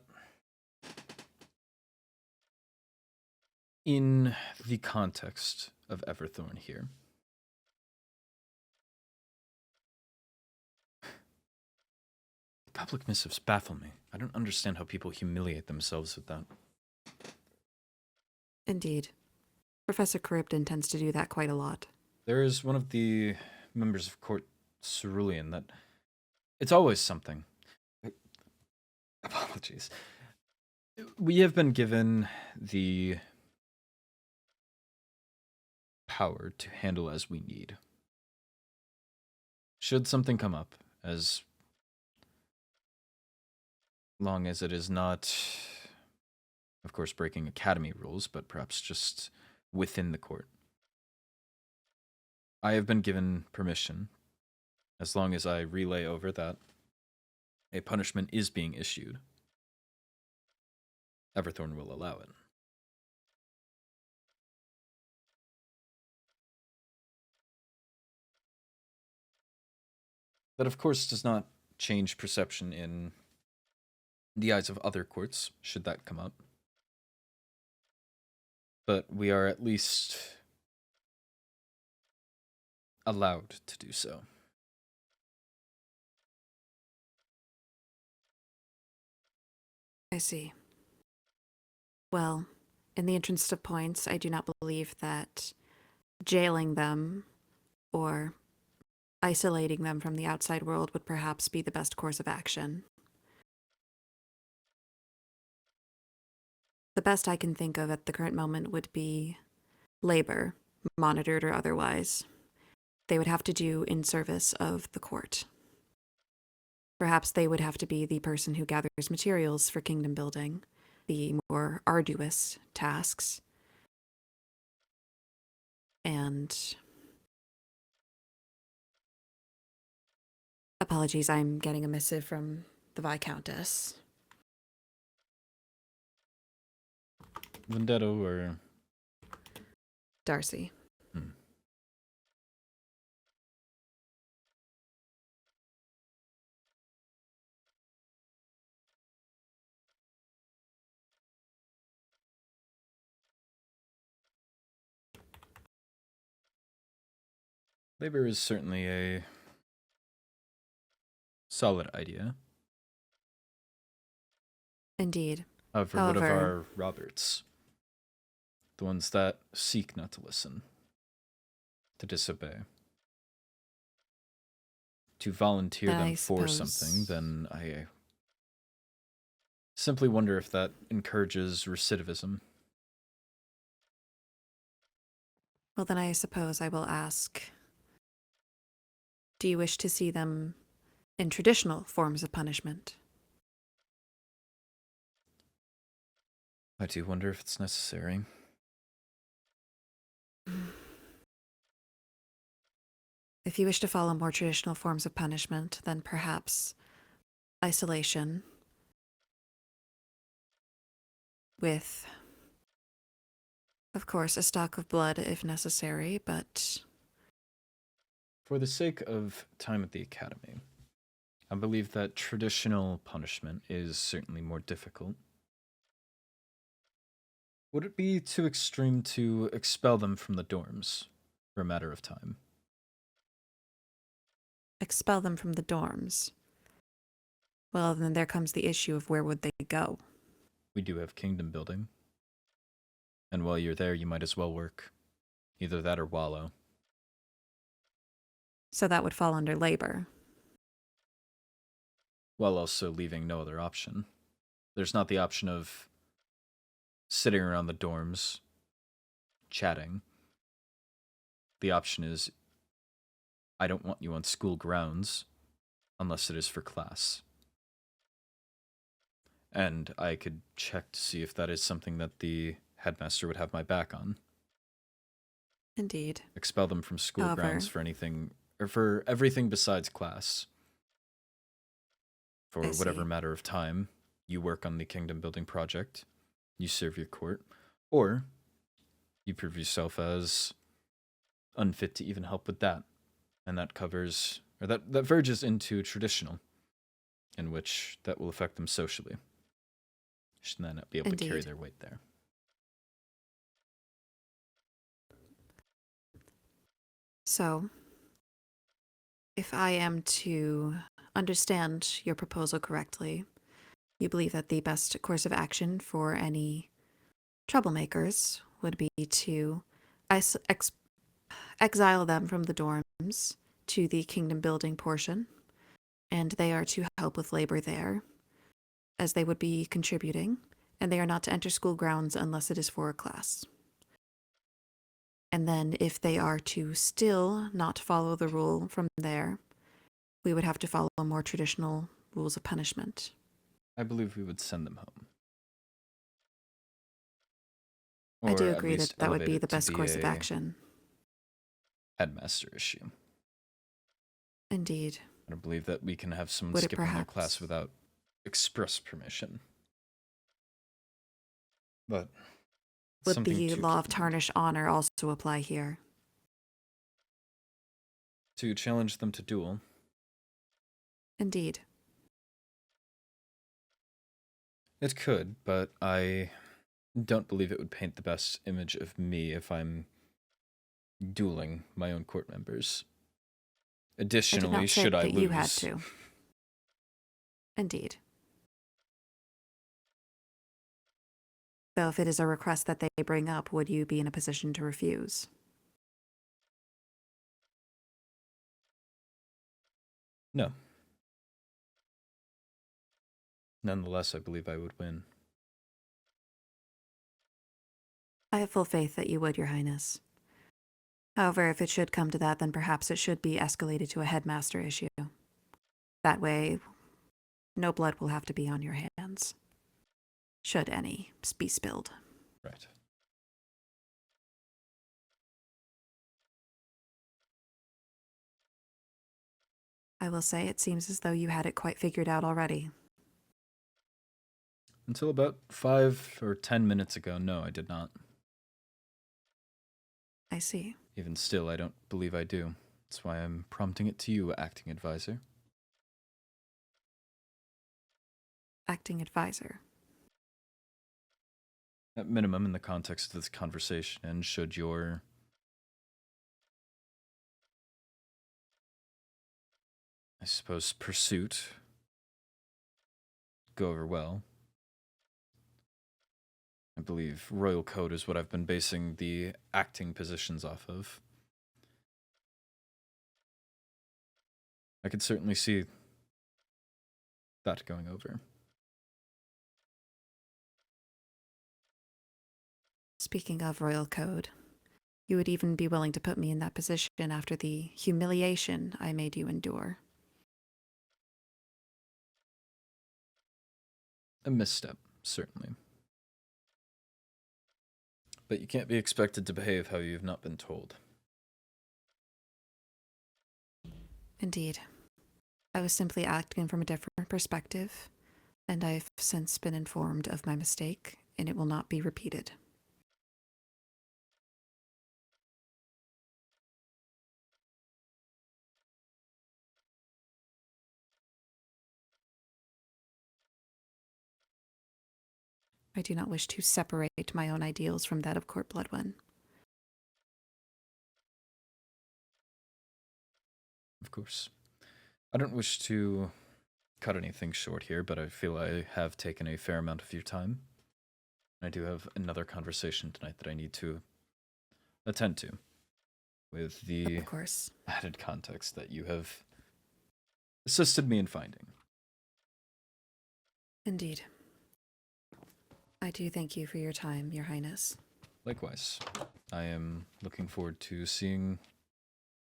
S1: in the context of Everthorn here, public missives baffle me. I don't understand how people humiliate themselves with that.
S7: Indeed. Professor Charybdin tends to do that quite a lot.
S1: There is one of the members of Court Cerulean that it's always something. Apologies. We have been given the power to handle as we need. Should something come up, as long as it is not, of course, breaking academy rules, but perhaps just within the court, I have been given permission, as long as I relay over that a punishment is being issued, Everthorn will allow it. That, of course, does not change perception in the eyes of other courts, should that come up. But we are at least allowed to do so.
S7: I see. Well, in the interest of points, I do not believe that jailing them or isolating them from the outside world would perhaps be the best course of action. The best I can think of at the current moment would be labor, monitored or otherwise. They would have to do in service of the court. Perhaps they would have to be the person who gathers materials for kingdom building, the more arduous tasks. And apologies, I'm getting a missive from the Viscountess.
S1: Vendetto or
S7: Darcy.
S1: labor is certainly a solid idea.
S7: Indeed.
S1: However, what of
S7: However-
S1: our Roberts? The ones that seek not to listen, to disobey. To volunteer
S7: Then
S1: them
S7: I
S1: for something,
S7: suppose-
S1: then I simply wonder if that encourages recidivism.
S7: Well, then I suppose I will ask, do you wish to see them in traditional forms of punishment?
S1: I do wonder if it's necessary.
S7: If you wish to follow more traditional forms of punishment, then perhaps isolation with, of course, a stock of blood if necessary, but
S1: For the sake of time at the academy, I believe that traditional punishment is certainly more difficult. Would it be too extreme to expel them from the dorms for a matter of time?
S7: expel them from the dorms. Well, then there comes the issue of where would they go?
S1: We do have kingdom building. And while you're there, you might as well work. Either that or wallow.
S7: So that would fall under labor.
S1: While also leaving no other option. There's not the option of sitting around the dorms, chatting. The option is, I don't want you on school grounds, unless it is for class. And I could check to see if that is something that the headmaster would have my back on.
S7: Indeed.
S1: Expel them from school
S7: However-
S1: grounds for anything, or for everything besides class. For
S7: I
S1: whatever
S7: see.
S1: matter of time, you work on the kingdom building project, you serve your court, or you prove yourself as unfit to even help with that. And that covers, or that verges into traditional, in which that will affect them socially. Should then not be able to carry
S7: Indeed.
S1: their weight there.
S7: So, if I am to understand your proposal correctly, you believe that the best course of action for any troublemakers would be to exile them from the dorms to the kingdom building portion, and they are to help with labor there, as they would be contributing, and they are not to enter school grounds unless it is for a class. And then if they are to still not follow the rule from there, we would have to follow more traditional rules of punishment.
S1: I believe we would send them home.
S7: I do
S1: Or at
S7: agree that
S1: least
S7: that would
S1: elevate
S7: be
S1: it
S7: the
S1: to
S7: best course of
S1: a
S7: action.
S1: Headmaster issue.
S7: Indeed.
S1: I don't believe that we can have someone
S7: Would it
S1: skip on their
S7: perhaps-
S1: class without express permission. But
S7: Would
S1: something
S7: the
S1: to
S7: law of
S1: keep in mind.
S7: tarnish honor also apply here?
S1: To challenge them to duel,
S7: Indeed.
S1: it could, but I don't believe it would paint the best image of me if I'm dueling my own court members.
S7: I did
S1: Additionally,
S7: not say
S1: should I
S7: that
S1: lose,
S7: you had to. Indeed. Though if it is a request that they bring up, would you be in a position to refuse?
S1: no. Nonetheless, I believe I would win.
S7: I have full faith that you would, Your Highness. However, if it should come to that, then perhaps it should be escalated to a headmaster issue. That way, no blood will have to be on your hands, should any be spilled.
S1: Right.
S7: I will say it seems as though you had it quite figured out already.
S1: Until about 5 or 10 minutes ago, no, I did not.
S7: I see.
S1: Even still, I don't believe I do. That's why I'm prompting it to you, acting advisor.
S7: Acting advisor.
S1: At minimum, in the context of this conversation, and should your I suppose pursuit go over well, I believe Royal Code is what I've been basing the acting positions off of. I could certainly see that going over.
S7: Speaking of Royal Code, you would even be willing to put me in that position after the humiliation I made you endure.
S1: A misstep, certainly. But you can't be expected to behave how you've not been told.
S7: Indeed. I was simply acting from a different perspective, and I've since been informed of my mistake, and it will not be repeated. I do not wish to separate my own ideals from that of Court Bloodwyn.
S1: Of course. I don't wish to cut anything short here, but I feel I have taken a fair amount of your time. I do have another conversation tonight that I need to attend to, with the
S7: Of course.
S1: added context that you have assisted me in finding.
S7: Indeed. I do thank you for your time, Your Highness.
S1: Likewise, I am looking forward to seeing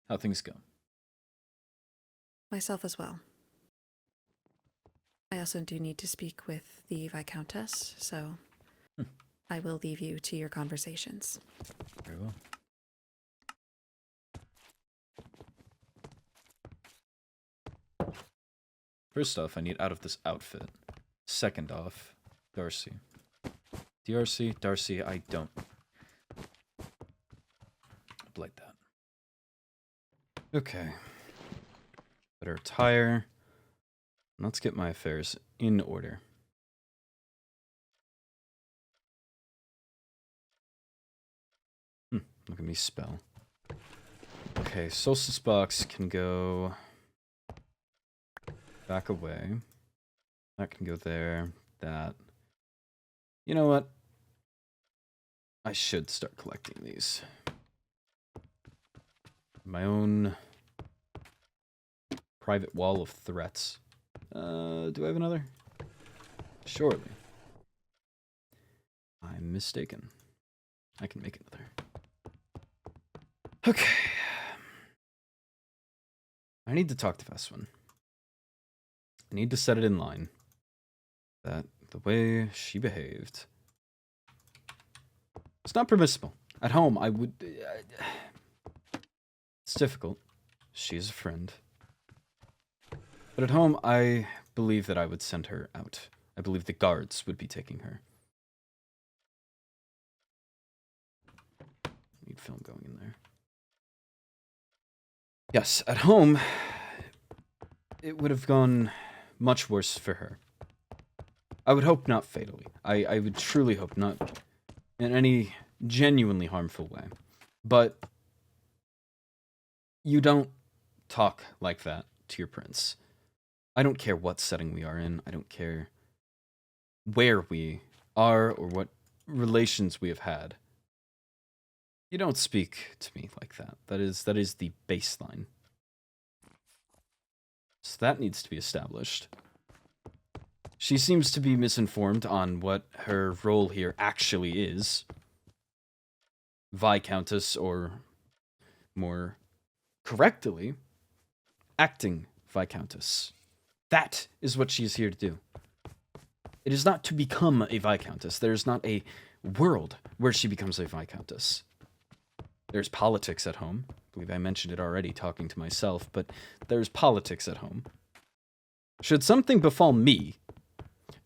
S1: how things go.
S7: Myself as well. I also do need to speak with the Viscountess, so I will leave you to your conversations.
S1: Very well. First off, I need out of this outfit. Second off, Darcy. DRC, Darcy, I don't like that. Okay. Better attire. Let's get my affairs in order. Look at me spell. Okay, Solstice Box can go back away. That can go there. That. You know what? I should start collecting these. My own private wall of threats. Do I have another? Surely. I'm mistaken. I can make another. Okay. I need to talk to Veswin. I need to set it in line that the way she behaved, it's not permissible. At home, I would... it's difficult. She's a friend. But at home, I believe that I would send her out. I believe the guards would be taking her. Need film going in there. Yes, at home, it would have gone much worse for her. I would hope not fatally. I would truly hope not in any genuinely harmful way. But you don't talk like that to your prince. I don't care what setting we are in. I don't care where we are or what relations we have had. You don't speak to me like that. That is the baseline. So that needs to be established. She seems to be misinformed on what her role here actually is. Viscountess, or more correctly, acting Viscountess. That is what she is here to do. It is not to become a Viscountess. There is not a world where she becomes a Viscountess. There's politics at home. I believe I mentioned it already talking to myself, but there's politics at home. Should something befall me,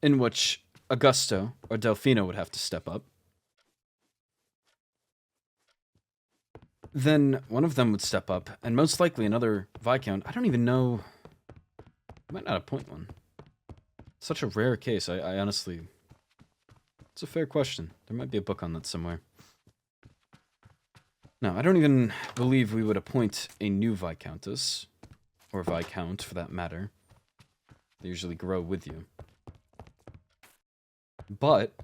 S1: in which Augusto or Delfino would have to step up, then one of them would step up, and most likely another Viscount. I don't even know. I might not appoint one. Such a rare case. I honestly... It's a fair question. There might be a book on that somewhere. No, I don't even believe we would appoint a new Viscountess, or Viscount for that matter. They usually grow with you. But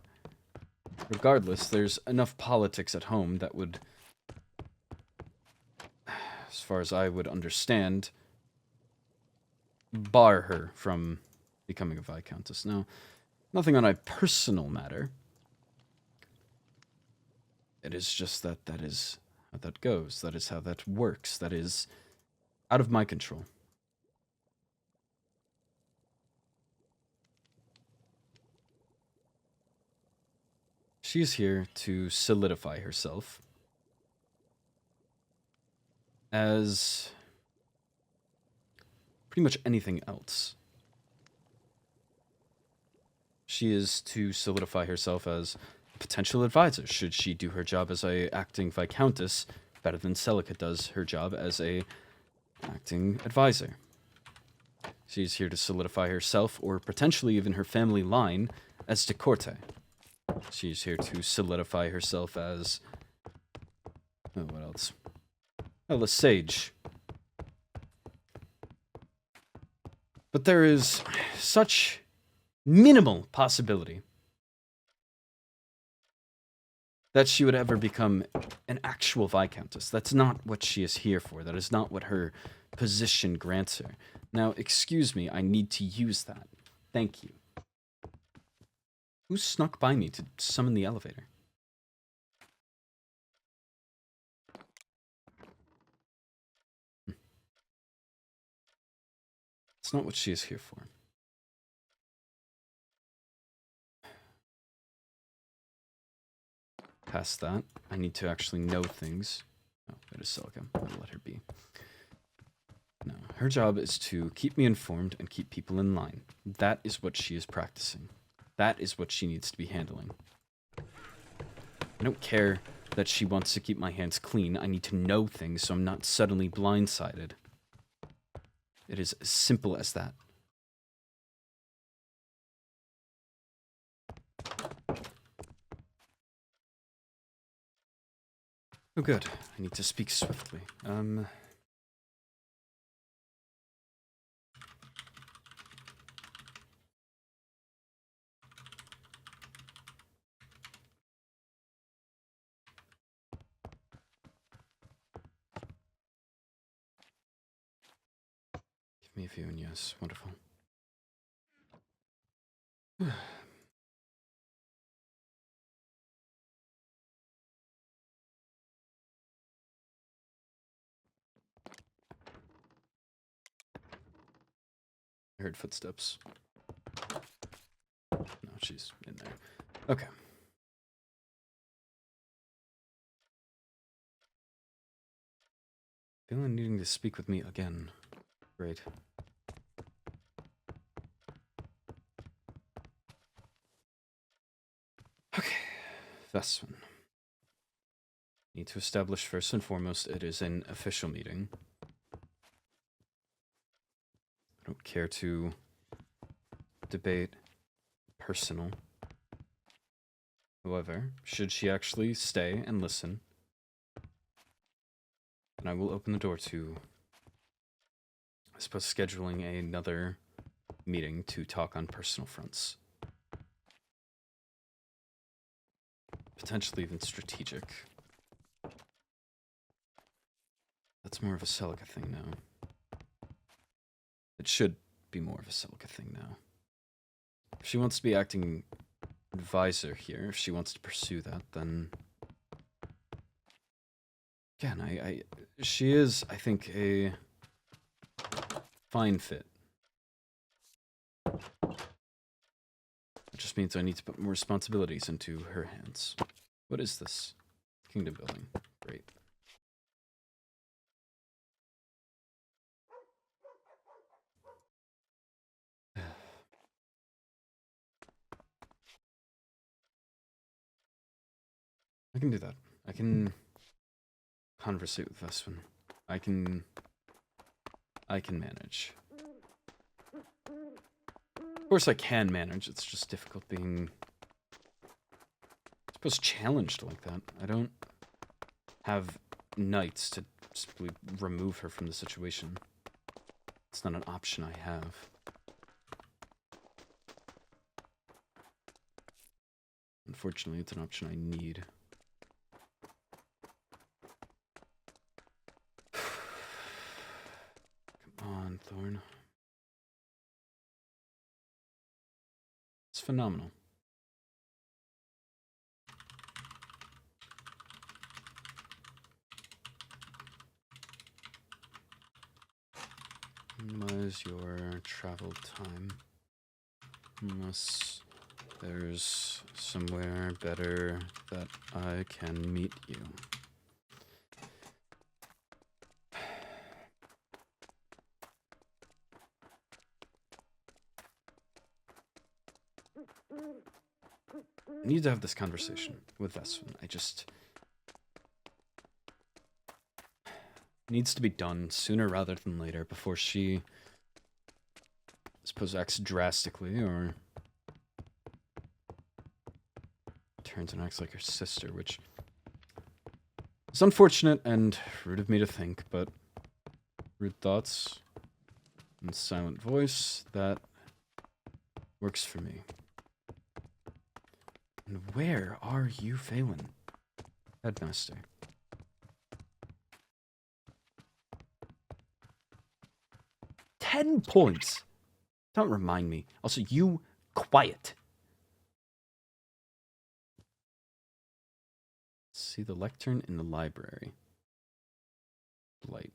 S1: Regardless, there's enough politics at home that would, as far as I would understand, bar her from becoming a Viscountess. Now, nothing on a personal matter. It is just that that is how that goes. That is how that works. That is out of my control. She is here to solidify herself as pretty much anything else. She is to solidify herself as a potential advisor, should she do her job as a acting Viscountess better than Celica does her job as a acting advisor. She's here to solidify herself, or potentially even her family line, as de Corte. She's here to solidify herself as... oh, what else? Oh, a sage. But there is such minimal possibility that she would ever become an actual Viscountess. That's not what she is here for. That is not what her position grants her. Now, excuse me, I need to use that. Thank you. Who snuck by me to summon the elevator? It's not what she is here for. Past that, I need to actually know things. Oh, it is Celica. I'll let her be. No, her job is to keep me informed and keep people in line. That is what she is practicing. That is what she needs to be handling. I don't care that she wants to keep my hands clean. I need to know things so I'm not suddenly blindsided. It is as simple as that. Oh, good. I need to speak swiftly. Give me a view, and yes, wonderful. I heard footsteps. No, she's in there. Okay. Feeling needing to speak with me again. Great. Okay. This one. Need to establish first and foremost it is an official meeting. I don't care to debate personal. However, should she actually stay and listen, then I will open the door to, I suppose, scheduling another meeting to talk on personal fronts. Potentially even strategic. That's more of a Celica thing now. It should be more of a Celica thing now. If she wants to be acting advisor here, if she wants to pursue that, then... again, she is, I think, a fine fit. It just means I need to put more responsibilities into her hands. What is this? Kingdom building. Great. I can do that. I can conversate with Vespen. I can manage. Of course I can manage, it's just difficult being, I suppose, challenged like that. I don't have knights to simply remove her from the situation. It's not an option I have. Unfortunately, it's an option I need. Come on, Thorn. It's phenomenal. Minimize your travel time. Unless there's somewhere better that I can meet you. I need to have this conversation with Vesvin. I just... needs to be done sooner rather than later before she, I suppose, acts drastically or turns and acts like her sister, which is unfortunate and rude of me to think, but rude thoughts and silent voice, that works for me. And where are you, Phelan? Headmaster. £10. Don't remind me. Also, you quiet. See the lectern in the library. Blight.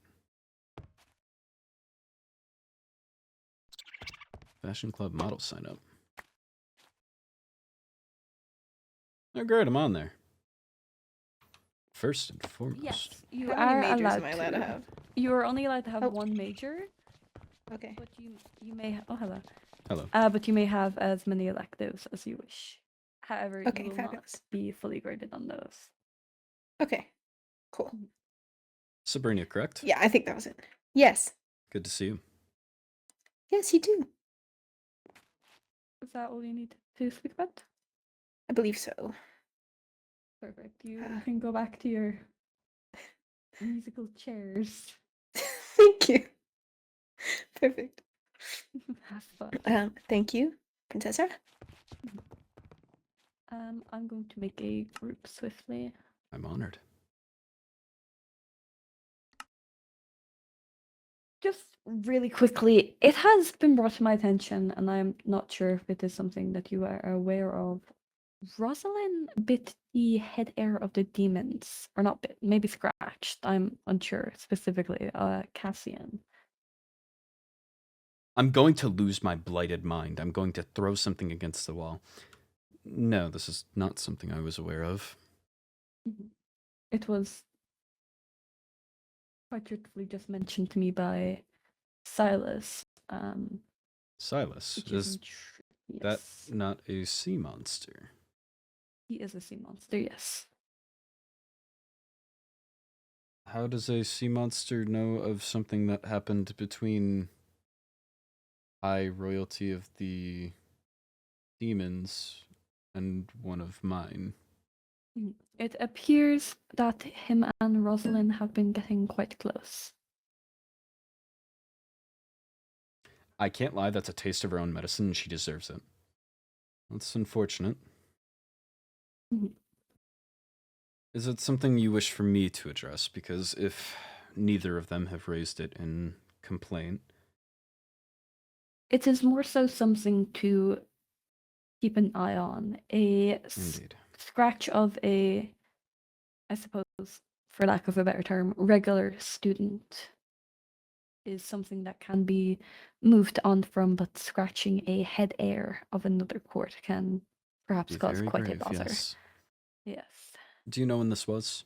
S1: Fashion Club model sign up. Oh, great, I'm on there. First and foremost.
S2: Yes, you
S11: How many
S2: are
S11: majors
S2: allowed
S11: am I allowed to have?
S2: You are only allowed to have
S11: Oh.
S2: one major,
S11: Okay.
S2: but you may oh hello.
S1: Hello.
S2: But you may have as many electives as you wish. However,
S11: Okay,
S2: you will
S11: fabulous.
S2: not be fully graded on those.
S11: Okay. Cool.
S1: Sabrina, correct?
S11: Yeah, I think that was it. Yes.
S1: Good to see you.
S11: Yes, you do.
S2: Is that all you need to speak about?
S11: I believe so.
S2: Perfect. You can go back to your musical chairs.
S11: Thank you. Perfect.
S2: Have fun.
S11: Thank you, Princess Ezra.
S2: I'm going to make a group swiftly.
S1: I'm honored.
S2: Just really quickly, it has been brought to my attention, and I'm not sure if it is something that you are aware of. Rosalind bit the head air of the demons, or not bit, maybe scratched. I'm unsure specifically. Cassian.
S1: I'm going to lose my blighted mind. I'm going to throw something against the wall. No, this is not something I was aware of.
S2: It was quite truthfully just mentioned to me by Silas.
S1: Silas,
S2: Which
S1: is
S2: isn't true.
S1: that
S2: Yes.
S1: not a sea monster?
S2: He is a sea monster, yes.
S1: How does a sea monster know of something that happened between high royalty of the demons and one of mine?
S2: It appears that him and Rosalind have been getting quite close.
S1: I can't lie, that's a taste of her own medicine, and she deserves it. That's unfortunate.
S2: Mhm.
S1: Is it something you wish for me to address? Because if neither of them have raised it in complaint...
S2: It is more so something to keep an eye on.
S1: Indeed.
S2: Scratch of a, I suppose, for lack of a better term, regular student is something that can be moved on from, but scratching a head air of another court can perhaps
S1: Be
S2: cause
S1: very
S2: quite
S1: grave,
S2: a bother.
S1: yes.
S2: Yes.
S1: Do you know when this was?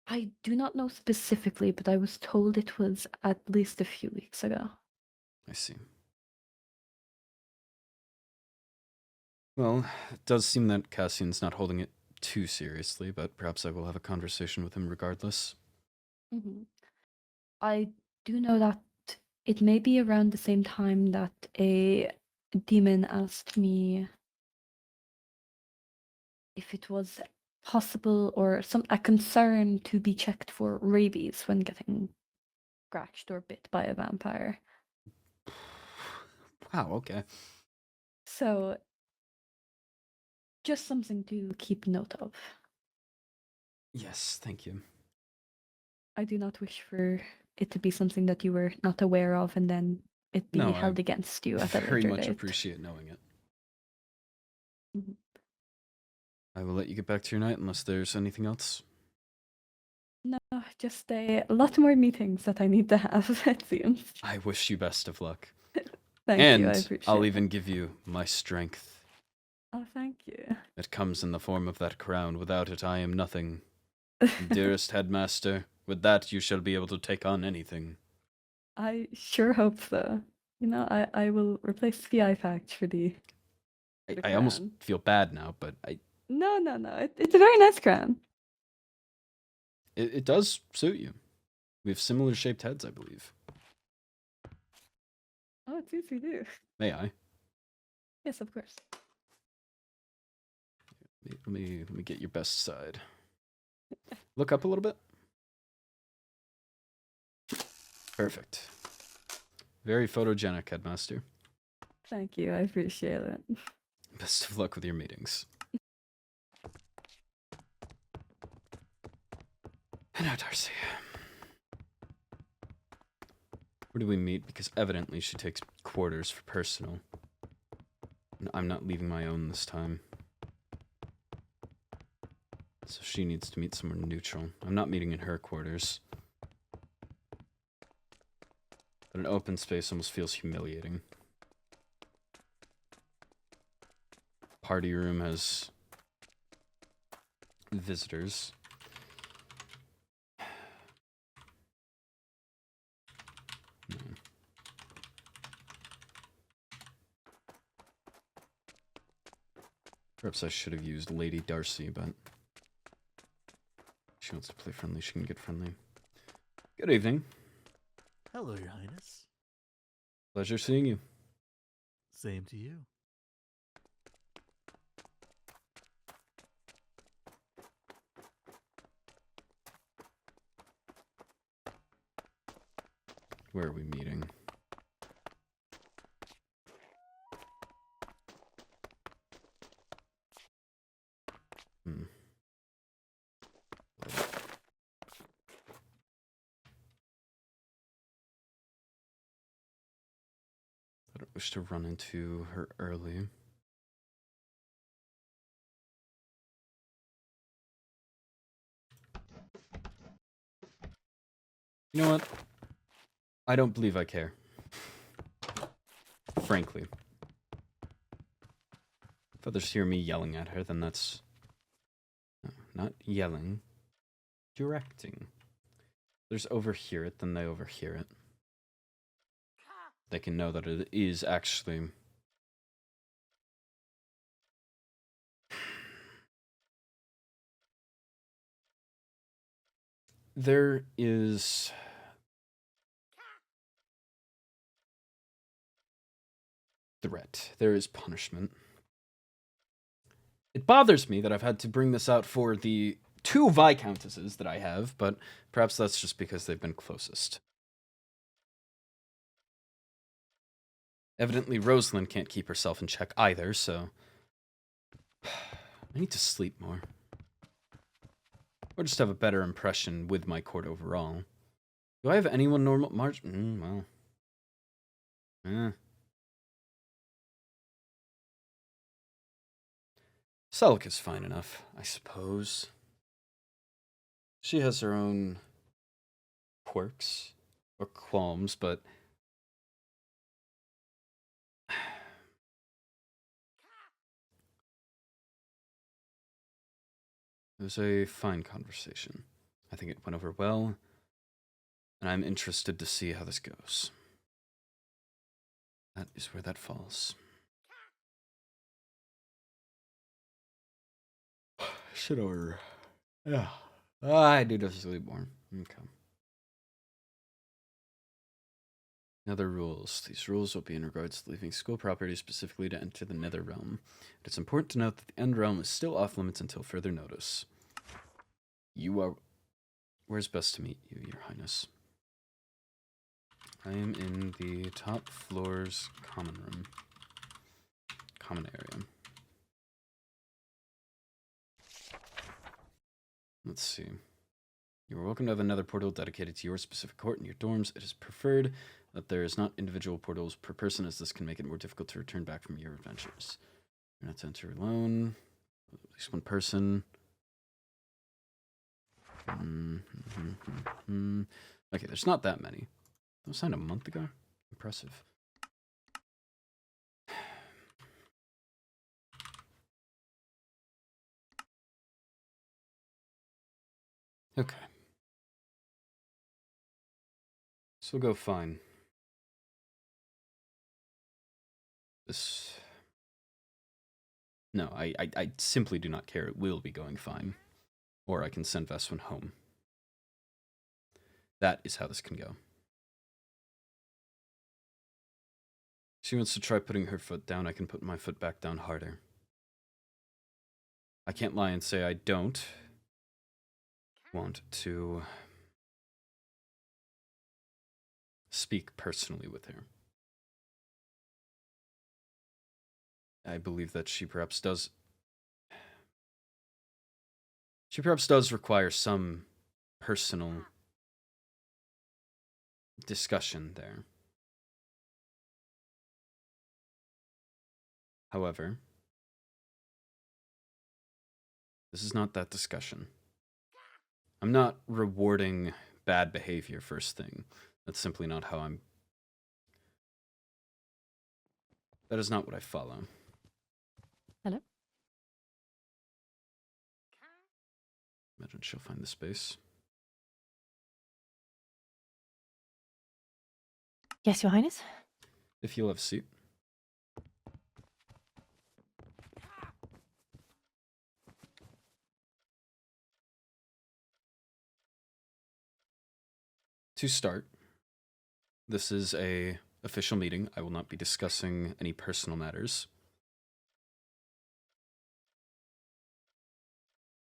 S2: I do not know specifically, but I was told it was at least a few weeks ago.
S1: I see. Well, it does seem that Cassian's not holding it too seriously, but perhaps I will have a conversation with him regardless.
S2: I do know that it may be around the same time that a demon asked me if it was possible or a concern to be checked for rabies when getting scratched or bit by a vampire.
S1: Wow, okay.
S2: So Just something to keep note of.
S1: Yes, thank you.
S2: I do not wish for it to be something that you were not aware of and then it be
S1: No,
S2: held
S1: I
S2: against you at a
S1: very
S2: later
S1: much
S2: date.
S1: appreciate knowing it.
S2: Mhm.
S1: I will let you get back to your night unless there's anything else.
S2: No, just a lot more meetings that I need to have, it seems.
S1: I wish you best of luck.
S2: Thank
S1: And
S2: you, I appreciate
S1: I'll
S2: it.
S1: even give you my strength.
S2: Oh, thank you.
S1: It comes in the form of that crown. Without it, I am nothing. Dearest headmaster, with that you shall be able to take on anything.
S2: I sure hope so. You know, I will replace V.I.P for the
S1: I almost
S2: crown.
S1: feel bad now, but
S2: No, it's a very nice crown.
S1: it does suit you. We have similar shaped heads, I believe.
S2: Oh, it seems we do.
S1: May I?
S2: Yes, of course.
S1: Let me get your best side. Look up a little bit. Perfect. Very photogenic, headmaster.
S2: Thank you, I appreciate it.
S1: Best of luck with your meetings. And now, Darcy. Where do we meet? Because evidently she takes quarters for personal. And I'm not leaving my own this time. So she needs to meet somewhere neutral. I'm not meeting in her quarters. But an open space almost feels humiliating. Party room has visitors. No. Perhaps I should have used Lady Darcy, but she wants to play friendly, she can get friendly. Good evening.
S12: Hello, Your Highness.
S1: Pleasure seeing you.
S12: Same to you.
S1: Where are we meeting? I don't wish to run into her early. You know what? I don't believe I care. Frankly. If others hear me yelling at her, then that's... No, not yelling. Directing. If others overhear it, then they overhear it. They can know that it is actually... There is... threat. There is punishment. It bothers me that I've had to bring this out for the 2 Viscountesses that I have, but perhaps that's just because they've been closest. Evidently, Rosalind can't keep herself in check either, so... I need to sleep more. Or just have a better impression with my court overall. Do I have anyone normal? Well... Celica's fine enough, I suppose. She has her own quirks or qualms, but it was a fine conversation. I think it went over well, and I'm interested to see how this goes. That is where that falls. Should order. Yeah. I need to sleep more. Okay. Nether rules. These rules will be in regards to leaving school property specifically to enter the Nether realm. It's important to note that the End realm is still off limits until further notice. You are... Where's best to meet you, Your Highness? I am in the top floor's common room. Common area. Let's see. You are welcome to have another portal dedicated to your specific court in your dorms. It is preferred that there is not individual portals per person, as this can make it more difficult to return back from your adventures. You're not to enter alone. At least one person. Okay, there's not that many. That was signed a month ago? Impressive. Okay. So we'll go fine. This... No, I simply do not care. It will be going fine. Or I can send Veswin home. That is how this can go. She wants to try putting her foot down. I can put my foot back down harder. I can't lie and say I don't want to speak personally with her. I believe that she perhaps does require some personal discussion there. However, this is not that discussion. I'm not rewarding bad behavior first thing. That's simply not how I'm... That is not what I follow.
S13: Hello?
S1: Imagine she'll find the space.
S13: Yes, Your Highness?
S1: If you'll have a seat. To start, this is a official meeting. I will not be discussing any personal matters.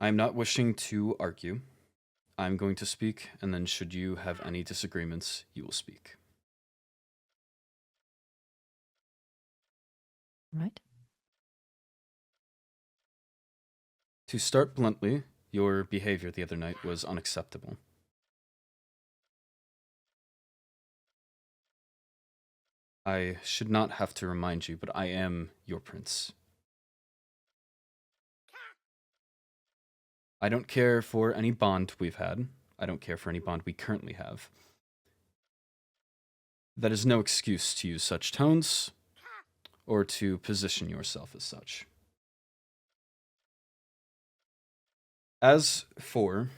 S1: I am not wishing to argue. I'm going to speak, and then should you have any disagreements, you will speak.
S13: Right.
S1: To start bluntly, your behavior the other night was unacceptable. I should not have to remind you, but I am your prince. I don't care for any bond we've had. I don't care for any bond we currently have. That is no excuse to use such tones or to position yourself as such. As for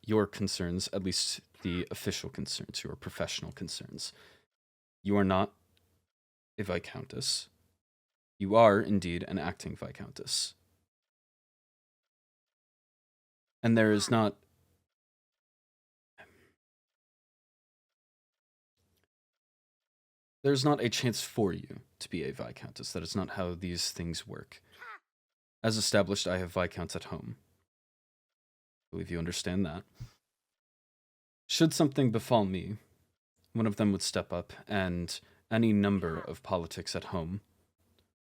S1: your concerns, at least the official concerns, your professional concerns, you are not a Viscountess. You are indeed an acting Viscountess. And there is not... There's not a chance for you to be a Viscountess. That is not how these things work. As established, I have Viscounts at home. I believe you understand that. Should something befall me, one of them would step up, and any number of politics at home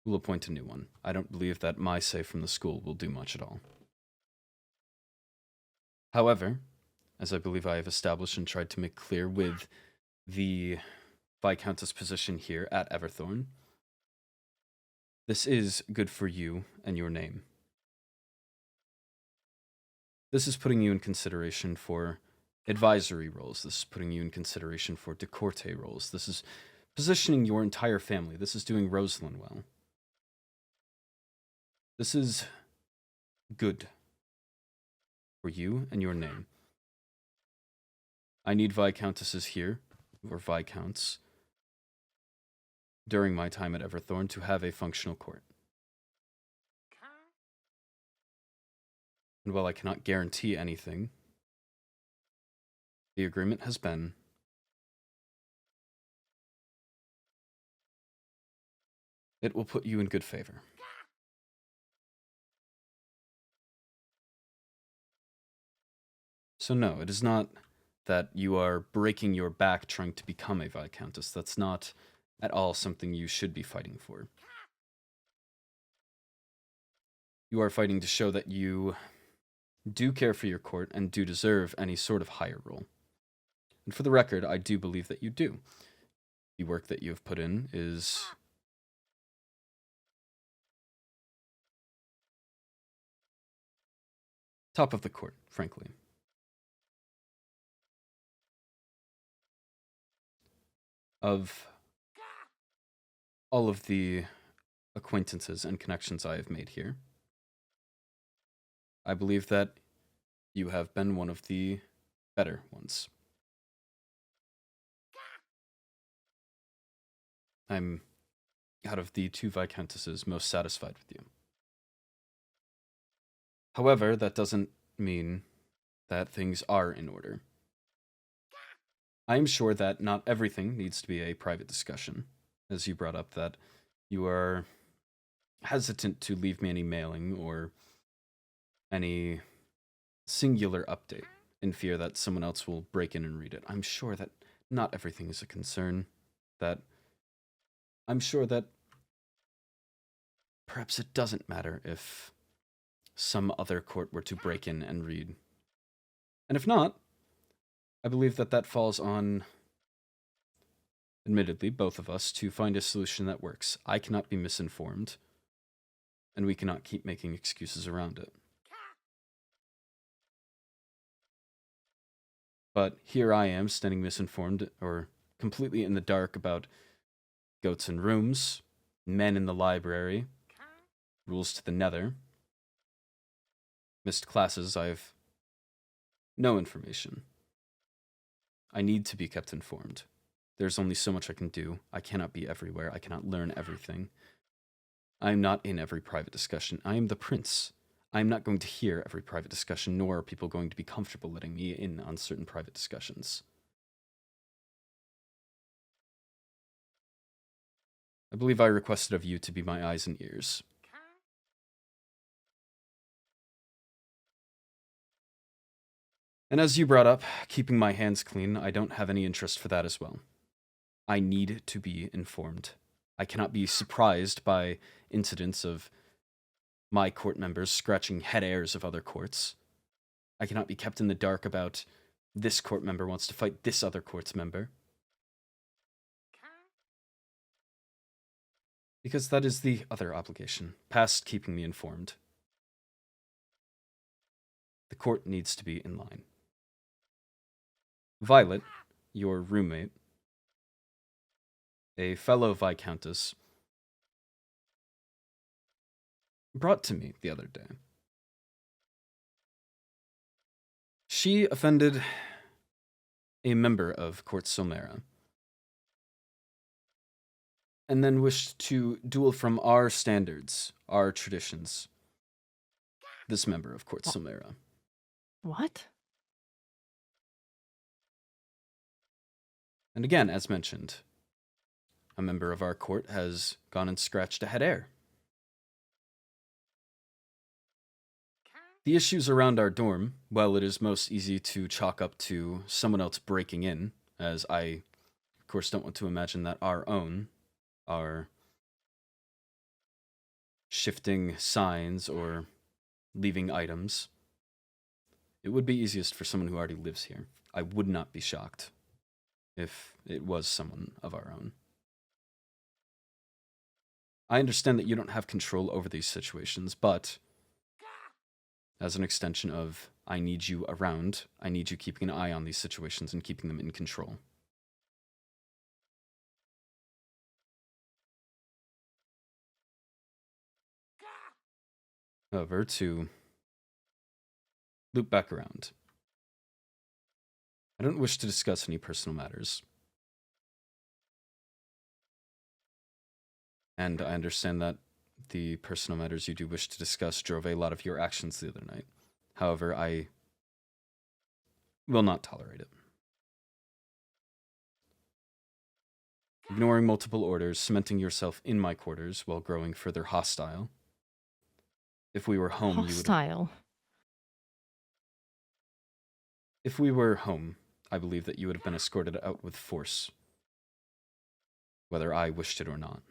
S1: will appoint a new one. I don't believe that my say from the school will do much at all. However, as I believe I have established and tried to make clear with the Viscountess position here at Everthorn, this is good for you and your name. This is putting you in consideration for advisory roles. This is putting you in consideration for de corte roles. This is positioning your entire family. This is doing Rosalind well. This is good for you and your name. I need Viscountesses here, or Viscounts, during my time at Everthorn to have a functional court. And while I cannot guarantee anything, the agreement has been it will put you in good favor. So no, it is not that you are breaking your back trying to become a Viscountess. That's not at all something you should be fighting for. You are fighting to show that you do care for your court and do deserve any sort of higher role. And for the record, I do believe that you do. The work that you have put in is top of the court, frankly. Of all of the acquaintances and connections I have made here, I believe that you have been one of the better ones. I'm, out of the two Viscountesses, most satisfied with you. However, that doesn't mean that things are in order. I am sure that not everything needs to be a private discussion, as you brought up that you are hesitant to leave me any mailing or any singular update in fear that someone else will break in and read it. I'm sure that not everything is a concern, that I'm sure that perhaps it doesn't matter if some other court were to break in and read. And if not, I believe that that falls on, admittedly, both of us to find a solution that works. I cannot be misinformed, and we cannot keep making excuses around it. But here I am, standing misinformed, or completely in the dark about goats in rooms, men in the library, rules to the nether. Missed classes, I have no information. I need to be kept informed. There's only so much I can do. I cannot be everywhere. I cannot learn everything. I am not in every private discussion. I am the prince. I am not going to hear every private discussion, nor are people going to be comfortable letting me in on certain private discussions. I believe I requested of you to be my eyes and ears. And as you brought up, keeping my hands clean, I don't have any interest for that as well. I need to be informed. I cannot be surprised by incidents of my court members scratching head airs of other courts. I cannot be kept in the dark about this court member wants to fight this other court's member. Because that is the other obligation, past keeping me informed. The court needs to be in line. Violet, your roommate, a fellow Viscountess, brought to me the other day. She offended a member of Court Silmera, and then wished to duel from our standards, our traditions. This member of Court Silmera.
S13: What?
S1: And again, as mentioned, a member of our court has gone and scratched a head air. The issues around our dorm, well, it is most easy to chalk up to someone else breaking in, as I, of course, don't want to imagine that our own are shifting signs or leaving items. It would be easiest for someone who already lives here. I would not be shocked if it was someone of our own. I understand that you don't have control over these situations, but as an extension of I need you around, I need you keeping an eye on these situations and keeping them in control. However, to loop back around, I don't wish to discuss any personal matters. And I understand that the personal matters you do wish to discuss drove a lot of your actions the other night. However, I will not tolerate it. Ignoring multiple orders, cementing yourself in my quarters while growing further hostile. If we were home,
S13: Hostile?
S1: If we were home, I believe that you would have been escorted out with force, whether I wished it or not.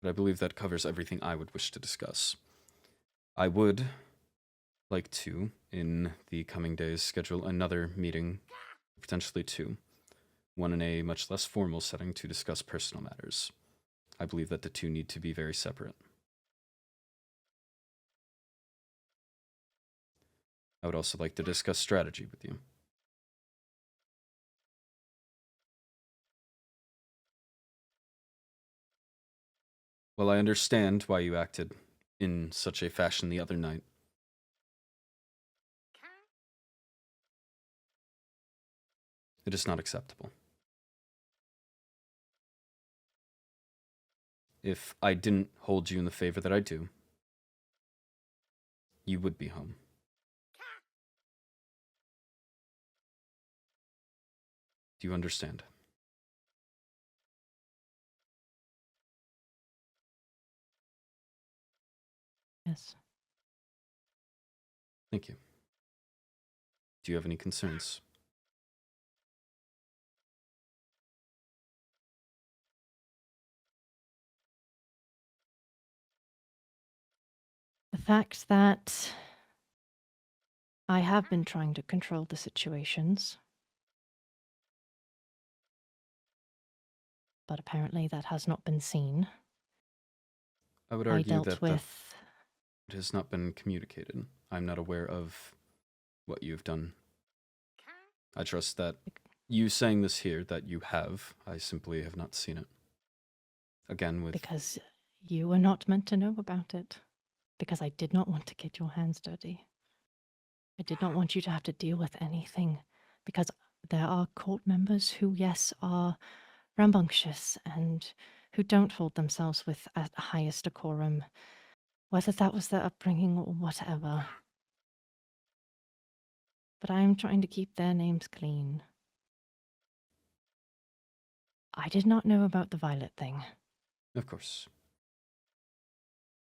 S1: but I believe that covers everything I would wish to discuss. I would like to, in the coming days, schedule another meeting, potentially two, one in a much less formal setting to discuss personal matters. I believe that the two need to be very separate. I would also like to discuss strategy with you. While I understand why you acted in such a fashion the other night, it is not acceptable. If I didn't hold you in the favor that I do, you would be home. Do you understand?
S13: Yes.
S1: Thank you. Do you have any concerns?
S13: The fact that I have been trying to control the situations, but apparently that has not been seen.
S1: I would
S13: I
S1: argue
S13: dealt
S1: that
S13: with
S1: it has not been communicated. I'm not aware of what you've done. I trust that you saying this here, that you have, I simply have not seen it. Again, with...
S13: because you were not meant to know about it. Because I did not want to get your hands dirty. I did not want you to have to deal with anything. Because there are court members who, yes, are rambunctious and who don't hold themselves with at highest decorum, whether that was their upbringing or whatever. But I am trying to keep their names clean. I did not know about the Violet thing.
S1: Of course.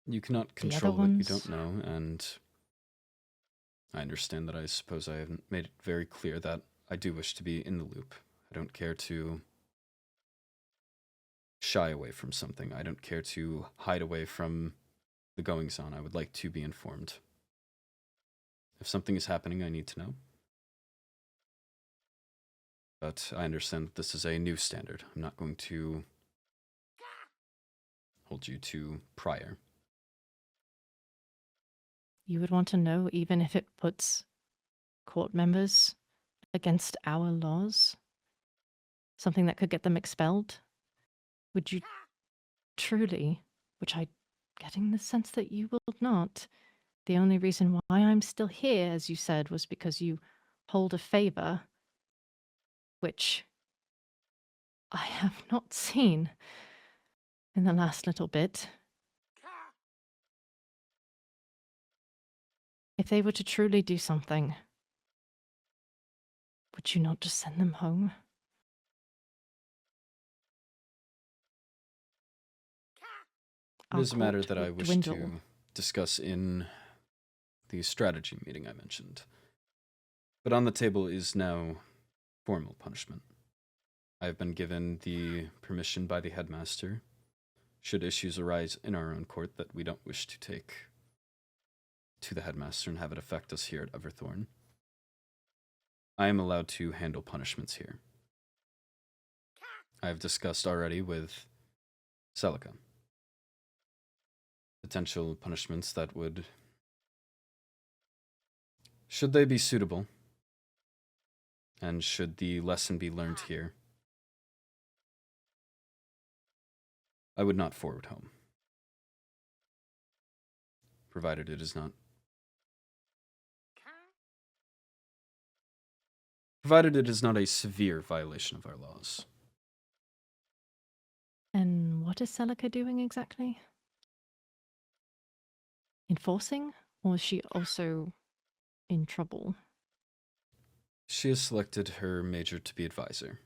S1: You cannot
S13: The other
S1: control what you
S13: ones?
S1: don't know, and I understand that. I suppose I haven't made it very clear that I do wish to be in the loop. I don't care to shy away from something. I don't care to hide away from the goings-on. I would like to be informed. If something is happening, I need to know. But I understand that this is a new standard. I'm not going to hold you to prior.
S13: You would want to know even if it puts court members against our laws? Something that could get them expelled? Would you truly, which I'm getting the sense that you will not, the only reason why I'm still here, as you said, was because you hold a favor, which I have not seen in the last little bit. If they were to truly do something, would you not just send them home?
S1: It is a matter
S13: court
S1: that I
S13: would
S1: wish
S13: dwindle.
S1: to discuss in the strategy meeting I mentioned. But on the table is now formal punishment. I have been given the permission by the headmaster, should issues arise in our own court that we don't wish to take to the headmaster and have it affect us here at Everthorn. I am allowed to handle punishments here. I have discussed already with Celica potential punishments that would, should they be suitable, and should the lesson be learned here, I would not forward home, provided it is not a severe violation of our laws.
S13: And what is Celica doing exactly? Enforcing? Or is she also in trouble?
S1: She has selected her major to be advisor.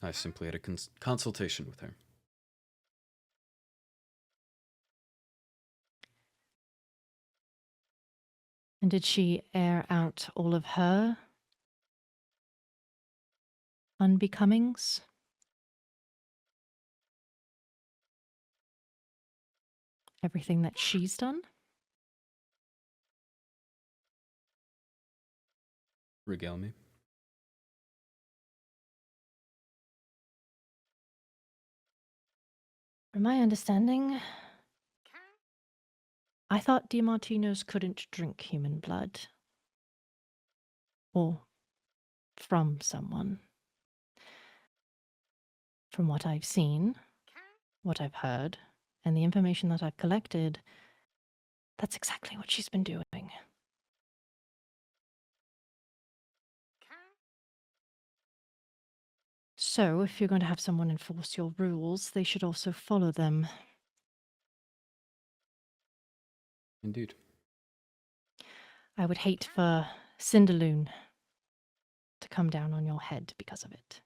S1: I simply had a consultation with her.
S13: And did she air out all of her unbecomings. Everything that she's done.
S1: Regale me.
S13: From my understanding, I thought DiMartinos couldn't drink human blood. Or from someone. From what I've seen, what I've heard, and the information that I've collected, that's exactly what she's been doing. So, if you're going to have someone enforce your rules, they should also follow them.
S1: Indeed.
S13: I would hate for Cinderloon to come down on your head because of it.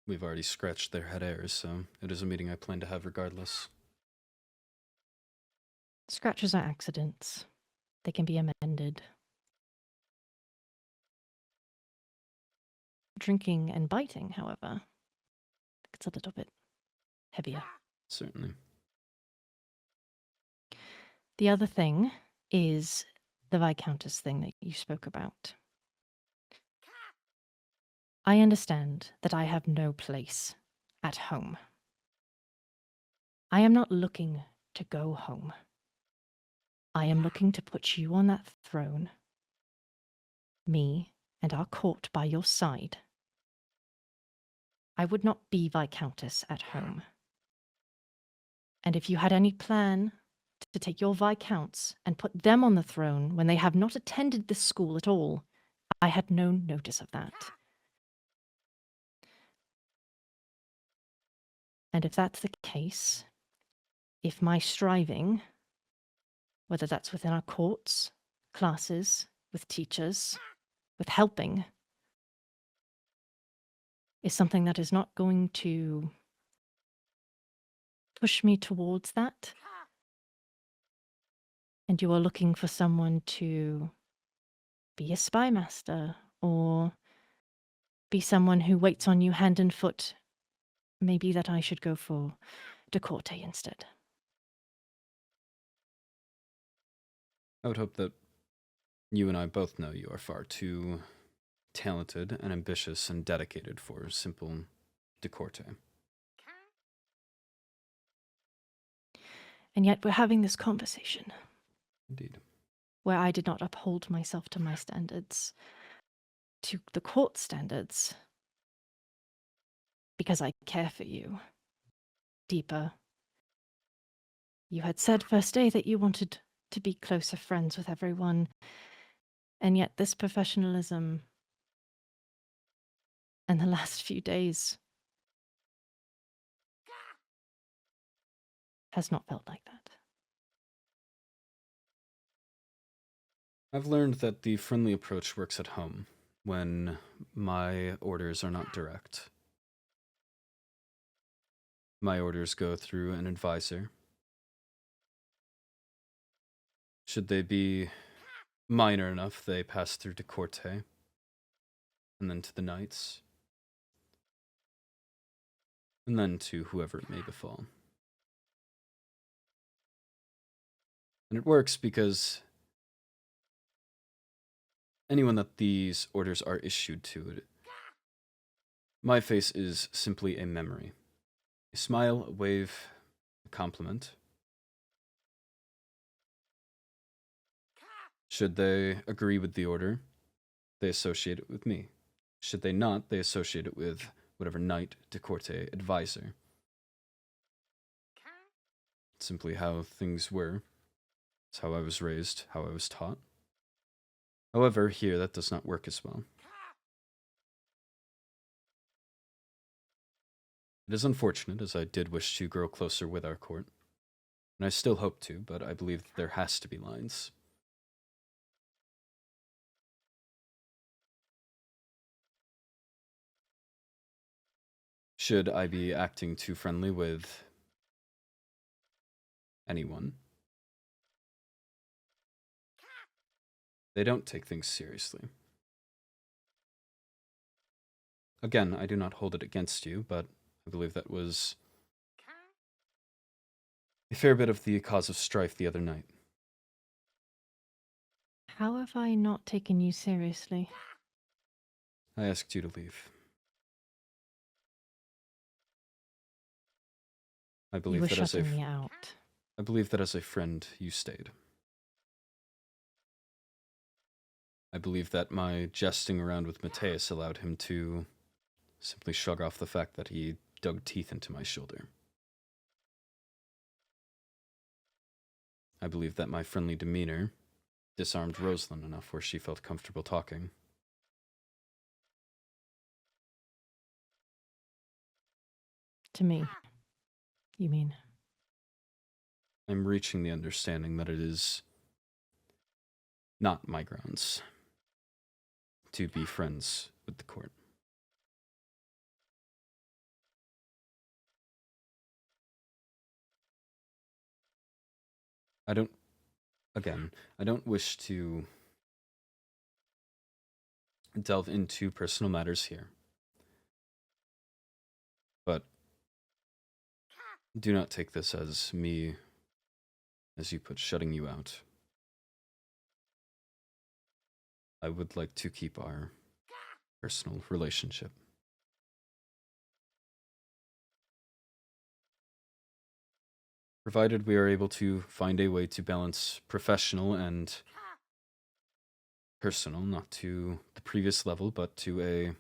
S1: We've already scratched their head airs, so it is a meeting I plan to have regardless.
S13: Scratches are accidents. They can be amended. Drinking and biting, however, it's a little bit heavier.
S1: Certainly.
S13: The other thing is the Viscountess thing that you spoke about. I understand that I have no place at home. I am not looking to go home. I am looking to put you on that throne, me and our court by your side. I would not be Viscountess at home. And if you had any plan to take your Viscounts and put them on the throne when they have not attended this school at all, I had no notice of that. And if that's the case, if my striving, whether that's within our courts, classes, with teachers, with helping, is something that is not going to push me towards that, and you are looking for someone to be a spy master or be someone who waits on you hand and foot, maybe that I should go for Dakota instead.
S1: I would hope that you and I both know you are far too talented and ambitious and dedicated for simple Dakota.
S13: And yet we're having this conversation.
S1: Indeed.
S13: Where I did not uphold myself to my standards, to the court standards, because I care for you deeper. You had said first day that you wanted to be closer friends with everyone, and yet this professionalism and the last few days has not felt like that.
S1: I've learned that the friendly approach works at home when my orders are not direct. My orders go through an advisor. Should they be minor enough, they pass through to Corte, and then to the Knights, and then to whoever it may befall. And it works because anyone that these orders are issued to, my face is simply a memory. A smile, a wave, a compliment. Should they agree with the order, they associate it with me. Should they not, they associate it with whatever knight de Corte advisor. It's simply how things were. It's how I was raised, how I was taught. However, here that does not work as well. It is unfortunate, as I did wish to grow closer with our court. And I still hope to, but I believe that there has to be lines. Should I be acting too friendly with anyone, they don't take things seriously. Again, I do not hold it against you, but I believe that was a fair bit of the cause of strife the other night.
S13: How have I not taken you seriously?
S1: I asked you to leave. I
S13: You
S1: believe
S13: were
S1: that as a
S13: shutting me out.
S1: I believe that as a friend, you stayed. I believe that my jesting around with Mateus allowed him to simply shrug off the fact that he dug teeth into my shoulder. I believe that my friendly demeanor disarmed Rosalind enough where she felt comfortable talking.
S13: To me, you mean?
S1: I'm reaching the understanding that it is not my grounds to be friends with the court. I don't wish to delve into personal matters here. But do not take this as me, as you put, shutting you out. I would like to keep our personal relationship. Provided we are able to find a way to balance professional and personal, not to the previous level, but to a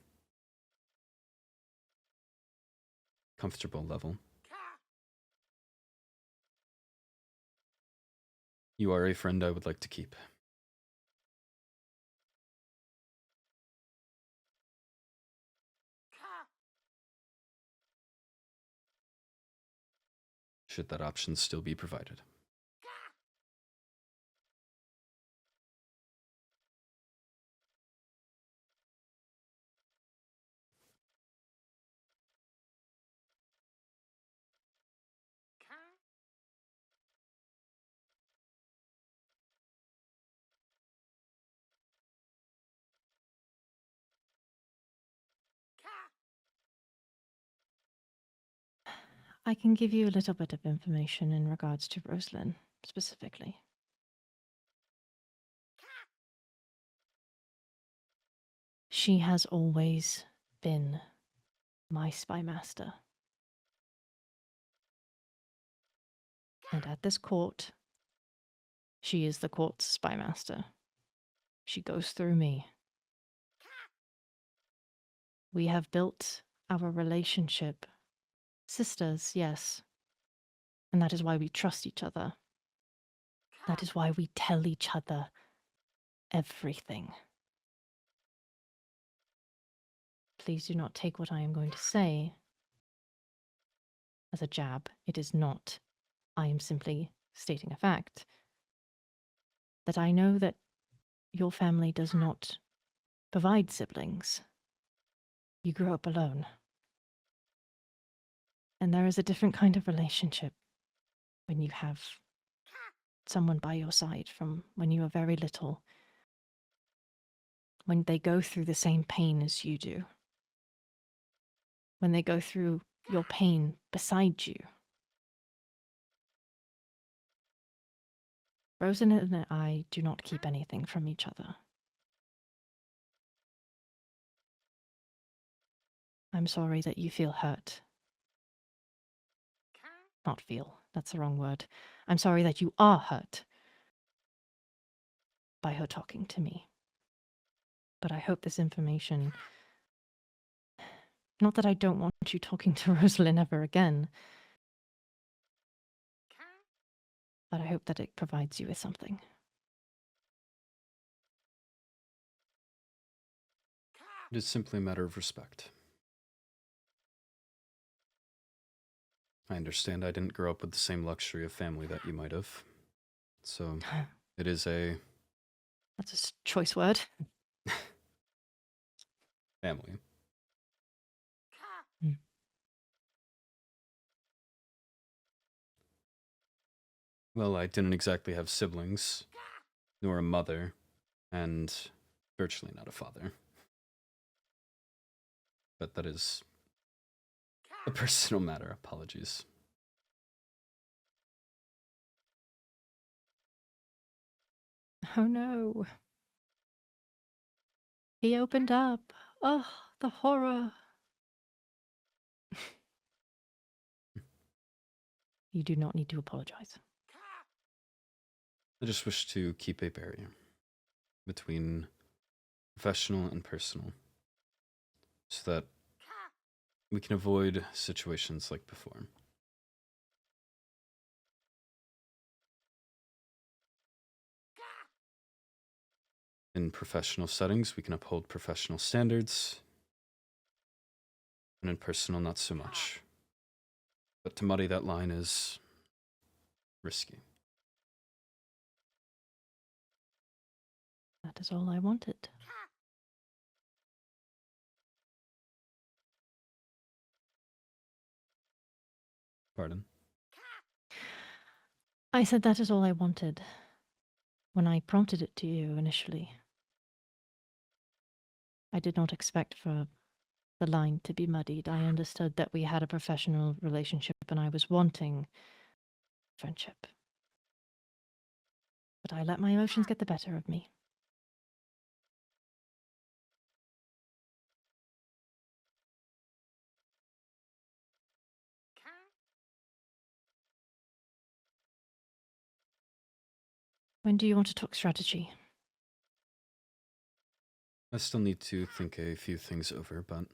S1: comfortable level. You are a friend I would like to keep. Should that option still be provided.
S13: I can give you a little bit of information in regards to Rosalind, specifically. She has always been my spy master. And at this court, she is the court's spy master. She goes through me. We have built our relationship. Sisters, yes. And that is why we trust each other. That is why we tell each other everything. Please do not take what I am going to say as a jab. It is not. I am simply stating a fact. That I know that your family does not provide siblings. You grew up alone. And there is a different kind of relationship when you have someone by your side from when you are very little. When they go through the same pain as you do. When they go through your pain beside you. Rosalind and I do not keep anything from each other. I'm sorry that you feel hurt. Not feel, that's the wrong word. I'm sorry that you are hurt by her talking to me. But I hope this information... Not that I don't want you talking to Rosalind ever again. But I hope that it provides you with something.
S1: It is simply a matter of respect. I understand I didn't grow up with the same luxury of family that you might have. So, it is a...
S13: That's a choice word.
S1: family. Well, I didn't exactly have siblings, nor a mother, and virtually not a father. But that is a personal matter. Apologies.
S13: Oh no. He opened up. Oh, the horror. You do not need to apologize.
S1: I just wish to keep a barrier between professional and personal so that we can avoid situations like before. In professional settings, we can uphold professional standards, and in personal, not so much. But to muddy that line is risky.
S13: That is all I wanted.
S1: Pardon?
S13: I said that is all I wanted when I prompted it to you initially. I did not expect for the line to be muddied. I understood that we had a professional relationship and I was wanting friendship. But I let my emotions get the better of me. When do you want to talk strategy?
S1: I still need to think a few things over, but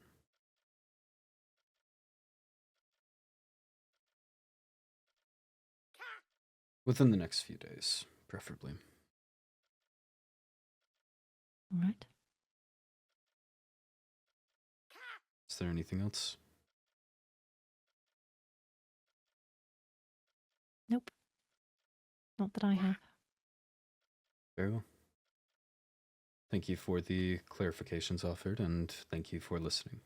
S1: within the next few days, preferably.
S13: All right.
S1: Is there anything else?
S13: Nope. Not that I have.
S1: Very well. Thank you for the clarifications offered, and thank you for listening.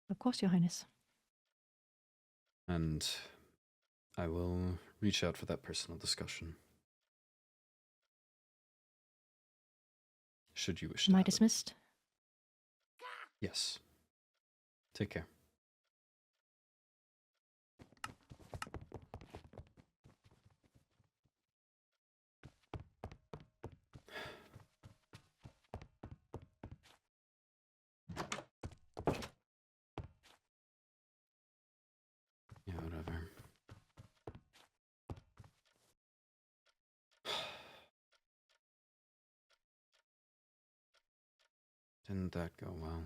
S13: Of course, Your Highness.
S1: And I will reach out for that personal discussion. Should you wish to
S13: Am I
S1: have it.
S13: dismissed?
S1: Yes. Take care. Yeah, whatever. Didn't that go well?